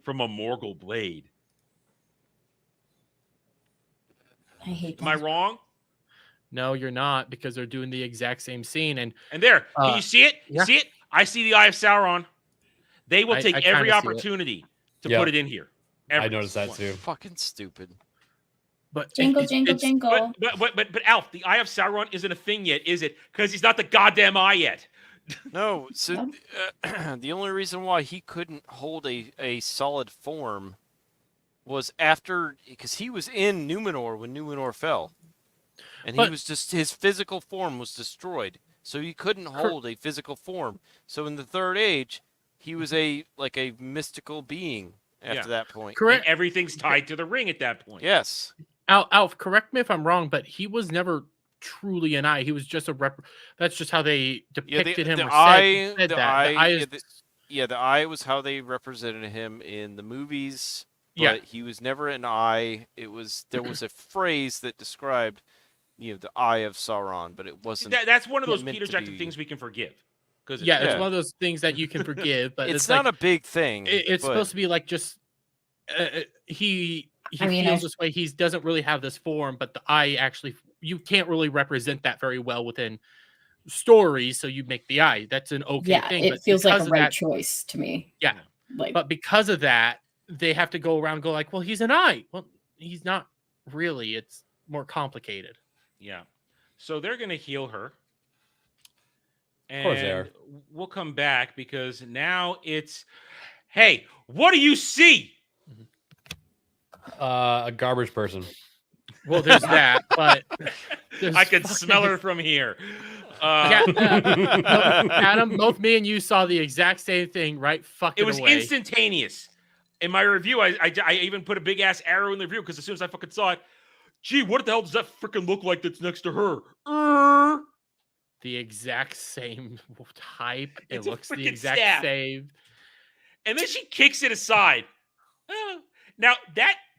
from a Morgul blade. I hate Am I that. wrong? No, you're not, because they're doing the exact same scene. And And can you see it? You yeah. see it? I see the Eye of Sauron. They will I take kinda every see it. opportunity to Yep. put it in here. I noticed that too. Fucking stupid. but Jingle, it- jingle, it's- jingle. But Alf, the Eye of Sauron isn't a thing yet, is it? Because he's not the goddamn eye yet. No, so the only reason why he couldn't hold a solid form was because he was in Numenor when Numenor fell, and But- he was just his physical form was destroyed, so he couldn't hold a physical form. So in the Third Age, he was a mystical being after Yeah. that point. Correct. And everything's tied to the ring at that point. Yes. Alf, correct me if I'm wrong, but he was never truly an eye. He was just a That's just how they depicted him. The or eye, said the that. eye, The eye is, the eye was how they represented him in the movies. But Yeah. he was never an eye. There was a phrase that described, the eye of Sauron, but it wasn't. That's one of those meant Peter to Jackson be- things we can forgive. Because yeah, it's one of those things that you can forgive, but It's not like, a big thing. It's but- supposed to be like just he I mean, feels I- this way. He doesn't really have this form, but the eye actually you can't really represent that very well within stories. So you make the eye. That's an okay Yeah, thing. it but feels like because a of right that- choice to me. Yeah, Like, but because of that, they have to go around and go like, well, he's an eye. Well, he's not really. It's more complicated. Yeah. So they're going to heal her. And course they are. we'll come back because now it's, hey, what do you see? A garbage person. Well, there's that, but I can smell her from here. Adam, both me and you saw the exact same thing, right? Fucking it was away. instantaneous. In my review, I even put a big ass arrow in the review because as soon as I fucking saw it, gee, what the hell does that freaking look like that's next to her? The exact same type. It's It a looks the freaking exact staff. same. And then she kicks it aside. Now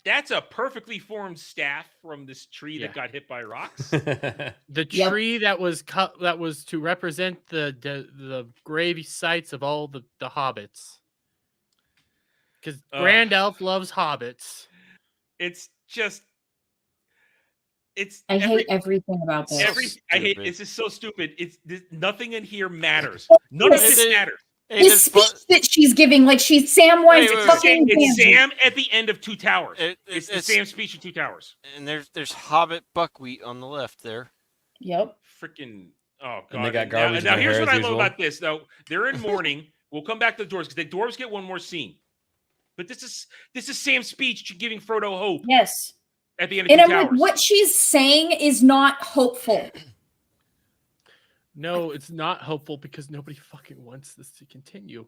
that's a perfectly formed staff from this tree that got hit by rocks. The tree that was cut, that was to represent the grave sites of all the hobbits. Because Grand Elf loves hobbits. It's just, I hate everything about this. It's just so stupid. Nothing in here matters. None of this matters. This speech that she's giving, like she's Samwine's fucking. It's Sam at the end of Two Towers. It's the Sam speech in Two Towers. And there's Hobbit buckwheat on the left there. Yep. Freaking oh god. And they got garbage. Now in here's their what hair I as love usual. about this though. They're in mourning. We'll come back to the dwarves because the dwarves get one more scene. But this is Sam's speech giving Frodo hope. Yes. At the end of And Two I'm Towers. like, what she's saying is not hopeful. No, it's not hopeful because nobody fucking wants this to continue.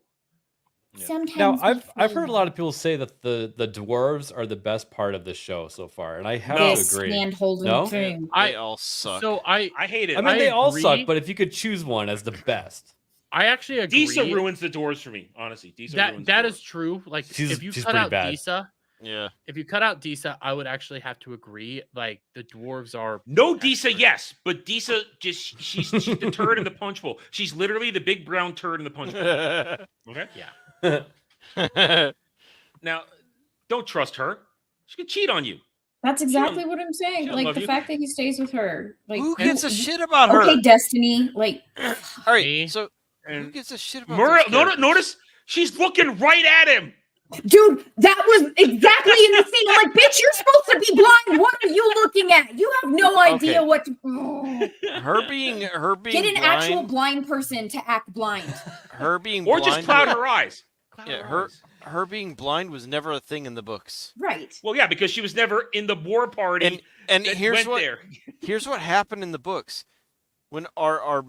Sometimes Now, they I've heard a feel- lot of people say that the dwarves are the best part of the show so far, and I have This to agree. hand-holding No? thing. They all suck. So I hate it. I mean, they all agree. suck, but if you could choose one as the best, I actually agree. Disa ruins the doors for me, honestly. Disa ruins That the is true. Like She's if you cut pretty out bad. Disa, Yeah. if you cut out Disa, I would actually have to agree. Like the dwarves are No Disa, yes, but Disa just she's the turd in the punch bowl. She's literally the big brown turd in the punch bowl. Okay? Yeah. Now, don't trust her. She could cheat on you. That's exactly what I'm saying. she'll Like love the you. fact that he stays with her. Like Who gives a shit about her? Okay, Destiny. Like All right, Me. so who And gives a shit about Mura, those characters? notice she's looking right at him. dude, that was exactly in the scene. I'm like, bitch, you're supposed to be blind. What are you looking at? You have no idea Okay. what to Her being get blind, an actual blind person to act blind. her being Or blind just cloud her eyes. Cloud Yeah, her eyes. her being blind was never a thing in the books. Right. Well, yeah, because she was never in the war party. And that here's went what there. here's what happened in the books. When our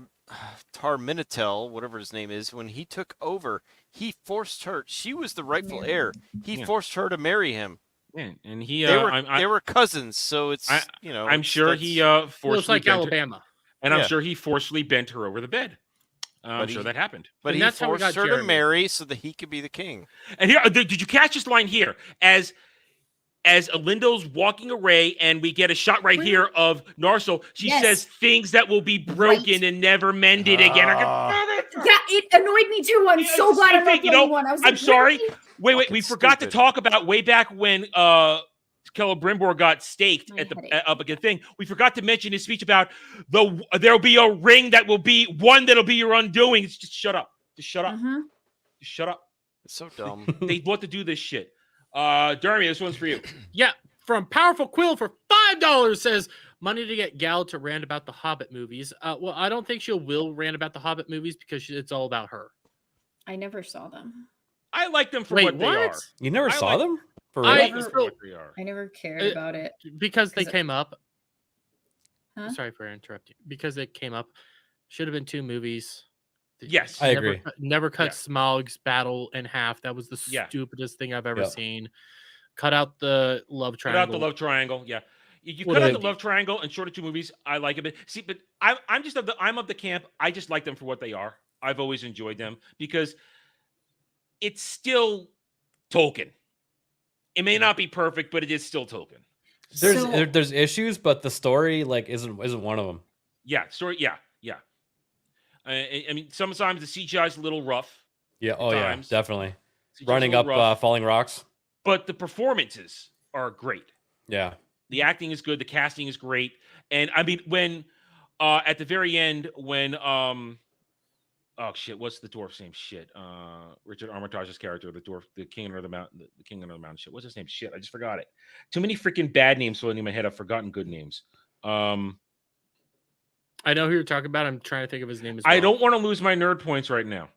Tar Minotaur, whatever his name is, when he took over, he forced her. She was the rightful heir. He Yeah. forced her to marry him. Yeah, and he They were cousins, so it's I'm it's- sure that's- he Well, forcibly it's like bent her- Alabama. and I'm Yeah. sure he forcibly bent her over the bed. I'm But sure he- that happened. But And he that's how we forced got her to Jeremy. marry so that he could be the king. And here, did you catch this line here? As Alindo's walking away, and we get a shot right here of Narsil. She Yes. says things that will be broken Right. and never mended again. I go, Yeah, it annoyed me too. I'm Yeah, so it's the glad same I'm not thing, the you know, only one. I was I'm like, sorry. really? Wait, we Fucking forgot to stupid. talk about way back when Celebrimbor got staked My at the headache. up against thing. We forgot to mention his speech about there'll be a ring that will be one that'll be your undoing. It's just shut up. Just shut up. Mhm. Just shut up. It's so dumb. They want to do this shit. Jeremy, this one's for you. Yeah, from Powerful Quill for $5 says money to get Gal to rant about the Hobbit movies. Well, I don't think she will rant about the Hobbit movies because it's all about her. I never saw them. I like them for Wait, what they what? are. you never I saw like- them for I- real. like them for what they are. I never cared Uh, about it. Because they Is it- came up. Huh? Sorry for interrupting. Because it came up. Should have been 2 movies. Yes. I Never agree. Never cut Yeah. Smaug's battle in half. That was the Yeah. stupidest thing I've ever Yep. seen. Cut out the love Cut triangle. out the love triangle. Yeah. You Well, cut out they- the love triangle and short of 2 movies. I like it. But see, but I'm just of the camp. I just like them for what they are. I've always enjoyed them because it's still Tolkien. It may not be perfect, but it is still Tolkien. There's issues, but the story like isn't one of them. Yeah, story. Yeah. I mean, sometimes the CGI is a little rough, Yeah. Oh Times. yeah, definitely. CGI 's a Running little up rough, falling rocks. but the performances are great. Yeah. The acting is good. The casting is great. And I mean, when at the very end, when oh shit, what's the dwarf's name? Shit, Richard Armitage's character, the dwarf, the king under the mountain, the king under the mountain. Shit, what's his name? Shit, I just forgot it. Too many freaking bad names floating in my head. I've forgotten good names. I know who you're talking about. I'm trying to think of his name as well. I don't want to lose my nerd points right now.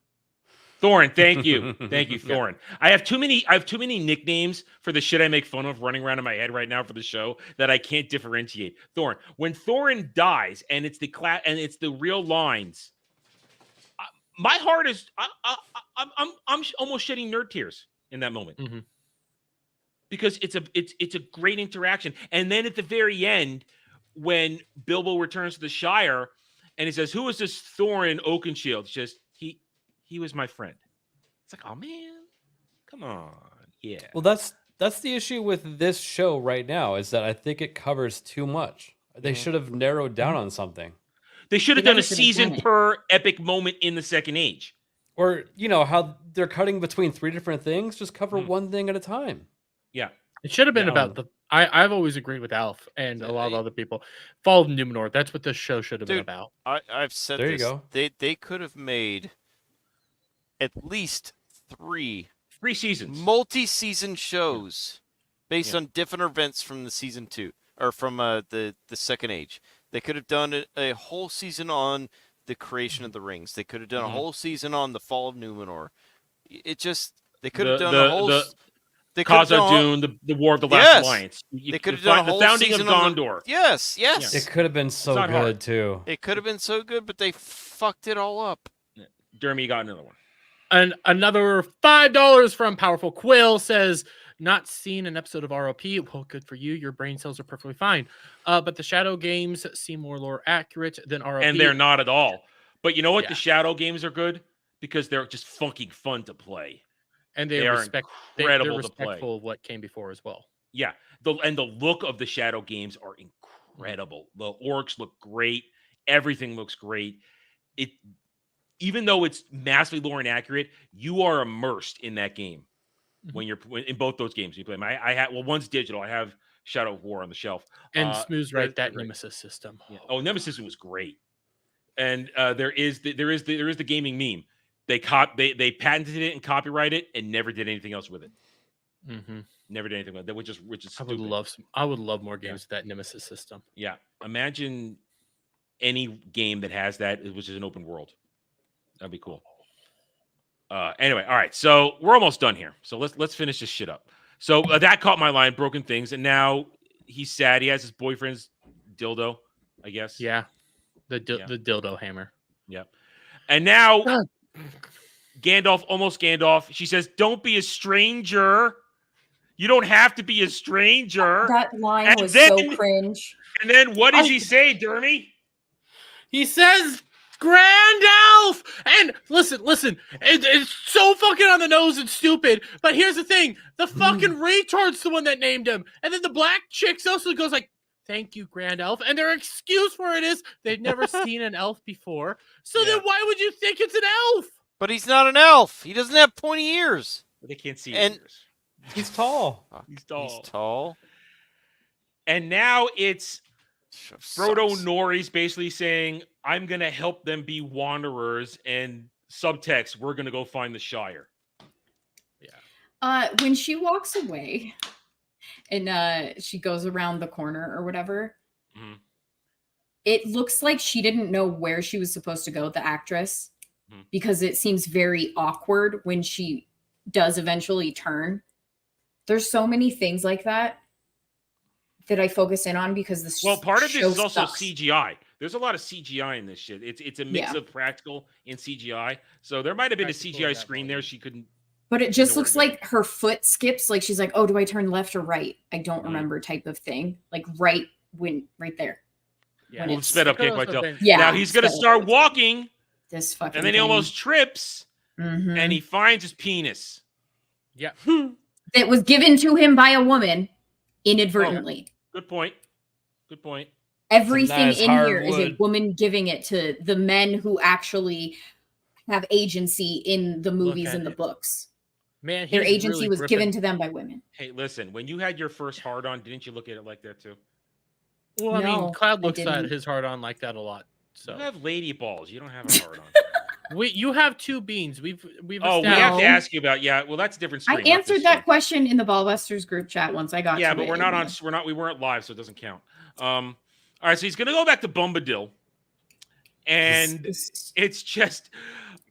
Thorin, thank you. Thank you, Thorin. I have too many nicknames for the shit I make fun of running around in my head right now for the show that I can't differentiate. Thorin. When Thorin dies and it's the real lines, my heart is I'm almost shedding nerd tears in that moment. Mm-hmm. Because it's a great interaction. And then at the very end, when Bilbo returns to the Shire and he says, "Who is this Thorin Oakenshield?" It's just he was my friend. It's like, oh man, come on. Yeah. Well, that's the issue with this show right now, is that I think it covers too much. They should have narrowed down on something. They should have done a season per epic moment in the Second Age. Or, how they're cutting between 3 different things, just cover one thing at a time. Yeah. It should have been about I've always agreed with Alf and a lot of other people. Fall of Numenor. That's what this show should have been about. I've said there this. You go. They could have made at least 3 seasons, multi-season shows based on different events from the season 2 or from the Second Age. They could have done a whole season on the creation of the rings. They could have done a whole season on the fall of Numenor. They could have done a whole. The Khazad-dûm, the War of the Last Alliance. They could have done a whole the founding of season Gondor. Yes. It could have been so good hard. too. It could have been so good, but they fucked it all up. Jeremy got another one. And another $5 from Powerful Quill says, "Not seen an episode of ROP. Well, good for you. Your brain cells are perfectly fine. But the Shadow games seem more lore accurate than ROP." And they're not at all. But you know what? Yeah. The Shadow games are good because they're just fucking fun to play. And they are incredible to play. Of what came before as well. Yeah. The look of the Shadow games are incredible. The orcs look great. Everything looks great. Even though it's massively lore inaccurate, you are immersed in that game when you're in both those games. You play them. I have one's digital. I have Shadow of War on the shelf. And Smooth's right, that Nemesis system. Yeah. Oh, Nemesis was great. And there is the gaming meme. They patented it and copyrighted it and never did anything else with it. Mm-hmm. Never did anything with that, which is stupid. I would love more games with that Nemesis system. Yeah, imagine any game that has that, which is an open world. That'd be cool. Anyway, all right. So we're almost done here. So let's finish this shit up. So that caught my line, broken things, and now he's sad. He has his boyfriend's dildo, I guess. Yeah, the dildo hammer. Yep. And now Gandalf. She says, "Don't be a stranger. You don't have to be a stranger." That line was so cringe. And then what does he say, Dermy? He says, "Grandalf!" And listen, it's so fucking on the nose and stupid, but here's the thing, the fucking retard's the one that named him, and then the black chicks also goes like, "Thank you, Grandalf," and their excuse for it is they've never seen an elf before, so then why would you think it's an elf? But he's not an elf. He doesn't have pointy ears. But they can't see and ears. He's tall. He's tall. He's tall. And now it's Frodo Nori's basically saying, "I'm going to help them be wanderers," and subtext, "We're going to go find the Shire." Yeah. When she walks away and she goes around the corner or whatever, it looks like she didn't know where she was supposed to go, the actress, because it seems very awkward when she does eventually turn. There's so many things like that I focus in on because this part of this is also sucks. CGI. There's a lot of CGI in this shit. It's a mix of practical and CGI. So there might have been a CGI screen there. She couldn't. But it just looks like her foot skips. Like she's like, "Oh, do I turn left or right? I don't remember," type of thing. Like right there. Yeah, we'll sped up. Can't quite tell. Yeah. Now he's gonna start walking. This fucking. And then he almost trips, and he finds his penis. Yeah. It was given to him by a woman inadvertently. Good point. Everything in here is a woman giving it to the men who actually have agency in the movies and the books. Man, their agency was given to them by women. Hey, listen, when you had your first hard on, didn't you look at it like that too? Well, I mean, Cloud looks at his hard on like that a lot. So you have lady balls. You don't have a hard on. You have 2 beans. We have to ask you about. Yeah, well, that's a different stream. I answered that question in the Ballbusters group chat once I got. Yeah, to but it. we weren't live, so it doesn't count. All right, so he's gonna go back to Bombadil, and it's just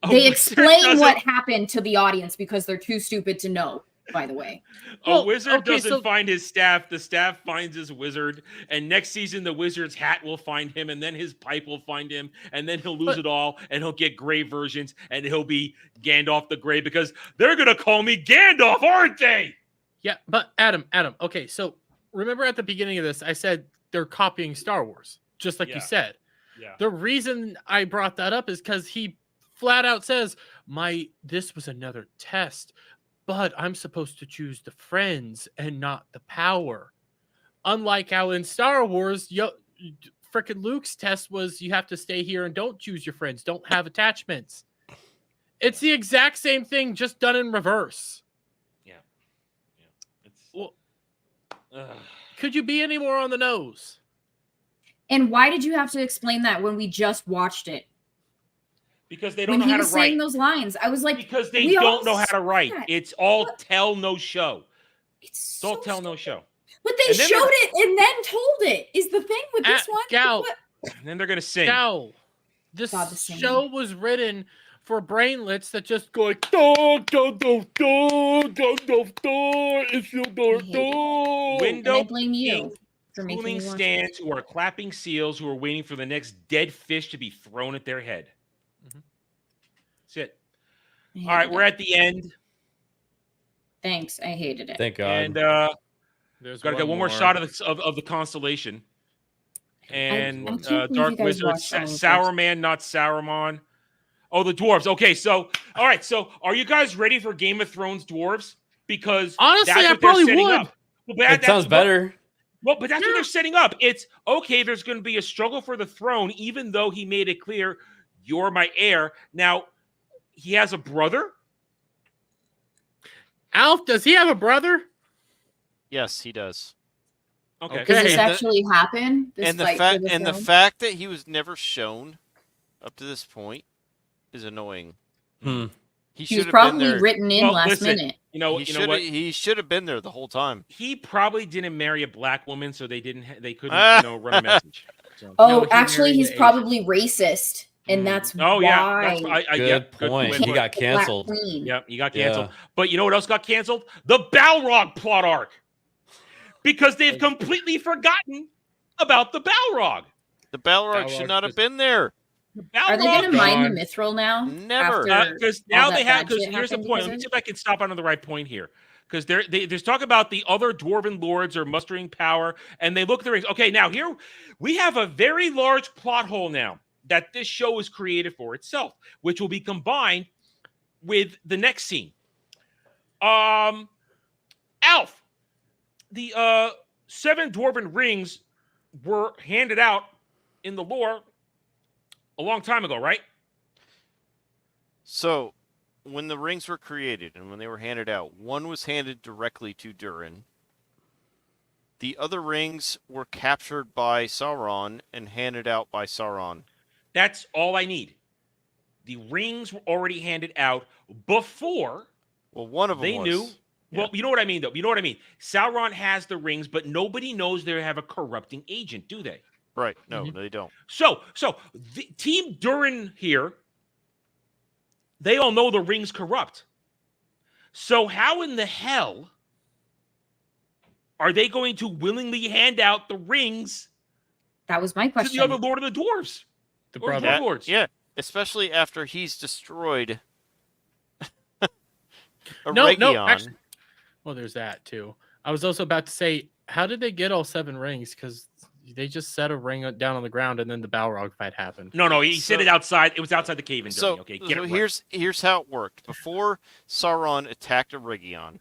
they explain what happened to the audience because they're too stupid to know. By the way, a wizard doesn't find his staff. The staff finds his wizard, and next season the wizard's hat will find him, and then his pipe will find him, and then he'll lose it all, and he'll get gray versions, and he'll be Gandalf the Grey because they're gonna call me Gandalf, aren't they? Yeah, but Adam. Okay, so remember at the beginning of this, I said they're copying Star Wars, just like you said. Yeah. The reason I brought that up is because he flat out says, this was another test. But I'm supposed to choose the friends and not the power. Unlike how in Star Wars, frickin' Luke's test was you have to stay here and don't choose your friends, don't have attachments. It's the exact same thing, just done in reverse. Yeah. Could you be any more on the nose? And why did you have to explain that when we just watched it? Because they don't know how to write. Saying those lines, I was like, because they don't know how to write. It's all tell, no show. It's all tell, no show. But they showed it and then told it. Is the thing with this one? And then they're gonna sing. Gal, this show was written for brainlets that just go like window blame you for making schooling me watch stands who are clapping seals who are waiting for the next dead fish to be thrown at their head. That's it. All right, we're at the end. Thanks, I hated it. Thank God. And there's got to get one more shot of the constellation. And I can't believe Dark you guys Wizard, watched all of this. Sauron, not Saruman. Oh, the dwarves. Okay, so all right, so are you guys ready for Game of Thrones dwarves? Because honestly, that's I what they're probably setting would. up. Well, It sounds better. Well, but that's what they're setting up. It's okay. There's going to be a struggle for the throne, even though he made it clear, "You're my heir." Now, he has a brother. Alf, does he have a brother? Yes, he does. Okay. Does this actually happen? This And the fight fact for the and the throne? fact that he was never shown up to this point is annoying. He was probably written in last minute. You know what? He should have been there the whole time. He probably didn't marry a black woman, so they couldn't run a message. So. Oh, actually, he's probably racist, and that's Oh why. yeah, Good point. He got canceled. Yep, he got canceled. But you know what else got canceled? The Balrog plot arc, because they've completely forgotten about the Balrog. The Balrog should not have been there. Are they going to mine the mithril now? Never. Because now they have. Because here's the point. Let me see if I can stop on the right point here. Because there's talk about the other dwarven lords are mustering power, and they look at the rings. Okay, now here we have a very large plot hole now that this show is created for itself, which will be combined with the next scene. Alf, the 7 dwarven rings were handed out in the lore a long time ago, right? So, when the rings were created and when they were handed out, one was handed directly to Durin. The other rings were captured by Sauron and handed out by Sauron. That's all I need. The rings were already handed out before. Well, one of them they knew. Yeah. Well, you know what I mean, though. You know what I mean. Sauron has the rings, but nobody knows they have a corrupting agent, do they? Right. No, they don't. So the Team Durin here, they all know the rings corrupt. So how in the hell are they going to willingly hand out the rings? That was my question. To the other Lord of the Dwarves. The Lord brother. of the Lords. Yeah, especially after he's destroyed No, Eregion. actually, well, there's that too. I was also about to say, how did they get all 7 rings? Because they just set a ring down on the ground and then the Balrog fight happened. No, he said it outside. It was outside the cave in Durin. So, Okay, get it right. here's how it worked. Before Sauron attacked Eregion,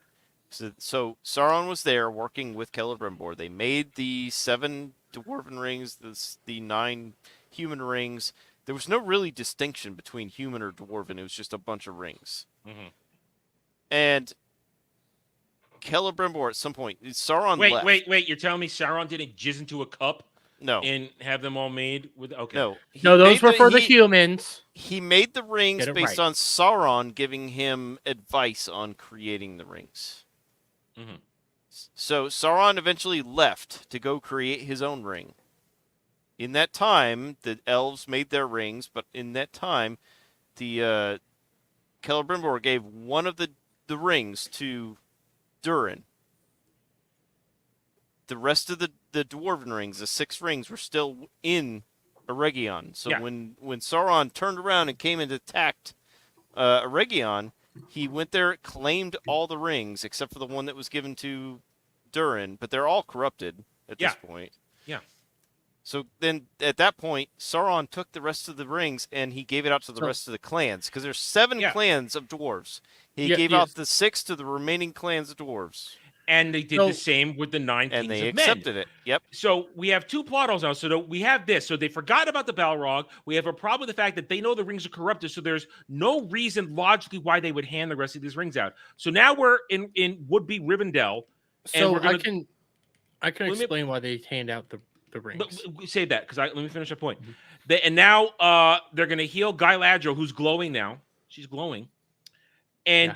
so Sauron was there working with Celebrimbor. They made the 7 dwarven rings, the 9 human rings. There was no really distinction between human or dwarven. It was just a bunch of rings. Mm-hmm. And Celebrimbor at some point, Sauron left. Wait! You're telling me Sauron didn't jizz into a cup? No. And have them all made with? Okay. No. No, those were for the humans. He made the rings Get it based right. on Sauron giving him advice on creating the rings. Mm-hmm. So Sauron eventually left to go create his own ring. In that time, the elves made their rings, but in that time, the Celebrimbor gave one of the rings to Durin. The rest of the dwarven rings, the 6 rings, were still in Eregion. So when Sauron turned around and came and attacked Eregion, he went there, claimed all the rings except for the one that was given to Durin, but they're all corrupted at this point. Yeah. So then, at that point, Sauron took the rest of the rings and he gave it out to the rest of the clans, because there's 7 clans of dwarves. He gave out the 6 to the remaining clans of dwarves. And they did the same with the 9 Kings and they of Men. accepted it. Yep. So we have 2 plot holes now. So we have this. So they forgot about the Balrog. We have a problem with the fact that they know the rings are corrupted. So there's no reason logically why they would hand the rest of these rings out. So now we're in would-be Rivendell. So we're gonna, I can explain why they hand out the rings. But save that, because let me finish that point. And now they're going to heal Galadriel, who's glowing now. She's glowing. And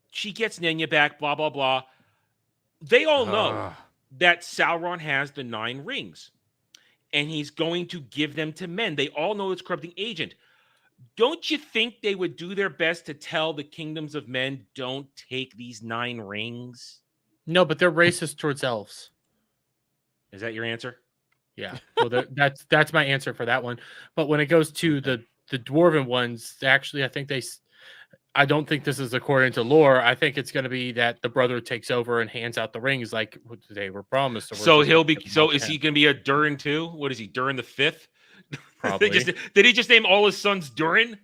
she gets Nenya back, blah, blah, blah. They all know that Sauron has the 9 rings. And he's going to give them to men. They all know it's corrupting agent. Don't you think they would do their best to tell the kingdoms of men, don't take these 9 rings? No, but they're racist towards elves. Is that your answer? Yeah. Well, that's my answer for that one. But when it goes to the dwarven ones, actually, I don't think this is according to lore. I think it's going to be that the brother takes over and hands out the rings like they were promised. So is he going to be a Durin too? What is he, Durin the 5th? Probably. Did he just name all his sons Durin?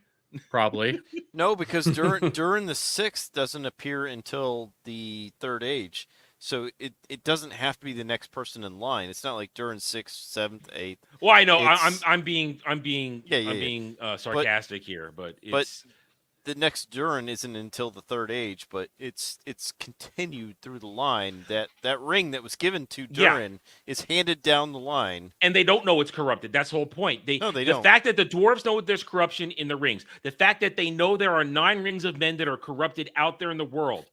Probably. No, because Durin the 6th doesn't appear until the 3rd age. So it doesn't have to be the next person in line. It's not like Durin 6th, 7th, 8th. Well, I know I'm being sarcastic here, but the next Durin isn't until the 3rd age, but it's continued through the line. That ring that was given to Durin is handed down the line. And they don't know it's corrupted. That's the whole point. They don't. The fact that the dwarves know there's corruption in the rings, the fact that they know there are 9 rings of men that are corrupted out there in the world,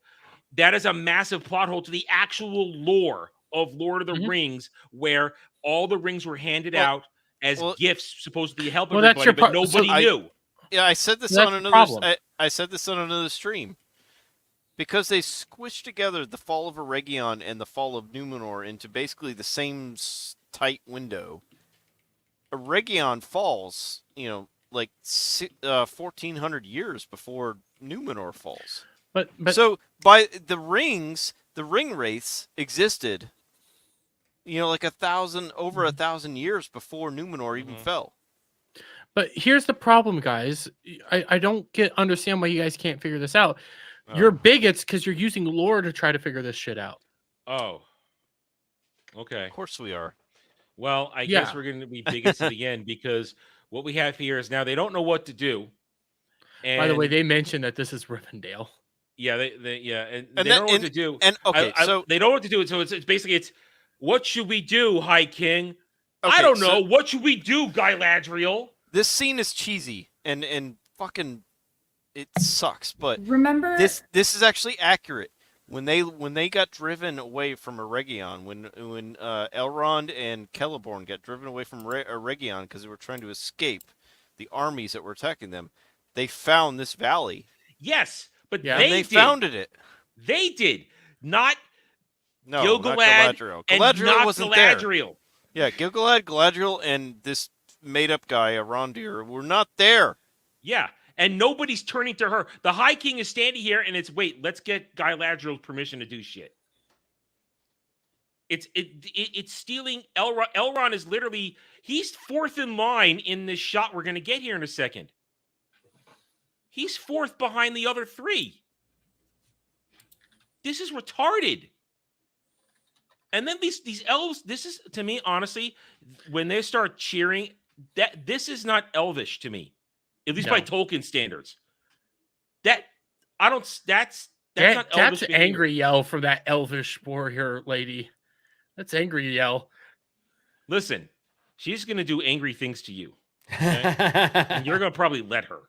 that is a massive plot hole to the actual lore of Lord of the Rings, where all the rings were handed out as gifts, supposedly to help everybody, but nobody knew. I said this on another. I said this on another stream, because they squished together the fall of Eregion and the fall of Numenor into basically the same tight window. Eregion falls, like 1,400 years before Numenor falls. But so by the rings, the ring wraiths existed, like over 1,000 years before Numenor even fell. But here's the problem, guys. I don't understand why you guys can't figure this out. You're bigots because you're using lore to try to figure this shit out. Oh. Okay. Of course we are. Well, I guess we're going to be bigots at the end, because what we have here is now they don't know what to do. And by the way, they mentioned that this is Rivendell. Yeah, and they don't know what to do. And so they don't know what to do. So it's basically what should we do, High King? Okay, I don't know. What should we do, Galadriel? This scene is cheesy and fucking it sucks, but remember this is actually accurate. When they got driven away from Eregion, when Elrond and Celeborn got driven away from Eregion because they were trying to escape the armies that were attacking them, they found this valley. Yes, but they founded it. They did not. No, Gil-galad not Galadriel. Galadriel wasn't Galadriel. There. Yeah, Gil-galad, Galadriel, and this made-up guy, Arondir, were not there. Yeah, and nobody's turning to her. The High King is standing here, and let's get Galadriel's permission to do shit. It's stealing. Elrond is literally, he's 4th in line in this shot we're going to get here in a second. He's 4th behind the other 3. This is retarded. And then these elves, this is, to me, honestly, when they start cheering, this is not elvish to me, at least by Tolkien standards. That's not elvish. That's angry yell from that elvish warrior lady. That's angry yell. Listen, she's going to do angry things to you. Okay? And you're going to probably let her.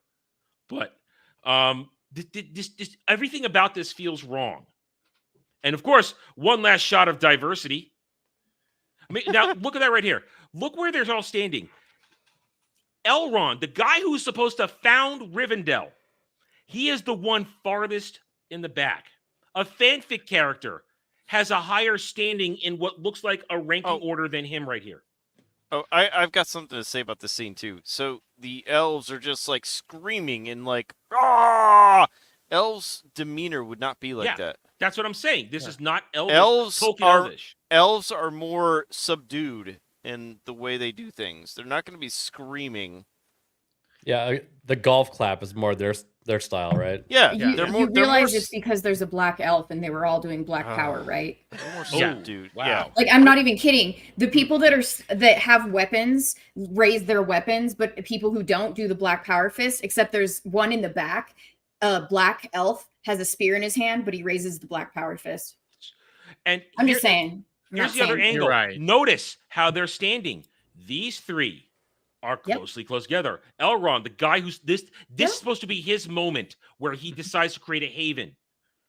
But this everything about this feels wrong. And of course, one last shot of diversity. I mean, now look at that right here. Look where they're all standing. Elrond, the guy who's supposed to found Rivendell, he is the one farthest in the back. A fanfic character has a higher standing in what looks like a ranking order than him right here. Oh, I've got something to say about the scene too. So the elves are just like screaming and like, ah! Elves' demeanor would not be like that. That's what I'm saying. This is not Elvish. Elves are more subdued in the way they do things. They're not going to be screaming. Yeah, the golf clap is more their style, right? Yeah, You realize it's because there's a black elf and they were all doing black power, right? They're more subdued. Wow. Yeah. Like, I'm not even kidding. The people that have weapons raise their weapons, but people who don't do the black power fist, except there's one in the back. A black elf has a spear in his hand, but he raises the black power fist. And I'm just saying. Here's the other angle. Notice how they're standing. These three are closely close together. Elrond, the guy who's this is supposed to be his moment where he decides to create a haven.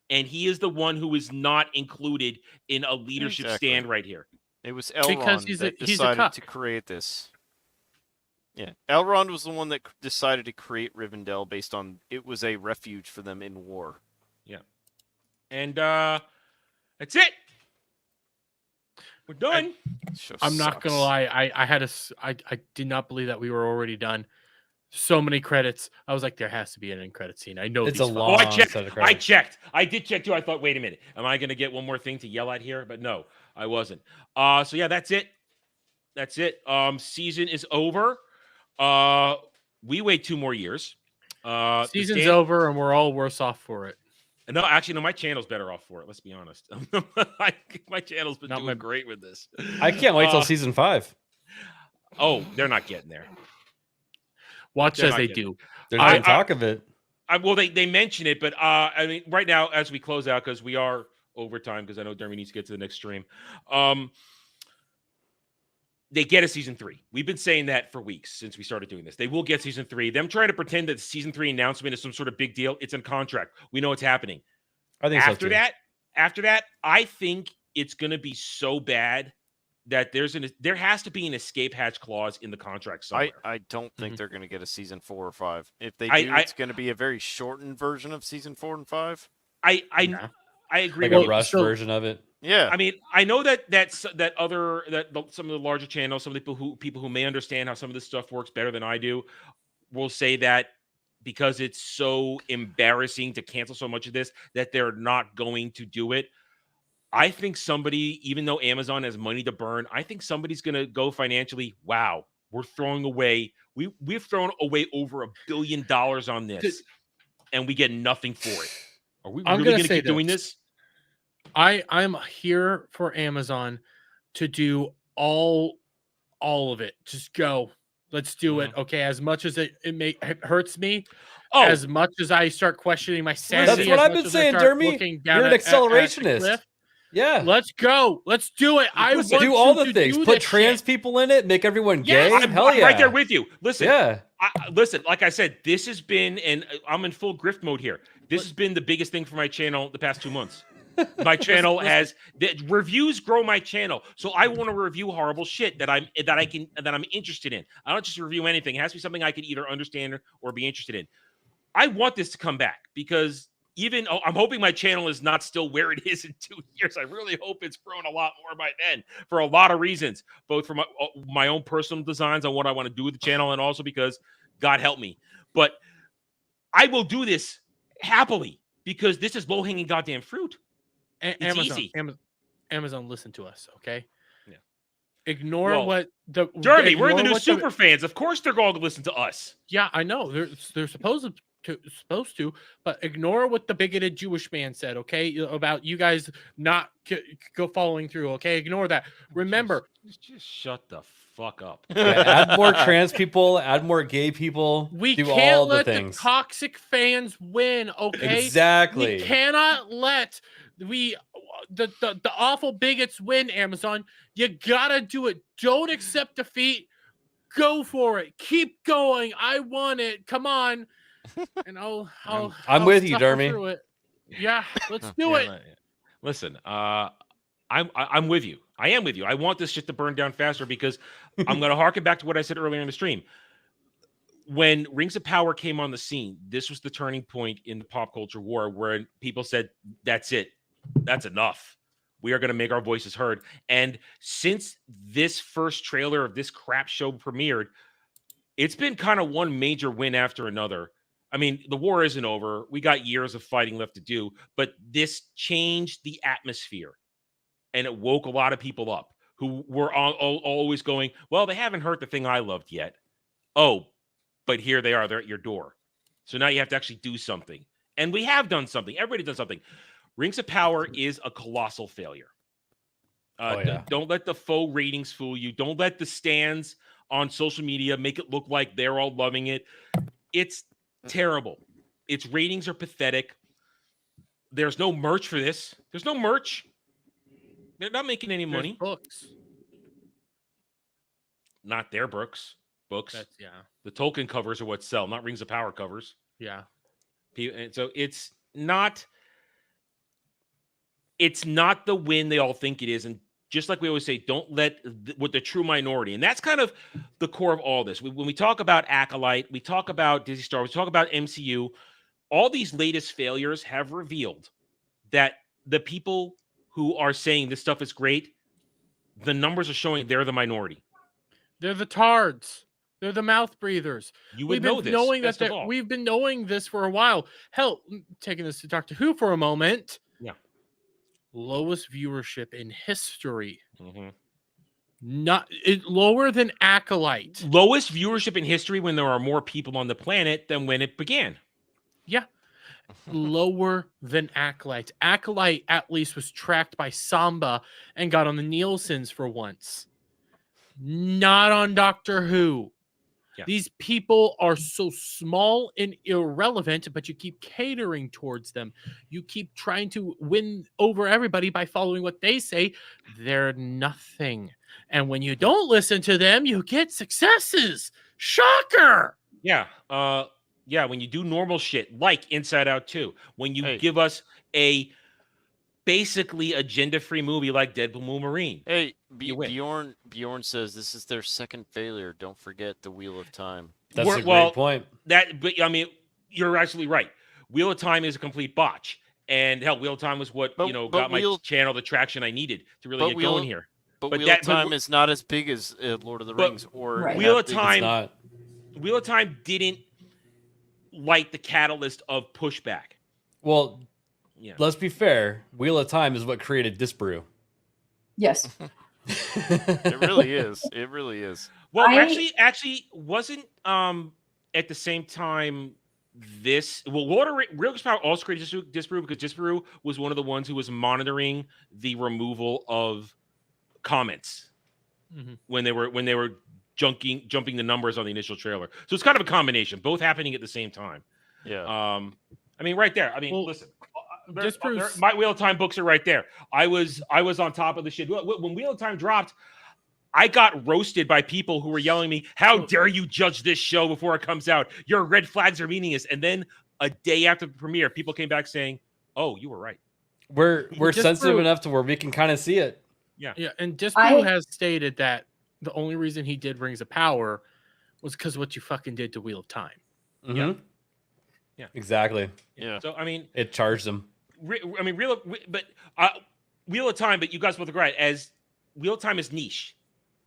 And he is the one who is not included in a leadership stand right here. It was Elrond that decided to create this. Yeah, Elrond was the one that decided to create Rivendell based on it was a refuge for them in war. Yeah. And that's it. We're done. I'm not gonna lie. I did not believe that we were already done. So many credits. I was like, there has to be an end credit scene. I know it's a long. Oh, I checked. I did check too. I thought, wait a minute, am I gonna get one more thing to yell at here? But no, I wasn't. So yeah, that's it. That's it. Season is over. We wait 2 more years. Season's over, and we're all worse off for it. No, actually, no. My channel's better off for it. Let's be honest. My channel's been doing great with this. I can't wait till season 5. Oh, they're not getting there. Watch as they do. There's no talk of it. Well, they mention it, but I mean, right now as we close out, because we are over time, because I know Jeremy needs to get to the next stream. They get a season 3. We've been saying that for weeks since we started doing this. They will get season 3. Them trying to pretend that the season 3 announcement is some sort of big deal. It's in contract. We know it's happening. I think after that, I think it's going to be so bad that there has to be an escape hatch clause in the contract somewhere. I don't think they're going to get a season 4 or 5. If they do, it's going to be a very shortened version of season 4 and 5. I agree. Like a rushed version of it. Yeah, I mean, I know that some of the larger channels, some of the people who may understand how some of this stuff works better than I do, will say that because it's so embarrassing to cancel so much of this, that they're not going to do it. I think somebody, even though Amazon has money to burn, I think somebody's going to go financially. Wow, we're throwing away. We've thrown away over $1 billion on this, and we get nothing for it. Are we really going to keep doing this? I'm here for Amazon to do all of it. Just go. Let's do it. Okay. As much as it hurts me, as much as I start questioning my sanity. That's what I've been saying, Jeremy. You're an accelerationist. Yeah. Let's go. Let's do it. I want do all the things. Put trans people in it. Make everyone gay. I'm yeah. right there with you. Listen. Yeah. Listen, like I said, this has been, and I'm in full grift mode here. This has been the biggest thing for my channel the past 2 months. My channel reviews grow my channel, so I want to review horrible shit that I'm interested in. I don't just review anything. It has to be something I can either understand or be interested in. I want this to come back because I'm hoping my channel is not still where it is in 2 years. I really hope it's grown a lot more by then for a lot of reasons, both for my own personal designs on what I want to do with the channel, and also because God help me. But I will do this happily because this is low-hanging goddamn fruit. Amazon, listen to us, okay? Yeah. Ignore Jeremy, we're the new super fans. Of course they're going to listen to us. Yeah, I know. They're supposed to, but ignore what the bigoted Jewish man said, okay? About you guys not go following through, okay? Ignore that. Remember, just shut the fuck up. Yeah, add more trans people, add more gay people. We do can't all let the things. The toxic fans win, okay? Exactly. We cannot let the awful bigots win, Amazon. You gotta do it. Don't accept defeat. Go for it. Keep going. I want it. Come on. And I'm with you, Jeremy. Yeah, let's do it. Listen, I'm with you. I am with you. I want this shit to burn down faster because I'm going to harken back to what I said earlier in the stream. When Rings of Power came on the scene, this was the turning point in the pop culture war where people said, that's it. That's enough. We are going to make our voices heard. And since this first trailer of this crap show premiered, it's been kind of one major win after another. I mean, the war isn't over. We got years of fighting left to do, but this changed the atmosphere. And it woke a lot of people up who were always going, well, they haven't heard the thing I loved yet. Oh, but here they are. They're at your door. So now you have to actually do something. And we have done something. Everybody's done something. Rings of Power is a colossal failure. Don't let the faux ratings fool you. Don't let the stands on social media make it look like they're all loving it. It's terrible. Its ratings are pathetic. There's no merch for this. There's no merch. They're not making any money. Books. Not their books. That's, The Tolkien covers are what sell, not Rings of Power covers. Yeah. And so it's not the win they all think it is. And just like we always say, don't let with the true minority. And that's kind of the core of all this. When we talk about Acolyte, we talk about Disney Star, we talk about MCU, all these latest failures have revealed that the people who are saying this stuff is great, the numbers are showing they're the minority. They're the tards. They're the mouth breathers. We've been knowing this for a while. Hell, taking this to Doctor Who for a moment. Yeah. Lowest viewership in history. Mm-hmm. Lower than Acolyte. Lowest viewership in history when there are more people on the planet than when it began. Yeah. Lower than Acolyte. Acolyte at least was tracked by Samba and got on the Nielsen's for once. Not on Doctor Who. Yeah. These people are so small and irrelevant, but you keep catering towards them. You keep trying to win over everybody by following what they say. They're nothing. And when you don't listen to them, you get successes. Shocker. Yeah. When you do normal shit like Inside Out 2, when you give us a basically agenda-free movie like Deadpool Wolverine. Hey, Bjorn says this is their second failure. Don't forget the Wheel of Time. That's a great point. But I mean, you're absolutely right. Wheel of Time is a complete botch, and hell, Wheel of Time was what got my channel the traction I needed to really get going here. But Wheel of Time is not as big as Lord of the Rings or Wheel of Time. Wheel of Time didn't light the catalyst of pushback. Well, let's be fair. Wheel of Time is what created Disbrew. Yes. It really is. It really is. Well, actually wasn't at the same time this Real Power also created Disbrew because Disbrew was one of the ones who was monitoring the removal of comments when they were jumping the numbers on the initial trailer. So it's kind of a combination, both happening at the same time. Yeah. I mean, right there. I mean, listen. My Wheel of Time books are right there. I was on top of the shit. When Wheel of Time dropped, I got roasted by people who were yelling at me, how dare you judge this show before it comes out? Your red flags are meaningless. And then a day after the premiere, people came back saying, oh, you were right. We're sensitive enough to where we can kind of see it. Yeah. Yeah, and Disbrew has stated that the only reason he did Rings of Power was because of what you fucking did to Wheel of Time. Mm-hmm. Yeah. Exactly. Yeah. So, I mean... It charged them. Wheel of Time, but you guys both agree, as Wheel of Time is niche.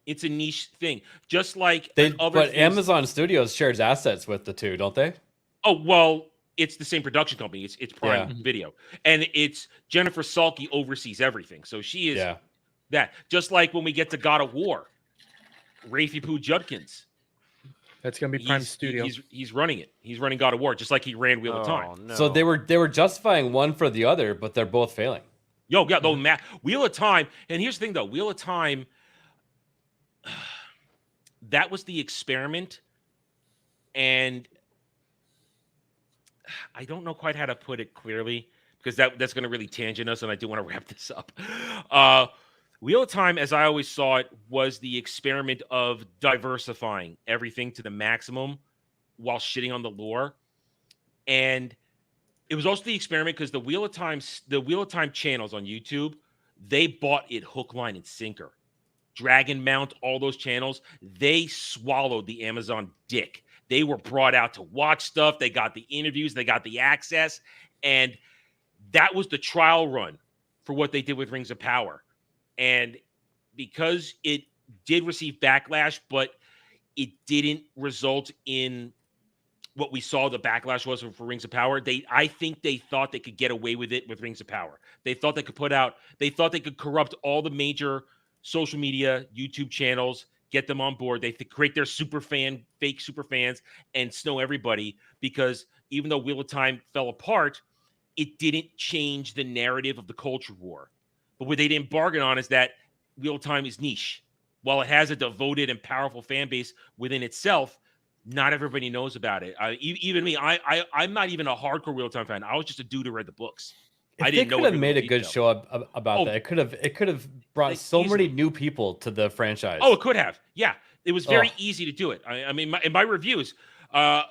It's a niche thing. Just like Amazon Studios shares assets with the two, don't they? Oh, well, it's the same production company. It's Prime Video. And it's Jennifer Salke oversees everything. So she is that. Just like when we get to God of War, Rafi Poo Judkins. That's going to be Prime Studio. He's running it. He's running God of War, just like he ran Wheel of Time. No. So they were justifying one for the other, but they're both failing. Wheel of Time. And here's the thing, though. Wheel of Time, that was the experiment. And I don't know quite how to put it clearly, because that's going to really tangent us, and I do want to wrap this up. Wheel of Time, as I always saw it, was the experiment of diversifying everything to the maximum while shitting on the lore. And it was also the experiment because the Wheel of Time channels on YouTube, they bought it hook, line, and sinker. Dragon Mount, all those channels, they swallowed the Amazon dick. They were brought out to watch stuff. They got the interviews, they got the access, and that was the trial run for what they did with Rings of Power. And because it did receive backlash, but it didn't result in what we saw the backlash was for Rings of Power. I think they thought they could get away with it with Rings of Power. They thought they could corrupt all the major social media, YouTube channels, get them on board. They create their fake super fans, and snow everybody, because even though Wheel of Time fell apart, it didn't change the narrative of the culture war. But what they didn't bargain on is that Wheel of Time is niche. While it has a devoted and powerful fan base within itself, not everybody knows about it. Even me, I'm not even a hardcore Wheel of Time fan. I was just a dude who read the books. If I didn't know. They could have made a good show about that. It could have brought so many new people to the franchise. Oh, it could have. Yeah, it was very easy to do it. I mean, in my reviews, I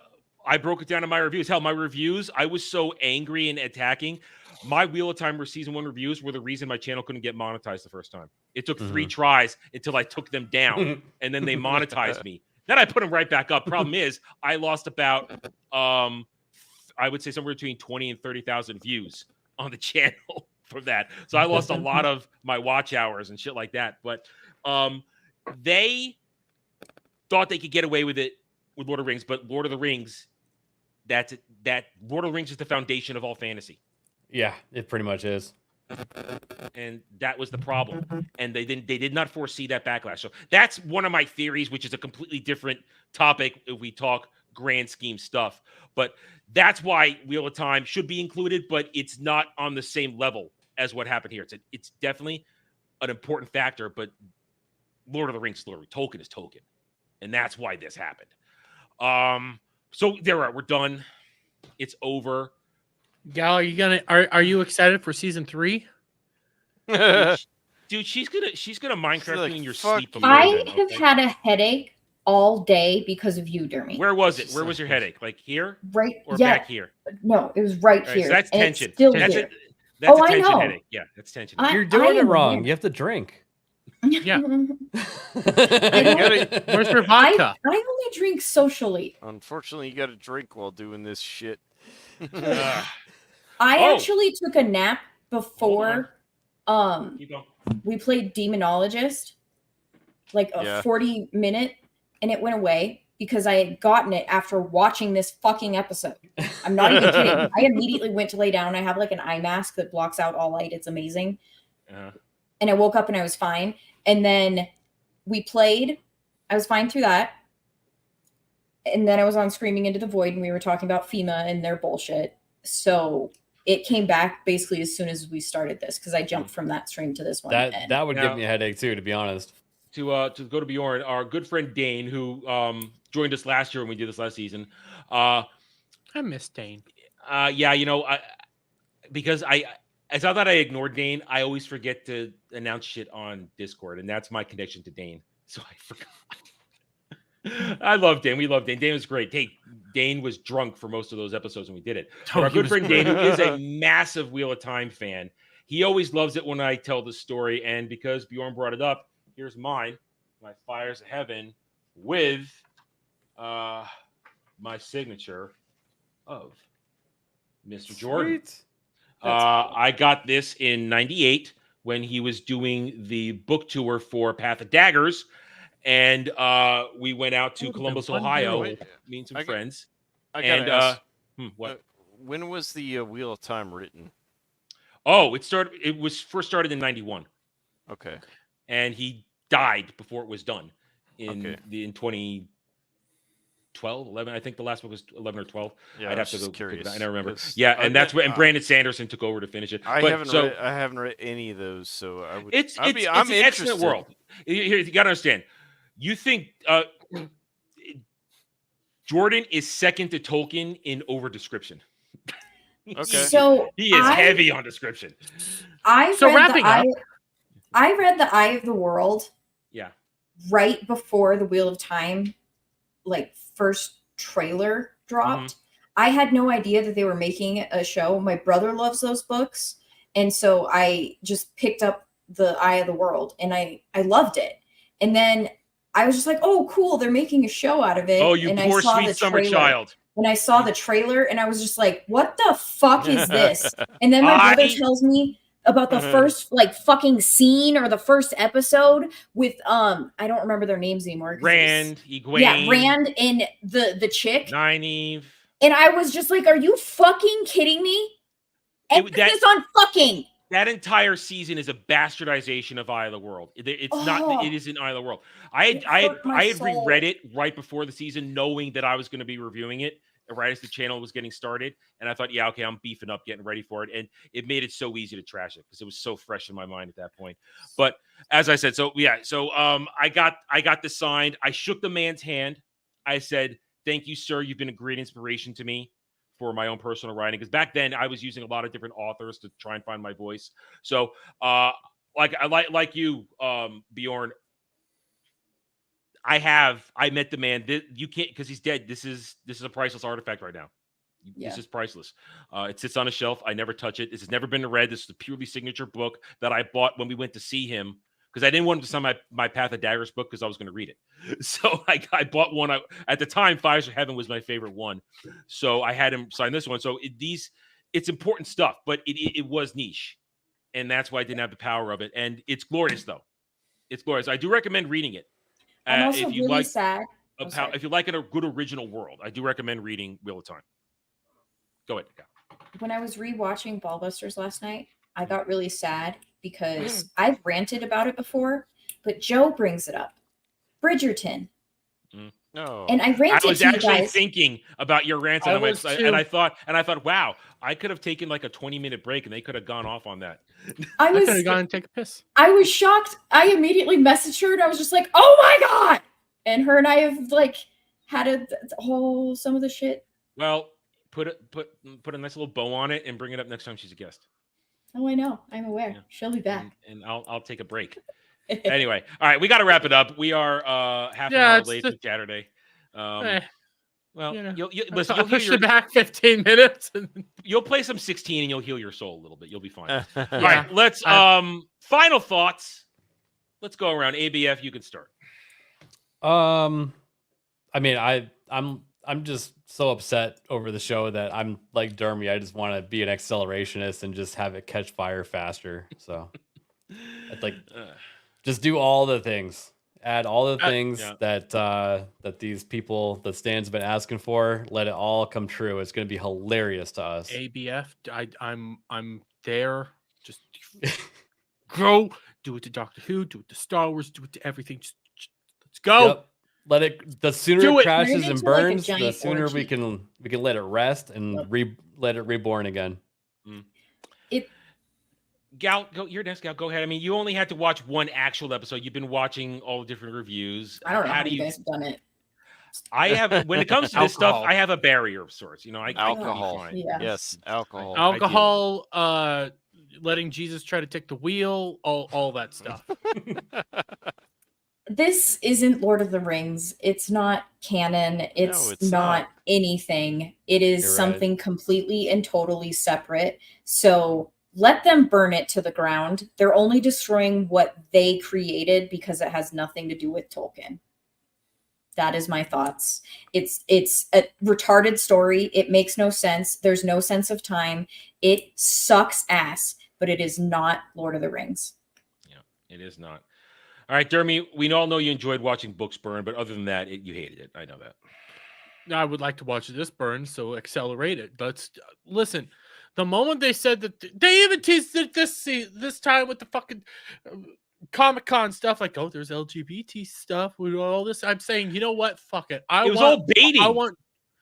broke it down in my reviews. Hell, my reviews, I was so angry and attacking. My Wheel of Time season 1 reviews were the reason my channel couldn't get monetized the first time. It took 3 tries until I took them down, and then they monetized me. Then I put them right back up. Problem is, I lost about, I would say somewhere between 20 and 30,000 views on the channel for that. So I lost a lot of my watch hours and shit like that. But they thought they could get away with it with Lord of the Rings, but Lord of the Rings, that Lord of the Rings is the foundation of all fantasy. Yeah, it pretty much is. And that was the problem. And they did not foresee that backlash. So that's one of my theories, which is a completely different topic if we talk grand scheme stuff. But that's why Wheel of Time should be included, but it's not on the same level as what happened here. It's definitely an important factor, but Lord of the Rings, Tolkien is Tolkien. And that's why this happened. So we're done. It's over. Gal, are you excited for season 3? Dude, she's gonna Minecraft you in your sleep. I have had a headache all day because of you, Dermy. Where was it? Where was your headache? Like here? Right. Or yeah. back here? No, it was right All here. So that's and tension. It's still That's here. That's Oh, a tension I know. headache. Yeah, that's tension. You're doing it wrong. You have to drink. Yeah. Where's your vodka? I only drink socially. Unfortunately, you got to drink while doing this shit. I actually took a nap before we played Demonologist, like a 40-minute, and it went away because I had gotten it after watching this fucking episode. I'm not even kidding. I immediately went to lay down. I have like an eye mask that blocks out all light. It's amazing. And I woke up and I was fine. And then we played. I was fine through that. And then I was on Screaming Into the Void and we were talking about FEMA and their bullshit. So it came back basically as soon as we started this because I jumped from that stream to this one. That would give me a headache too, to be honest. To go to Bjorn, our good friend Dane, who joined us last year when we did this last season. I miss Dane. Yeah, because it's not that I ignored Dane. I always forget to announce shit on Discord, and that's my connection to Dane. So I forgot. I love Dane. We love Dane. Dane was great. Hey, Dane was drunk for most of those episodes when we did it. But our good friend Dane, who is a massive Wheel of Time fan, he always loves it when I tell the story. And because Bjorn brought it up, here's mine, my Fires of Heaven, with my signature of Mr. Jordan. I got this in '98 when he was doing the book tour for Path of Daggers. And we went out to Columbus, Ohio, meeting some friends. I gotta ask, what? When was the Wheel of Time written? Oh, it was first started in '91. Okay. And he died before it was done in 2012, 11. I think the last book was 11 or 12. Yeah, I'd have to go curious. I don't remember. Yeah, and that's when Brandon Sanderson took over to finish it. I haven't read any of those, so I would. It's I'm an excellent world. Here, you gotta understand. You think Jordan is second to Tolkien in over description. Okay. So he is heavy on description. I read The Eye of the World. Yeah. Right before the Wheel of Time, like first trailer dropped. I had no idea that they were making a show. My brother loves those books. And so I just picked up the Eye of the World, and I loved it. And then I was just like, oh, cool, they're making a show out of it. Oh, you and poor I saw sweet the summer trailer. child. When I saw the trailer, and I was just like, what the fuck is this? And then my brother tells me about the first like fucking scene or the first episode with I don't remember their names anymore. Rand, Egwene. Yeah, Rand and the chick. Nynaeve. And I was just like, are you fucking kidding me? Emphasis on fucking. That entire season is a bastardization of Eye of the World. It's not. It isn't Eye of the World. I had reread it right before the season, knowing that I was going to be reviewing it right as the channel was getting started, and I thought, yeah, okay, I'm beefing up, getting ready for it, and it made it so easy to trash it because it was so fresh in my mind at that point. But as I said, I got this signed. I shook the man's hand. I said, "Thank you, sir. You've been a great inspiration to me for my own personal writing." Because back then I was using a lot of different authors to try and find my voice. So, like you, Bjorn, I met the man. You can't, because he's dead. This is a priceless artifact right now. Yeah. This is priceless. It sits on a shelf. I never touch it. This has never been read. This is a purely signature book that I bought when we went to see him, because I didn't want him to sign my Path of Daggers book because I was going to read it. So I bought one. At the time, Fires of Heaven was my favorite one. So I had him sign this one. So it's important stuff, but it was niche. And that's why I didn't have the power of it. And it's glorious, though. It's glorious. I do recommend reading it. I'm also if you really like sad. If you like a good original world, I do recommend reading Wheel of Time. Go ahead. When I was rewatching Ballbusters last night, I got really sad because I've ranted about it before, but Joe brings it up. Bridgerton. No. And I ranted. I was to you actually guys. thinking about your rants, and I thought, wow, I could have taken like a 20-minute break, and they could have gone off on that. I could have gone and take a piss. I was shocked. I immediately messaged her, and I was just like, "Oh my god!" And her and I have like had some of the shit. Well, put a nice little bow on it and bring it up next time she's a guest. Oh, I know. I'm aware. Yeah. She'll be back. And I'll take a break. Anyway, all right, we got to wrap it up. We are half an hour late for Saturday. Well, you'll listen. You'll push it back 15 minutes. You'll play some 16, and you'll heal your soul a little bit. You'll be fine. All right, let's final thoughts. Let's go around. ABF, you can start. I mean, I'm just so upset over the show that I'm like Dermy. I just want to be an accelerationist and just have it catch fire faster. So I'd like just do all the things, add all the things that these people, the stand's been asking for. Let it all come true. It's going to be hilarious to us. ABF, I'm there. Just go do it to Doctor Who, do it to Star Wars, do it to everything. Just let's go. Yep. Let it. The sooner it crashes and burns, the sooner we can let it rest and let it reborn again. Gal, you're next. Gal, go ahead. I mean, you only had to watch one actual episode. You've been watching all the different reviews. I don't know how you guys have done it. I have. When it comes to this stuff, I have a barrier of sorts. You know, alcohol. Yes, alcohol. Alcohol. Letting Jesus try to take the wheel. All that stuff. This isn't Lord of the Rings. It's not canon. It's not anything. It is something completely and totally separate. So let them burn it to the ground. They're only destroying what they created because it has nothing to do with Tolkien. That is my thoughts. It's a retarded story. It makes no sense. There's no sense of time. It sucks ass, but it is not Lord of the Rings. Yeah, it is not. All right, Dermy, we all know you enjoyed watching books burn, but other than that, you hated it. I know that. I would like to watch this burn, so accelerate it. Let's listen. The moment they said that, they even teased it this time with the fucking Comic-Con stuff, like, oh, there's LGBT stuff with all this. I'm saying, you know what? Fuck it. It was all baiting.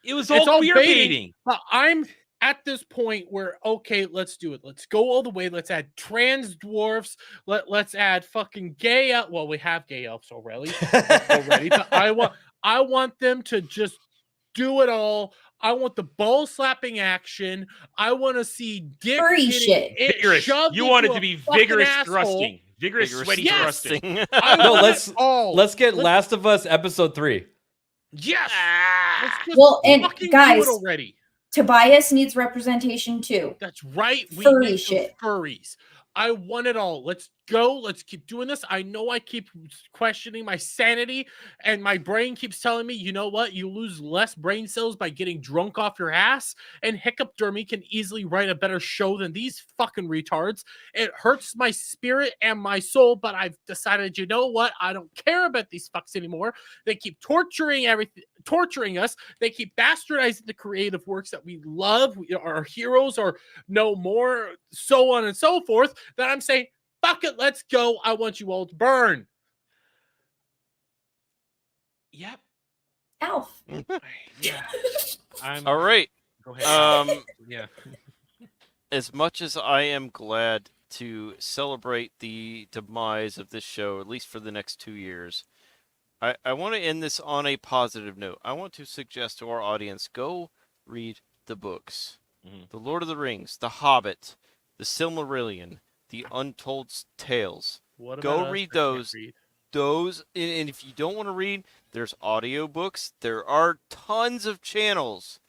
It was all queer baiting. I'm at this point where, okay, let's do it. Let's go all the way. Let's add trans dwarfs. Let's add fucking gay elves. Well, we have gay elves already. But I want them to just do it all. I want the ball slapping action. I want to see dick shit. Vigorous. You want it to be vigorous thrusting. Vigorous sweaty thrusting. No, let's get Last of Us episode 3. Yes. Well, and guys, do it already. Tobias needs representation too. That's right. Furry shit. Furries. I want it all. Let's go. Let's keep doing this. I know I keep questioning my sanity, and my brain keeps telling me, you know what? You lose less brain cells by getting drunk off your ass, and Hiccup Dermy can easily write a better show than these fucking retards. It hurts my spirit and my soul, but I've decided, you know what? I don't care about these fucks anymore. They keep torturing us. They keep bastardizing the creative works that we love, our heroes, or know more, so on and so forth, that I'm saying, fuck it, let's go. I want you all to burn. Yep. Alf. Yeah. All right. Go ahead. Yeah. As much as I am glad to celebrate the demise of this show, at least for the next 2 years, I want to end this on a positive note. I want to suggest to our audience, go read the books. The Lord of the Rings, The Hobbit, The Silmarillion, The Untold Tales. Go read those. And if you don't want to read, there's audiobooks. There are tons of channels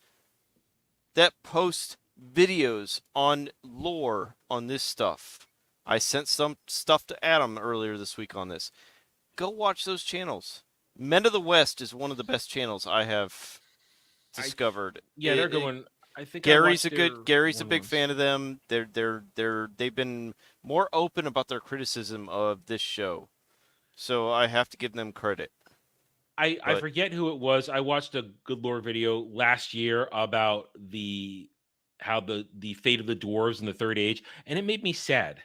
that post videos on lore on this stuff. I sent some stuff to Adam earlier this week on this. Go watch those channels. Men of the West is one of the best channels I have discovered. They're going. I think Gary's a big fan of them. They've been more open about their criticism of this show, so I have to give them credit. I forget who it was. I watched a Good Lord video last year about how the fate of the dwarves in the Third Age, and it made me sad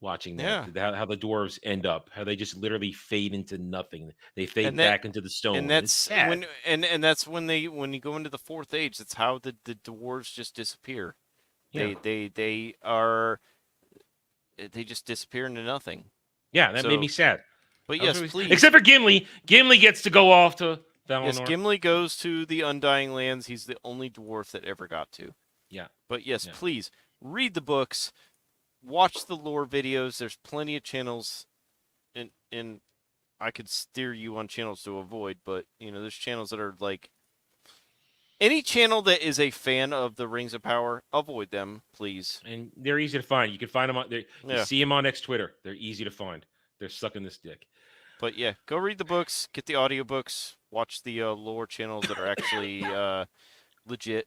watching that. How the dwarves end up, how they just literally fade into nothing. They fade back into the stone. And that's when you go into the Fourth Age. That's how the dwarves just disappear. Yeah. They just disappear into nothing. Yeah, that made me sad. But yes, please. Except for Gimli. Gimli gets to go off to Valinor. Yes, Gimli goes to the Undying Lands. He's the only dwarf that ever got to. Yeah. But yes, please read the books, watch the lore videos. There's plenty of channels, and I could steer you on channels to avoid, but there's channels that are like any channel that is a fan of the Rings of Power, avoid them, please. And they're easy to find. You can find them on there. You see them on X Twitter. They're easy to find. They're sucking this dick. But yeah, go read the books, get the audiobooks, watch the lore channels that are actually legit.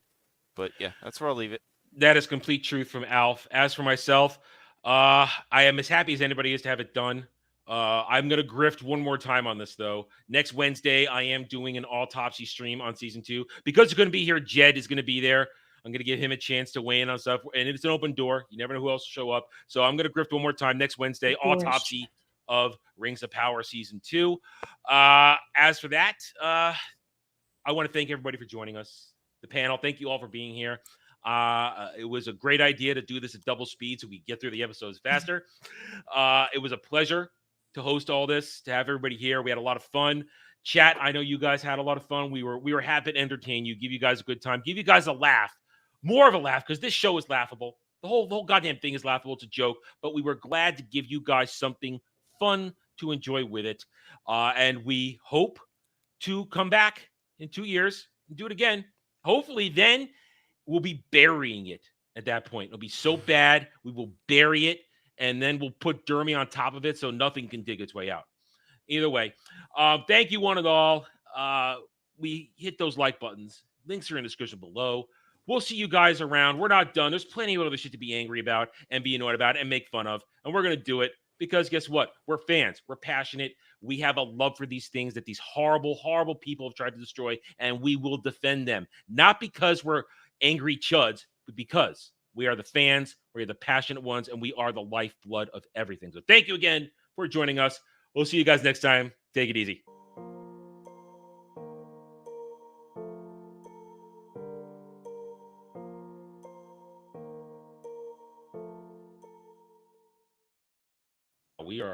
But yeah, that's where I'll leave it. That is complete truth from Alf. As for myself, I am as happy as anybody is to have it done. I'm going to grift one more time on this, though. Next Wednesday, I am doing an autopsy stream on Season 2. Because you're going to be here, Jed is going to be there. I'm going to give him a chance to weigh in on stuff. And it's an open door. You never know who else will show up. So I'm going to grift one more time next Wednesday. Autopsy of Rings of Power Season 2. As for that, I want to thank everybody for joining us. The panel, thank you all for being here. It was a great idea to do this at double speed so we get through the episodes faster. It was a pleasure to host all this, to have everybody here. We had a lot of fun. Chat, I know you guys had a lot of fun. We were happy to entertain you, give you guys a good time, give you guys a laugh, more of a laugh, because this show is laughable. The whole goddamn thing is laughable. It's a joke, but we were glad to give you guys something fun to enjoy with it. And we hope to come back in 2 years and do it again. Hopefully then we'll be burying it at that point. It'll be so bad, we will bury it, and then we'll put Dermy on top of it so nothing can dig its way out. Either way, thank you one and all. We hit those like buttons. Links are in the description below. We'll see you guys around. We're not done. There's plenty of other shit to be angry about and be annoyed about and make fun of. And we're going to do it because guess what? We're fans. We're passionate. We have a love for these things that these horrible, horrible people have tried to destroy, and we will defend them. Not because we're angry chuds, but because we are the fans, we are the passionate ones, and we are the lifeblood of everything. So thank you again for joining us. We'll see you guys next time. Take it easy. We are